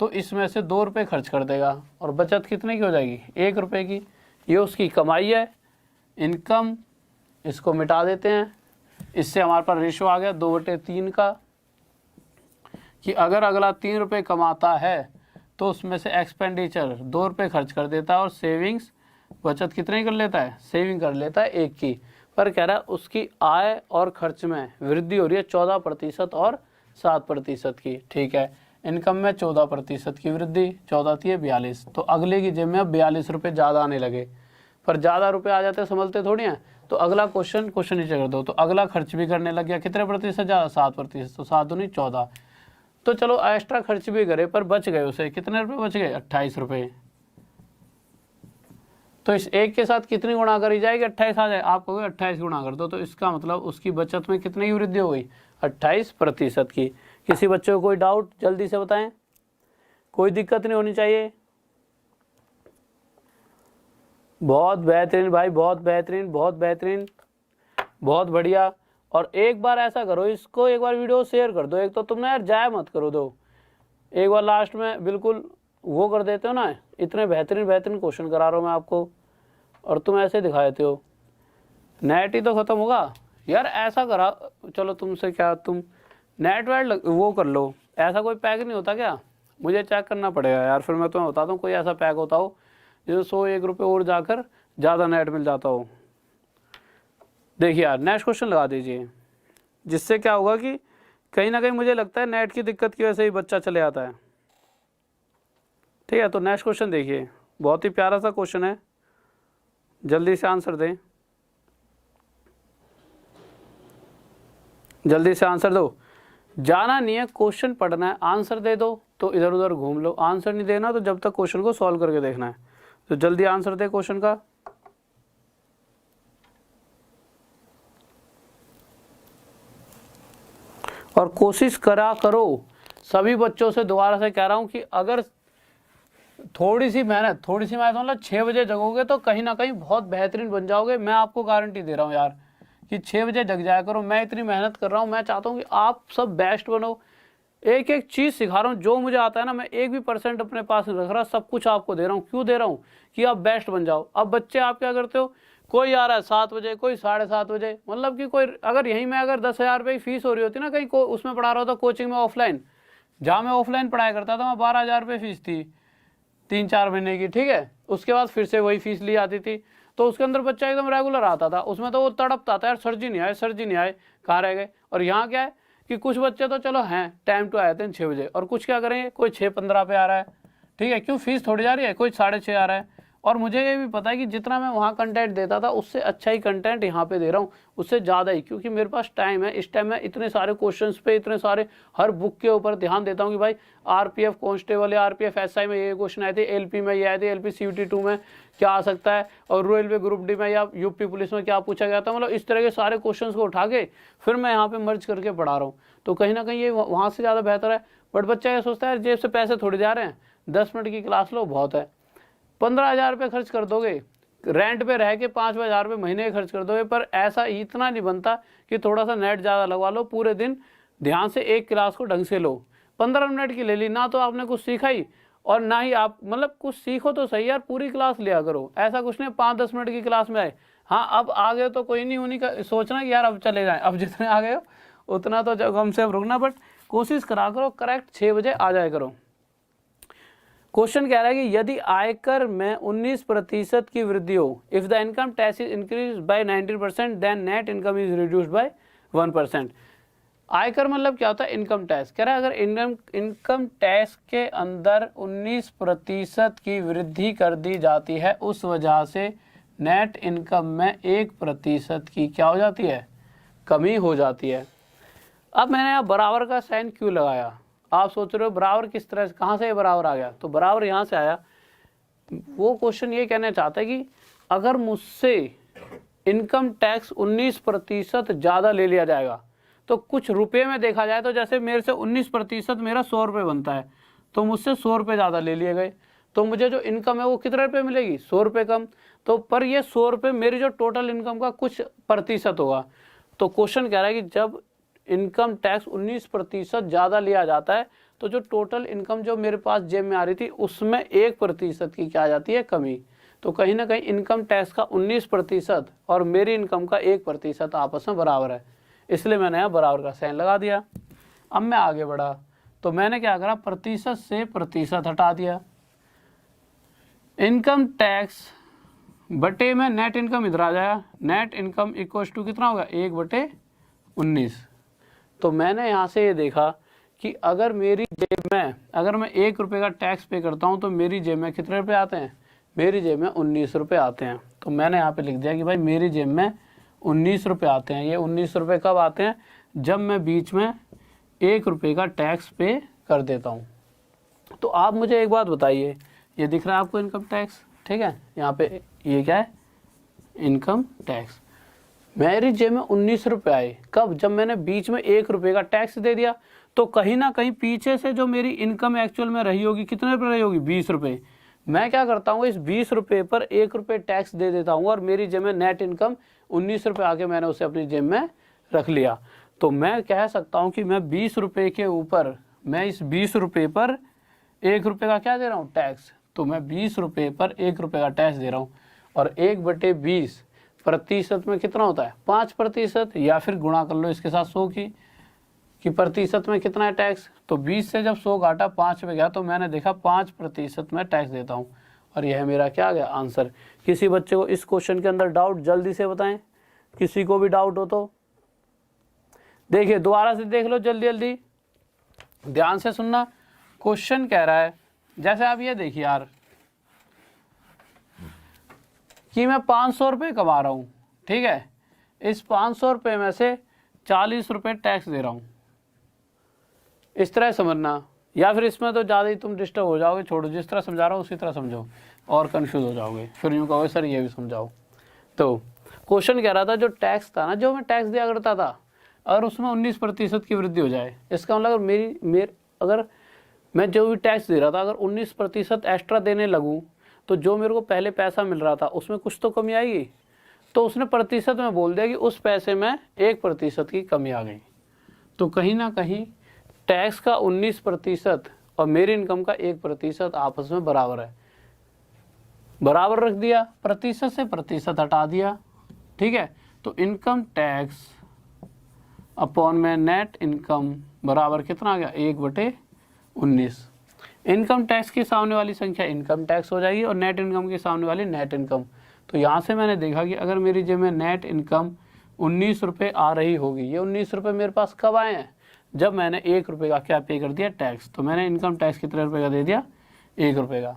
तो इसमें से 2 रुपये खर्च कर देगा और बचत कितने की हो जाएगी, 1 रुपये की। ये उसकी कमाई है, इनकम, इसको मिटा देते हैं। इससे हमारे पास रेशो आ गया 2/3 का, कि अगर अगला 3 रुपये कमाता है तो उसमें से एक्सपेंडिचर 2 रुपये खर्च कर देता है और सेविंग्स बचत कितने कर लेता है, सेविंग कर लेता है 1 की। पर कह रहा है उसकी आय और खर्च में वृद्धि हो रही है 14% और 7% की, ठीक है। इनकम में 14% की वृद्धि, 14 थी 42, तो अगले की जेब में अब 42 रुपये ज़्यादा आने लगे। पर ज़्यादा रुपये आ जाते संभलते थोड़ी हैं, तो अगला क्वेश्चन नीचे कर दो, तो अगला खर्च भी करने लग गया, कितने प्रतिशत ज़्यादा, 7%, तो 7 दूनी 14। तो चलो एक्स्ट्रा खर्च भी करे पर बच गए, उसे कितने रुपए बच गए, 28 रुपये। तो इस एक के साथ कितनी गुणा करी जाएगी, 28 आ जाए, आप कहोगे 28 गुणा कर दो, तो इसका मतलब उसकी बचत में कितने की वृद्धि हो गई, 28% की। किसी बच्चे को कोई डाउट जल्दी से बताएं, कोई दिक्कत नहीं होनी चाहिए। बहुत बेहतरीन भाई, बहुत बेहतरीन, बहुत बेहतरीन, बहुत बढ़िया। और एक बार ऐसा करो, इसको एक बार वीडियो शेयर कर दो, एक तो तुमने यार जाया मत करो, दो एक बार लास्ट में बिल्कुल वो कर देते हो ना, इतने बेहतरीन बेहतरीन क्वेश्चन करा रहा हूँ मैं आपको और तुम ऐसे दिखा देते हो। नेट ही तो ख़त्म होगा, यार ऐसा करा, चलो तुमसे क्या, तुम नेट वेट वो कर लो, ऐसा कोई पैक नहीं होता क्या? मुझे चेक करना पड़ेगा यार, फिर मैं तुम्हें बताता हूँ कोई ऐसा पैक होता हो जो 101 रुपये और जाकर ज़्यादा नेट मिल जाता हो। देखिए यार नेक्स्ट क्वेश्चन लगा दीजिए, जिससे क्या होगा कि कहीं ना कहीं मुझे लगता है नेट की दिक्कत की वजह से ही बच्चा चले आता है। ठीक है, तो नेक्स्ट क्वेश्चन देखिए, बहुत ही प्यारा सा क्वेश्चन है, जल्दी से आंसर दें, जल्दी से आंसर दो। जाना नहीं है, क्वेश्चन पढ़ना है, आंसर दे दो तो इधर उधर घूम लो, आंसर नहीं देना तो जब तक क्वेश्चन को सॉल्व करके देखना है। तो जल्दी आंसर दे क्वेश्चन का। और कोशिश करा करो, सभी बच्चों से दोबारा से कह रहा हूं कि अगर थोड़ी सी मेहनत मतलब 6 बजे जगोगे तो कहीं ना कहीं बहुत बेहतरीन बन जाओगे। मैं आपको गारंटी दे रहा हूँ यार कि 6 बजे जग जाया करो। मैं इतनी मेहनत कर रहा हूँ, मैं चाहता हूँ कि आप सब बेस्ट बनो। एक एक चीज़ सिखा रहा हूँ, जो मुझे आता है ना, मैं 1% अपने पास नहीं रख रहा, सब कुछ आपको दे रहा हूँ। क्यों दे रहा हूँ? कि आप बेस्ट बन जाओ। अब बच्चे आप क्या करते हो, कोई आ रहा है 7 बजे, कोई 7:30 बजे, मतलब कि कोई अगर यहीं में अगर 10,000 रुपये की फीस हो रही होती ना, कहीं उसमें पढ़ा रहा होता कोचिंग में ऑफलाइन, जहाँ मैं ऑफलाइन पढ़ाया करता था, वहाँ 12,000 रुपये फीस थी 3-4 महीने की। ठीक है, उसके बाद फिर से वही फीस ली आती थी, तो उसके अंदर बच्चा एकदम रेगुलर आता था, उसमें तो वो तड़पता था यार, सर जी नहीं आए, सर जी नहीं आए, कहाँ रह गए। और यहाँ क्या है कि कुछ बच्चे तो चलो हैं टाइम टू आए थे 6 बजे, और कुछ क्या करेंगे, कोई 6:15 पे आ रहा है। ठीक है, क्यों, फीस थोड़ी जा रही है, कोई 6:30 आ रहा है। और मुझे ये भी पता है कि जितना मैं वहाँ कंटेंट देता था उससे अच्छा ही कंटेंट यहाँ पे दे रहा हूँ, उससे ज़्यादा ही, क्योंकि मेरे पास टाइम है। इस टाइम मैं इतने सारे क्वेश्चंस पे, इतने सारे हर बुक के ऊपर ध्यान देता हूँ कि भाई आरपीएफ कांस्टेबल या आरपीएफ एसआई में ये क्वेश्चन आए थे, एलपी में ये आए थे, एलपी सीयूटी 2 में क्या आ सकता है, और रेलवे ग्रुप डी में या यूपी पुलिस में क्या पूछा गया था। मतलब इस तरह के सारे क्वेश्चन को उठा के फिर मैं यहाँ पे मर्ज करके पढ़ा रहा हूँ, तो कहीं ना कहीं ये वहाँ से ज़्यादा बेहतर है। बट बच्चा ये सोचता है जेब से पैसे थोड़ी जा रहे हैं, 10 मिनट की क्लास लो बहुत है, 15,000 रुपये खर्च कर दोगे, रेंट पे रह के 5,000 रुपये महीने खर्च कर दोगे। पर ऐसा इतना नहीं बनता कि थोड़ा सा नेट ज़्यादा लगवा लो, पूरे दिन ध्यान से एक क्लास को ढंग से लो। 15 मिनट की ले ली ना, तो आपने कुछ सीखा ही, और ना ही आप, मतलब कुछ सीखो तो सही यार, पूरी क्लास लिया करो। ऐसा कुछ नहीं 5-10 मिनट की क्लास में आए, हाँ अब आ गए तो कोई नहीं, उन्हीं का सोचना कि यार अब चले जाएं, अब जितने आ गए हो उतना तो जब हमसे अब रुकना, बट कोशिश करा करो करेक्ट 6 बजे आ जाया करो। क्वेश्चन कह रहा है कि यदि आयकर में 19% की वृद्धि हो, if the income tax is increase by 19% then net income is reduced by 1%। आयकर मतलब क्या होता है, इनकम टैक्स। कह रहा है अगर इनकम टैक्स के अंदर 19% की वृद्धि कर दी जाती है, उस वजह से नेट इनकम में 1% की क्या हो जाती है, कमी हो जाती है। अब मैंने यहाँ बराबर का साइन क्यों लगाया, आप सोच रहे हो बराबर किस तरह से, कहाँ से ये बराबर आ गया? तो बराबर यहाँ से आया, वो क्वेश्चन ये कहना चाहता है कि अगर मुझसे इनकम टैक्स 19% ज़्यादा ले लिया जाएगा, तो कुछ रुपए में देखा जाए तो जैसे मेरे से 19% मेरा 100 रुपये बनता है, तो मुझसे 100 रुपये ज़्यादा ले लिए गए, तो मुझे जो इनकम है वो कितने रुपये मिलेगी, 100 रुपये कम। तो पर ये 100 रुपये मेरी जो टोटल इनकम का कुछ प्रतिशत होगा। तो क्वेश्चन कह रहा है कि जब इनकम टैक्स 19% ज़्यादा लिया जाता है, तो जो टोटल इनकम जो मेरे पास जेब में आ रही थी उसमें 1% की क्या आ जाती है, कमी। तो कहीं ना कहीं इनकम टैक्स का 19% और मेरी इनकम का 1% आपस में बराबर है, इसलिए मैंने यहाँ बराबर का साइन लगा दिया। अब मैं आगे बढ़ा, तो मैंने क्या करा, प्रतिशत से प्रतिशत हटा दिया। इनकम टैक्स बटे में नेट इनकम इधर आ जाएगा, नेट इनकम इक्वल टू कितना होगा, 1/19। तो मैंने यहाँ से ये देखा कि अगर मेरी जेब में, अगर मैं 1 रुपये का टैक्स पे करता हूँ तो मेरी जेब में कितने रुपये आते हैं, मेरी जेब में 19 रुपये आते हैं। तो मैंने यहाँ पे लिख दिया कि भाई मेरी जेब में 19 रुपये आते हैं। ये 19 रुपये कब आते हैं, जब मैं बीच में 1 रुपये का टैक्स पे कर देता हूँ। तो आप मुझे एक बात बताइए, ये दिख रहा है आपको इनकम टैक्स, ठीक है, यहाँ पे ये क्या है, इनकम टैक्स। मेरी जेब में 19 रुपये आए, कब, जब मैंने बीच में 1 रुपये का टैक्स दे दिया। तो कहीं ना कहीं पीछे से जो मेरी इनकम एक्चुअल में रही होगी, कितने रुपये रही होगी, 20 रुपये। मैं क्या करता हूँ, इस 20 रुपये पर 1 रुपये टैक्स दे देता हूँ, और मेरी जेब में नेट इनकम 19 रुपये आके मैंने उसे अपनी जेब में रख लिया। तो मैं कह सकता हूँ कि मैं 20 रुपये के ऊपर, मैं इस 20 रुपये पर 1 रुपये का क्या दे रहा हूँ, टैक्स। तो मैं 20 रुपये पर 1 रुपये का टैक्स दे रहा हूँ, और 1/20 प्रतिशत में कितना होता है 5%, या फिर गुणा कर लो इसके साथ 100 कि प्रतिशत में कितना है टैक्स। तो 20 से जब 100 घाटा 5 पे गया तो मैंने देखा 5% में टैक्स देता हूँ, और यह मेरा क्या आ गया आंसर। किसी बच्चे को इस क्वेश्चन के अंदर डाउट जल्दी से बताएं, किसी को भी डाउट हो तो देखिए दोबारा से देख लो, जल्दी जल्दी ध्यान से सुनना। क्वेश्चन कह रहा है, जैसे आप ये देखिए यार कि मैं 500 रुपये कमा रहा हूँ, ठीक है, इस 500 रुपये में से 40 रुपये टैक्स दे रहा हूँ, इस तरह समझना। या फिर इसमें तो ज़्यादा ही तुम डिस्टर्ब हो जाओगे, छोड़ो, जिस तरह समझा रहा हूँ उसी तरह समझो, और कंफ्यूज हो जाओगे, फिर यूँ कहोगे सर ये भी समझाओ। तो क्वेश्चन कह रहा था जो टैक्स था ना, जो मैं टैक्स दिया करता था, अगर उसमें 19% की वृद्धि हो जाए, इसका मतलब अगर मैं जो भी टैक्स दे रहा था अगर 19% एक्स्ट्रा देने लगूँ तो जो मेरे को पहले पैसा मिल रहा था उसमें कुछ तो कमी आएगी। तो उसने प्रतिशत में बोल दिया कि उस पैसे में 1% की कमी आ गई। तो कहीं ना कहीं टैक्स का 19% और मेरी इनकम का 1% आपस में बराबर है, बराबर रख दिया, प्रतिशत से प्रतिशत हटा दिया, ठीक है। तो इनकम टैक्स अपॉन में नेट इनकम बराबर कितना आ गया 1/19। इनकम टैक्स के सामने वाली संख्या इनकम टैक्स हो जाएगी और नेट इनकम के सामने वाली नेट इनकम। तो यहाँ से मैंने देखा कि अगर मेरी जेब में नेट इनकम 19 रुपये आ रही होगी, ये 19 रुपये मेरे पास कब आए हैं, जब मैंने 1 रुपये का क्या पे कर दिया टैक्स। तो मैंने इनकम टैक्स कितने रुपये का दे दिया 1 रुपये का।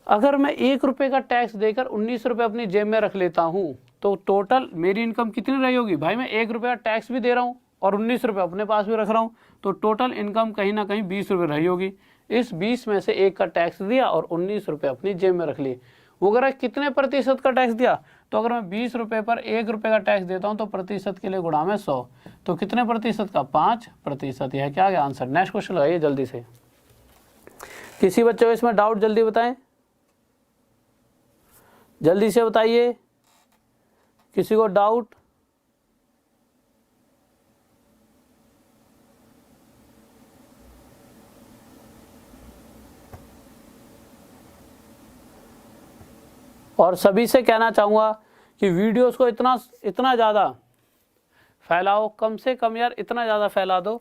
अगर मैं 1 रुपये का टैक्स देकर 19 रुपये अपनी जेब में रख लेता हूँ तो टोटल मेरी इनकम कितनी रही होगी भाई, मैं 1 रुपये का टैक्स भी दे रहा हूँ और 19 रुपये अपने पास भी रख रहा हूँ, तो टोटल इनकम कहीं ना कहीं 20 रुपये रही होगी। इस 20 में से 1 का टैक्स दिया और 19 रुपये अपनी जेब में रख लिए। वो अगर कितने प्रतिशत का टैक्स दिया, तो अगर मैं 20 रुपये पर 1 रुपये का टैक्स देता हूँ तो प्रतिशत के लिए गुणा में 100, तो कितने प्रतिशत का 5%। यह क्या गया आंसर। नेक्स्ट क्वेश्चन लगाइए जल्दी से, किसी बच्चे को इसमें डाउट जल्दी बताएं, जल्दी से बताइए, किसी को डाउट। और सभी से कहना चाहूँगा कि वीडियोस को इतना ज़्यादा फैलाओ, कम से कम यार इतना ज़्यादा फैला दो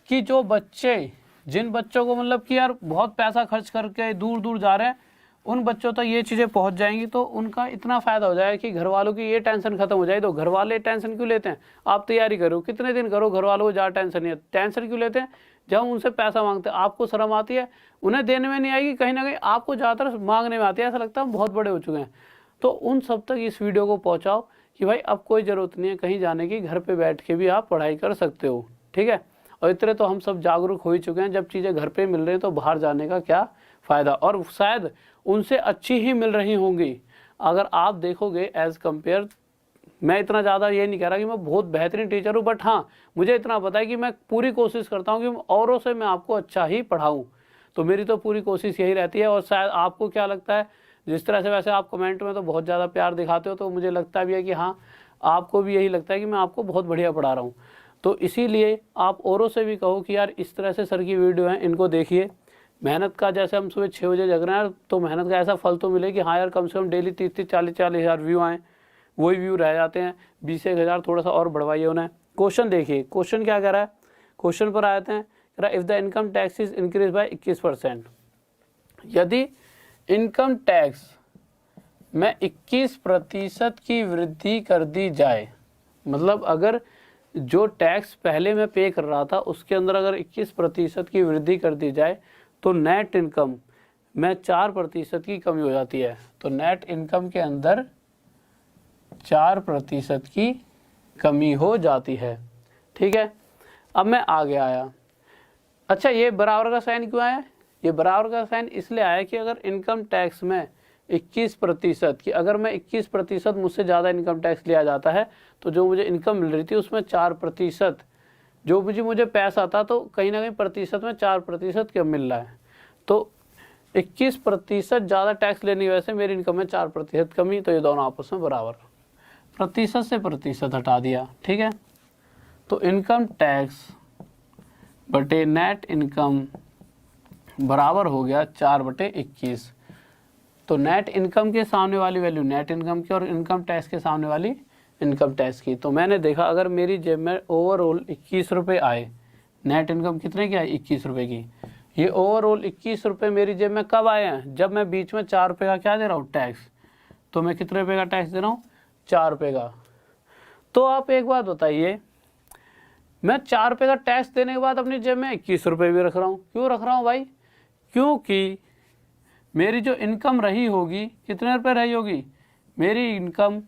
कि जो बच्चे, जिन बच्चों को मतलब कि यार बहुत पैसा खर्च करके दूर दूर जा रहे हैं, उन बच्चों तक ये चीज़ें पहुंच जाएंगी तो उनका इतना फ़ायदा हो जाएगा कि घर वालों की ये टेंशन खत्म हो जाए। तो घर वाले टेंशन क्यों लेते हैं, आप तैयारी करो, कितने दिन करो, घर वालों को ज़्यादा टेंशन नहीं है। टेंशन क्यों लेते हैं, जब उनसे पैसा मांगते हैं आपको शर्म आती है, उन्हें देने में नहीं आएगी, कहीं ना कहीं आपको ज़्यादातर मांगने में आती है, ऐसा लगता है हम बहुत बड़े हो चुके हैं। तो उन सब तक इस वीडियो को पहुँचाओ कि भाई अब कोई ज़रूरत नहीं है कहीं जाने की, घर पर बैठ के भी आप पढ़ाई कर सकते हो, ठीक है। और इतने तो हम सब जागरूक हो ही चुके हैं, जब चीज़ें घर पे मिल रही हैं तो बाहर जाने का क्या फ़ायदा, और शायद उनसे अच्छी ही मिल रही होंगी अगर आप देखोगे एज़ कम्पेयर। मैं इतना ज़्यादा ये नहीं कह रहा कि मैं बहुत बेहतरीन टीचर हूँ, बट हाँ मुझे इतना पता है कि मैं पूरी कोशिश करता हूँ कि औरों से मैं आपको अच्छा ही पढ़ाऊँ। तो मेरी तो पूरी कोशिश यही रहती है। और शायद आपको क्या लगता है, जिस तरह से वैसे आप कमेंट में तो बहुत ज़्यादा प्यार दिखाते हो, तो मुझे लगता भी है कि हाँ आपको भी यही लगता है कि मैं आपको बहुत बढ़िया पढ़ा रहा हूँ। तो इसीलिए आप औरों से भी कहो कि यार इस तरह से सर की वीडियो है, इनको देखिए। मेहनत का, जैसे हम सुबह 6 बजे जग रहे हैं तो मेहनत का ऐसा फल तो मिले कि हाँ यार कम से कम डेली 30-40 हज़ार व्यू आएँ, वही व्यू रह जाते हैं। 20-1 हज़ार थोड़ा सा और बढ़वाइए उन्हें। क्वेश्चन देखिए, क्वेश्चन क्या कह रहा है, क्वेश्चन पर आते हैं, कह रहा है if the income tax is increase bye 21%, यदि इनकम टैक्स में 21% की वृद्धि कर दी जाए, मतलब अगर जो टैक्स पहले मैं पे कर रहा था उसके अंदर अगर 21% की वृद्धि कर दी जाए तो नेट इनकम में 4% की कमी हो जाती है। तो नेट इनकम के अंदर 4% की कमी हो जाती है, ठीक है। अब मैं आगे आया, अच्छा ये बराबर का साइन क्यों आया, ये बराबर का साइन इसलिए आया कि अगर इनकम टैक्स में 21% की, अगर मैं 21% मुझसे ज़्यादा इनकम टैक्स लिया जाता है तो जो मुझे इनकम मिल रही थी उसमें 4% जो मुझे पैसा था, तो कहीं ना कहीं प्रतिशत में 4% कम मिल रहा है। तो 21% ज़्यादा टैक्स लेने की वजह से मेरी इनकम में 4% कमी, तो ये दोनों आपस में बराबर, प्रतिशत से प्रतिशत हटा दिया, ठीक है। तो इनकम टैक्स बटे नेट इनकम बराबर हो गया 4/21। तो नेट इनकम के सामने वाली वैल्यू नेट इनकम की और इनकम टैक्स के सामने वाली इनकम टैक्स की। तो मैंने देखा अगर मेरी जेब में ओवरऑल 21 रुपये आए, नेट इनकम कितने की आई 21 रुपये की, ये ओवरऑल 21 रुपये मेरी जेब में कब आए हैं, जब मैं बीच में 4 रुपये का क्या दे रहा हूँ टैक्स। तो मैं कितने रुपये का टैक्स दे रहा हूँ 4 रुपये का। तो आप एक बात बताइए, मैं 4 रुपये का टैक्स देने के बाद अपनी जेब में 21 रुपये भी रख रहा हूँ। क्यों रख रहा हूँ भाई? क्योंकि मेरी जो इनकम रही होगी कितने रुपये रही होगी, मेरी इनकम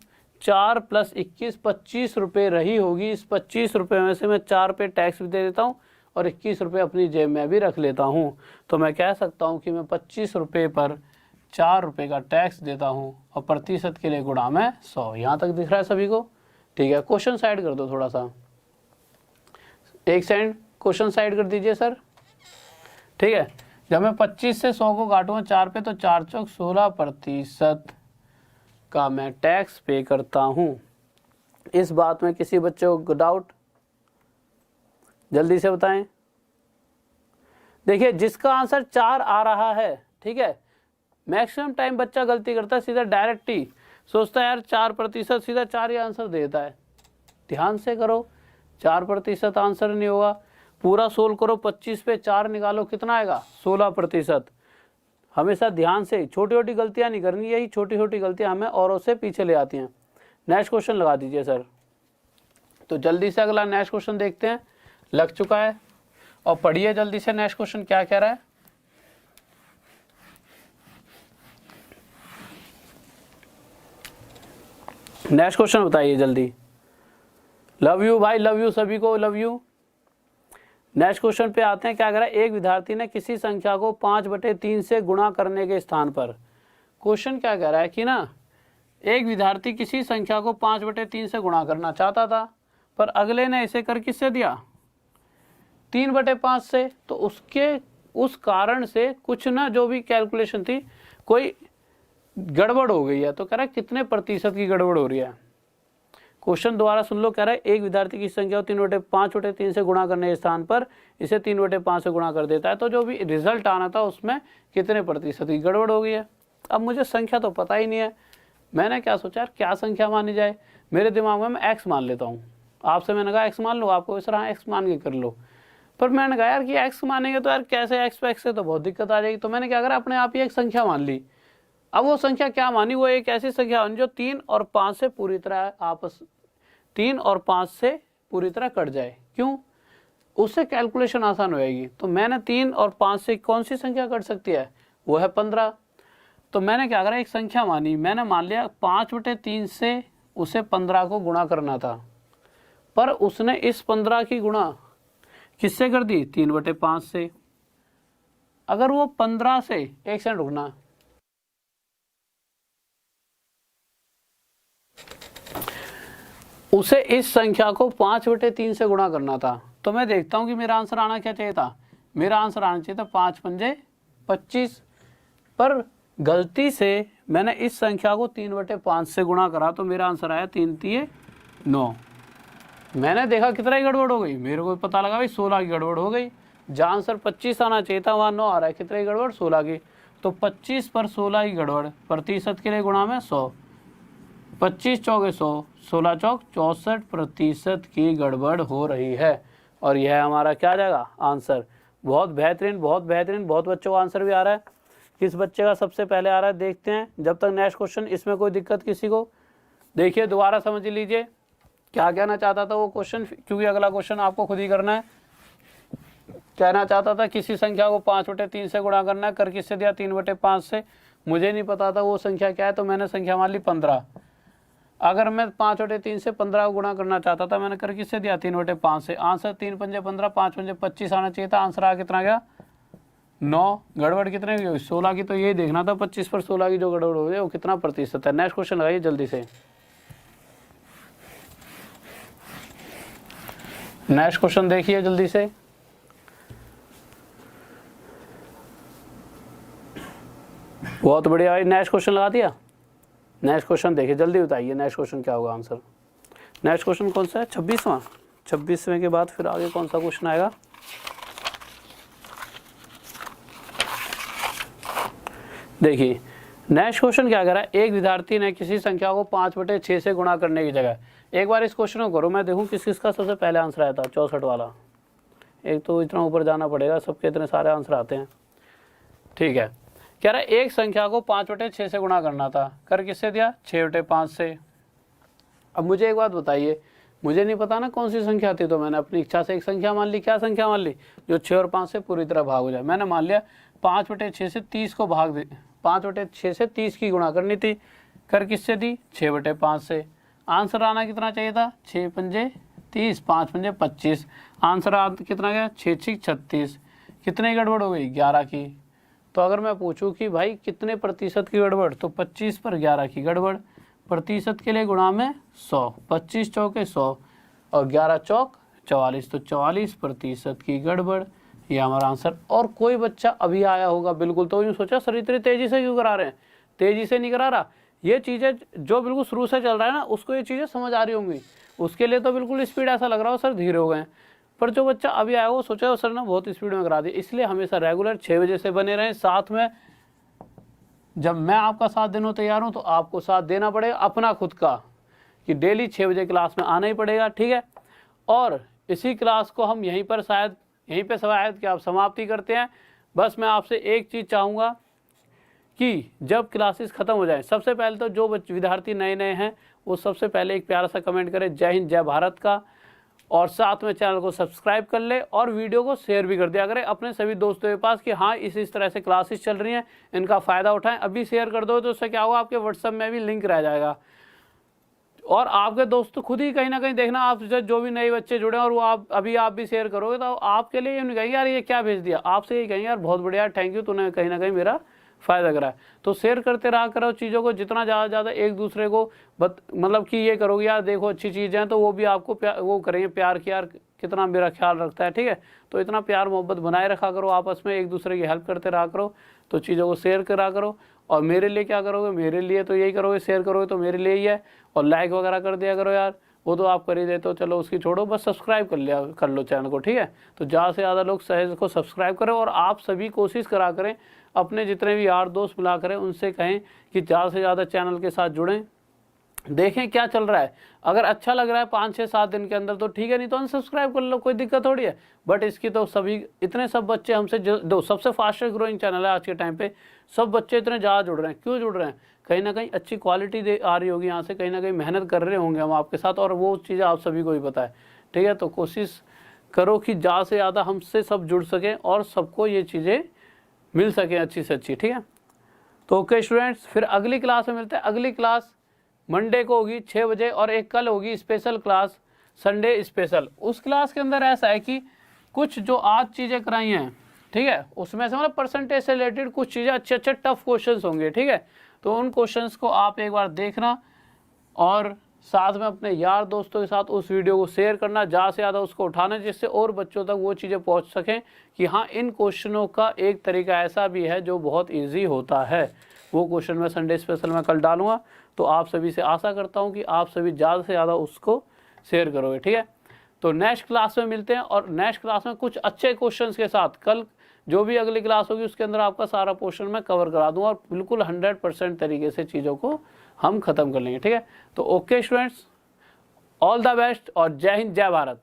4 + 21 25 रुपये रही होगी। इस 25 रुपये में से मैं 4 रुपये टैक्स भी दे देता हूँ और 21 रुपये अपनी जेब में भी रख लेता हूँ। तो मैं कह सकता हूँ कि मैं 25 रुपये पर 4 रुपये का टैक्स देता हूँ और प्रतिशत के लिए गुणा में 100। यहाँ तक दिख रहा है सभी को? ठीक है, क्वेश्चन साइड कर दो थोड़ा सा, एक सेकंड क्वेश्चन साइड कर दीजिए सर। ठीक है, जब मैं 25 से 100 को काटूंगा 4 पे तो 4 चौक 16% का मैं टैक्स पे करता हूँ। इस बात में किसी बच्चे को डाउट? जल्दी से बताएं। देखिए जिसका आंसर 4 आ रहा है, ठीक है, मैक्सिमम टाइम बच्चा गलती करता है, सीधा डायरेक्ट ही सोचता है यार 4%, सीधा 4 ही आंसर देता है। ध्यान से करो, 4% आंसर नहीं होगा। पूरा सोल्व करो, 25 पे 4 निकालो, कितना आएगा 16%। हमेशा ध्यान से, छोटी छोटी गलतियां नहीं करनी, यही छोटी छोटी गलतियां हमें औरों से पीछे ले आती हैं। नेक्स्ट क्वेश्चन लगा दीजिए सर। तो जल्दी से अगला नेक्स्ट क्वेश्चन देखते हैं, लग चुका है, और पढ़िए जल्दी से नेक्स्ट क्वेश्चन क्या कह रहा है। नेक्स्ट क्वेश्चन बताइए जल्दी। लव यू भाई, लव यू सभी को, लव यू। नेक्स्ट क्वेश्चन पे आते हैं। क्या कह रहा है, एक विद्यार्थी ने किसी संख्या को 5/3 से गुणा करने के स्थान पर, क्वेश्चन क्या कह रहा है कि ना एक विद्यार्थी किसी संख्या को 5/3 से गुणा करना चाहता था, पर अगले ने इसे कर किससे दिया 3/5 से। तो उसके उस कारण से कुछ ना जो भी कैलकुलेशन थी कोई गड़बड़ हो गई है। तो कह रहा है कितने प्रतिशत की गड़बड़ हो रही है। क्वेश्चन दोबारा सुन लो। कह रहा है एक विद्यार्थी की संख्या को 5/3 से गुणा करने के स्थान पर इसे 3/5 से गुणा कर देता है, तो जो भी रिजल्ट आना था उसमें कितने प्रतिशत की गड़बड़ हो गई है। अब मुझे संख्या तो पता ही नहीं है, मैंने क्या सोचा यार क्या संख्या मानी जाए। मेरे दिमाग में मैं एक्स मान लेता हूँ। आपसे मैंने कहा एक्स मान लो, आपको इस तरह एक्स मान के कर लो। पर मैंने कहा यार कि एक्स मानेंगे तो यार कैसे एक्स पे एक्स से तो बहुत दिक्कत आ जाएगी। तो मैंने क्या करा, अपने आप ही एक संख्या मान ली। अब वो संख्या क्या मानी, वो एक ऐसी संख्या मानी जो 3 और 5 से पूरी तरह 3 और 5 से पूरी तरह कट जाए। क्यों? उससे कैलकुलेशन आसान हो जाएगी। तो मैंने 3 और 5 से कौन सी संख्या कट सकती है, वो है 15। तो मैंने क्या करा, एक संख्या मानी, मैंने मान लिया 5/3 से उसे 15 को गुणा करना था, पर उसने इस 15 की गुणा किससे कर दी 3/5 से। अगर वो 15 से, एक सेकंड रुकना, उसे इस संख्या को 5/3 से गुणा करना था, तो मैं देखता हूं कि मेरा आंसर आना क्या चाहिए था, मेरा आंसर आना चाहिए था 5×5 = 25। पर गलती से मैंने इस संख्या को 3/5 से गुणा करा, तो मेरा आंसर आया 3×3 = 9। मैंने देखा कितना ही गड़बड़ हो गई, मेरे को पता लगा भाई 16 की गड़बड़ हो गई। जहाँ आंसर 25 आना चाहिए था वहाँ 9 आ रहा है, कितना ही गड़बड़ 16 की। तो 25 पर 16 की गड़बड़, प्रतिशत के लिए गुणा में 100, 25 चौके 100, 16 चौक 64% की गड़बड़ हो रही है। और यह हमारा क्या आ जाएगा आंसर। बहुत बेहतरीन, बहुत बेहतरीन, बहुत बच्चों का आंसर भी आ रहा है। किस बच्चे का सबसे पहले आ रहा है देखते हैं। जब तक नेक्स्ट क्वेश्चन, इसमें कोई दिक्कत किसी को, देखिए दोबारा समझ लीजिए क्या कहना चाहता था वो क्वेश्चन, क्योंकि अगला क्वेश्चन आपको खुद ही करना है। कहना चाहता था किसी संख्या को 5/3 से गुणा करना है, कर किससे दिया 3/5 से। मुझे नहीं पता था वो संख्या क्या है, तो मैंने संख्या मान ली 15। अगर मैं 5/3 से 15 को गुणा करना चाहता था, मैंने कर किससे दिया 3/5 से। आंसर 3×5 = 15, 5×5 = 25 आना चाहिए था। आंसर आ कितना गया 9। गड़बड़ कितने की हुई 16 की। तो ये देखना था 25 पर 16 की जो गड़बड़ हो गई वो कितना प्रतिशत है। नेक्स्ट क्वेश्चन लगाइए जल्दी से। नेक्स्ट क्वेश्चन देखिए जल्दी से। बहुत बढ़िया भाई, नेक्स्ट क्वेश्चन लगा दिया। नेक्स्ट क्वेश्चन देखिए, जल्दी बताइए नेक्स्ट क्वेश्चन क्या होगा आंसर। नेक्स्ट क्वेश्चन कौन सा है 26वां। 26वें के बाद फिर आगे कौन सा क्वेश्चन आएगा। देखिए नेक्स्ट क्वेश्चन क्या कह रहा है, एक विद्यार्थी ने किसी संख्या को 5/6 से गुणा करने की जगह, एक बार इस क्वेश्चन को करो, मैं देखूं किस किसका सबसे पहले आंसर आया था। 64 वाला, एक तो इतना ऊपर जाना पड़ेगा, सबके इतने सारे आंसर आते हैं। ठीक है, कह रहा है एक संख्या को 5/6 से गुणा करना था, कर किससे दिया, 6/5 से। अब मुझे एक बात बताइए, मुझे नहीं पता ना कौन सी संख्या थी, तो मैंने अपनी इच्छा से एक संख्या मान ली। क्या संख्या मान ली, जो 6 और 5 से पूरी तरह भाग हो जाए। मैंने मान लिया 5/6 से 30 को भाग दे, 5/6 से 30 की गुणा करनी थी, कर किससे दी, 6/5 से। आंसर आना कितना चाहिए था, 6×5 = 30, 5×5 = 25। आंसर कितना गया, 6×6 = 36। कितने गड़बड़ हो गई, 11 की। तो अगर मैं पूछूं कि भाई कितने प्रतिशत की गड़बड़, तो 25 पर 11 की गड़बड़। प्रतिशत के लिए गुणा में 100, 25 चौके 100 और 11 चौक 44, तो 44% की गड़बड़, ये हमारा आंसर। और कोई बच्चा अभी आया होगा बिल्कुल, तो यूँ सोचा सर इतनी तेज़ी से क्यों करा रहे हैं, तेज़ी से नहीं करा रहा, ये चीज़ें जो बिल्कुल शुरू से चल रहा है ना, उसको ये चीज़ें समझ आ रही होंगी, उसके लिए तो बिल्कुल स्पीड ऐसा लग रहा हो सर धीरे हो गए। पर जो बच्चा अभी आया वो सोचा सर ना बहुत स्पीड में करा दी। इसलिए हमेशा रेगुलर 6 बजे से बने रहें। साथ में जब मैं आपका साथ देने तैयार हूँ, तो आपको साथ देना पड़ेगा अपना खुद का, कि डेली 6 बजे क्लास में आना ही पड़ेगा। ठीक है, और इसी क्लास को हम यहीं पर शायद कि आप समाप्ति करते हैं। बस मैं आपसे एक चीज़ चाहूँगा कि जब क्लासेस ख़त्म हो जाए, सबसे पहले तो जो विद्यार्थी नए नए हैं वो सबसे पहले एक प्यारा सा कमेंट करें जय हिंद जय भारत का, और साथ में चैनल को सब्सक्राइब कर ले और वीडियो को शेयर भी कर दिया करें अपने सभी दोस्तों के पास कि हाँ इस तरह से क्लासेस चल रही हैं, इनका फ़ायदा उठाएं। अभी शेयर कर दो तो उससे क्या होगा, आपके व्हाट्सएप में भी लिंक रह जाएगा, और आपके दोस्त खुद ही कहीं ना कहीं देखना, आप जो भी नए बच्चे जुड़े और वो आप भी शेयर करोगे तो आपके लिए ये नहीं कहेंगे यार ये क्या भेज दिया, आपसे ये कहेंगे यार बहुत बढ़िया, थैंक यू, तूने कहीं ना कहीं मेरा फ़ायदा करा है। तो शेयर करते रहा करो चीज़ों को, जितना ज़्यादा एक दूसरे को मतलब कि ये करोगे यार देखो अच्छी चीज़ें हैं, तो वो भी आपको वो करेंगे प्यार कि यार कितना मेरा ख्याल रखता है। ठीक है, तो इतना प्यार मोहब्बत बनाए रखा करो, आपस में एक दूसरे की हेल्प करते रहा करो, तो चीज़ों को शेयर करा करो। और मेरे लिए क्या करोगे, मेरे लिए तो यही करोगे, शेयर करोगे तो मेरे लिए ही है, और लाइक वगैरह कर दिया करो यार, वो तो आप कर ही देते हो, चलो उसकी छोड़ो, बस सब्सक्राइब कर लो चैनल को। ठीक है, तो ज़्यादा से ज़्यादा लोग सहज को सब्सक्राइब करें, और आप सभी कोशिश करा करें अपने जितने भी यार दोस्त मिला करें उनसे कहें कि ज़्यादा से ज़्यादा चैनल के साथ जुड़ें, देखें क्या चल रहा है। अगर अच्छा लग रहा है 5-6-7 दिन के अंदर तो ठीक है, नहीं तो अनसब्सक्राइब कर लो, कोई दिक्कत थोड़ी है। बट इसकी तो सभी इतने सब बच्चे हमसे दो सबसे फास्टेस्ट ग्रोइंग चैनल है आज के टाइम पे, सब बच्चे इतने ज़्यादा जुड़ रहे हैं। क्यों जुड़ रहे हैं, कहीं ना कहीं अच्छी क्वालिटी आ रही होगी यहाँ से, कहीं ना कहीं मेहनत कर रहे होंगे हम आपके साथ, और वो चीज़ें आप सभी को भी पता है। ठीक है, तो कोशिश करो कि ज़्यादा से ज़्यादा हमसे सब जुड़ सकें और सबको ये चीज़ें मिल सकें अच्छी से अच्छी। ठीक है, तो ओके स्टूडेंट्स, फिर अगली क्लास में मिलते हैं। अगली क्लास मंडे को होगी 6 बजे, और एक कल होगी स्पेशल क्लास, संडे स्पेशल। उस क्लास के अंदर ऐसा है कि कुछ जो आज चीज़ें कराई हैं, ठीक है, उसमें से मतलब परसेंटेज से रिलेटेड कुछ चीज़ें अच्छे टफ क्वेश्चंस होंगे। ठीक है, तो उन क्वेश्चंस को आप एक बार देखना, और साथ में अपने यार दोस्तों के साथ उस वीडियो को शेयर करना, ज़्यादा से ज़्यादा उसको उठाना, जिससे और बच्चों तक वो चीज़ें पहुंच सकें कि हाँ इन क्वेश्चनों का एक तरीका ऐसा भी है जो बहुत ईजी होता है। वो क्वेश्चन मैं संडे स्पेशल में कल डालूंगा, तो आप सभी से आशा करता हूँ कि आप सभी ज़्यादा से ज़्यादा उसको शेयर करोगे। ठीक है, तो नेक्स्ट क्लास में मिलते हैं, और नेक्स्ट क्लास में कुछ अच्छे क्वेश्चन के साथ कल जो भी अगली क्लास होगी उसके अंदर आपका सारा पोर्शन मैं कवर करा दूंगा, और बिल्कुल 100% तरीके से चीज़ों को हम ख़त्म कर लेंगे। ठीक है, तो okay students, all the best, और जय हिंद जय भारत।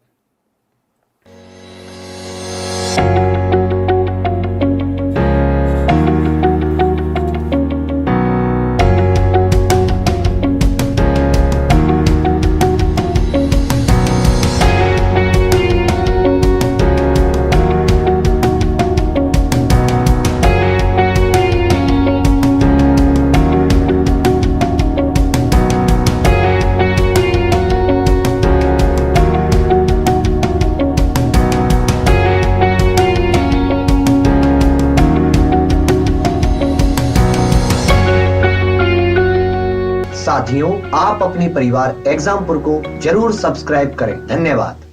साथियों, आप अपने परिवार एग्जामपुर को जरूर सब्सक्राइब करें। धन्यवाद।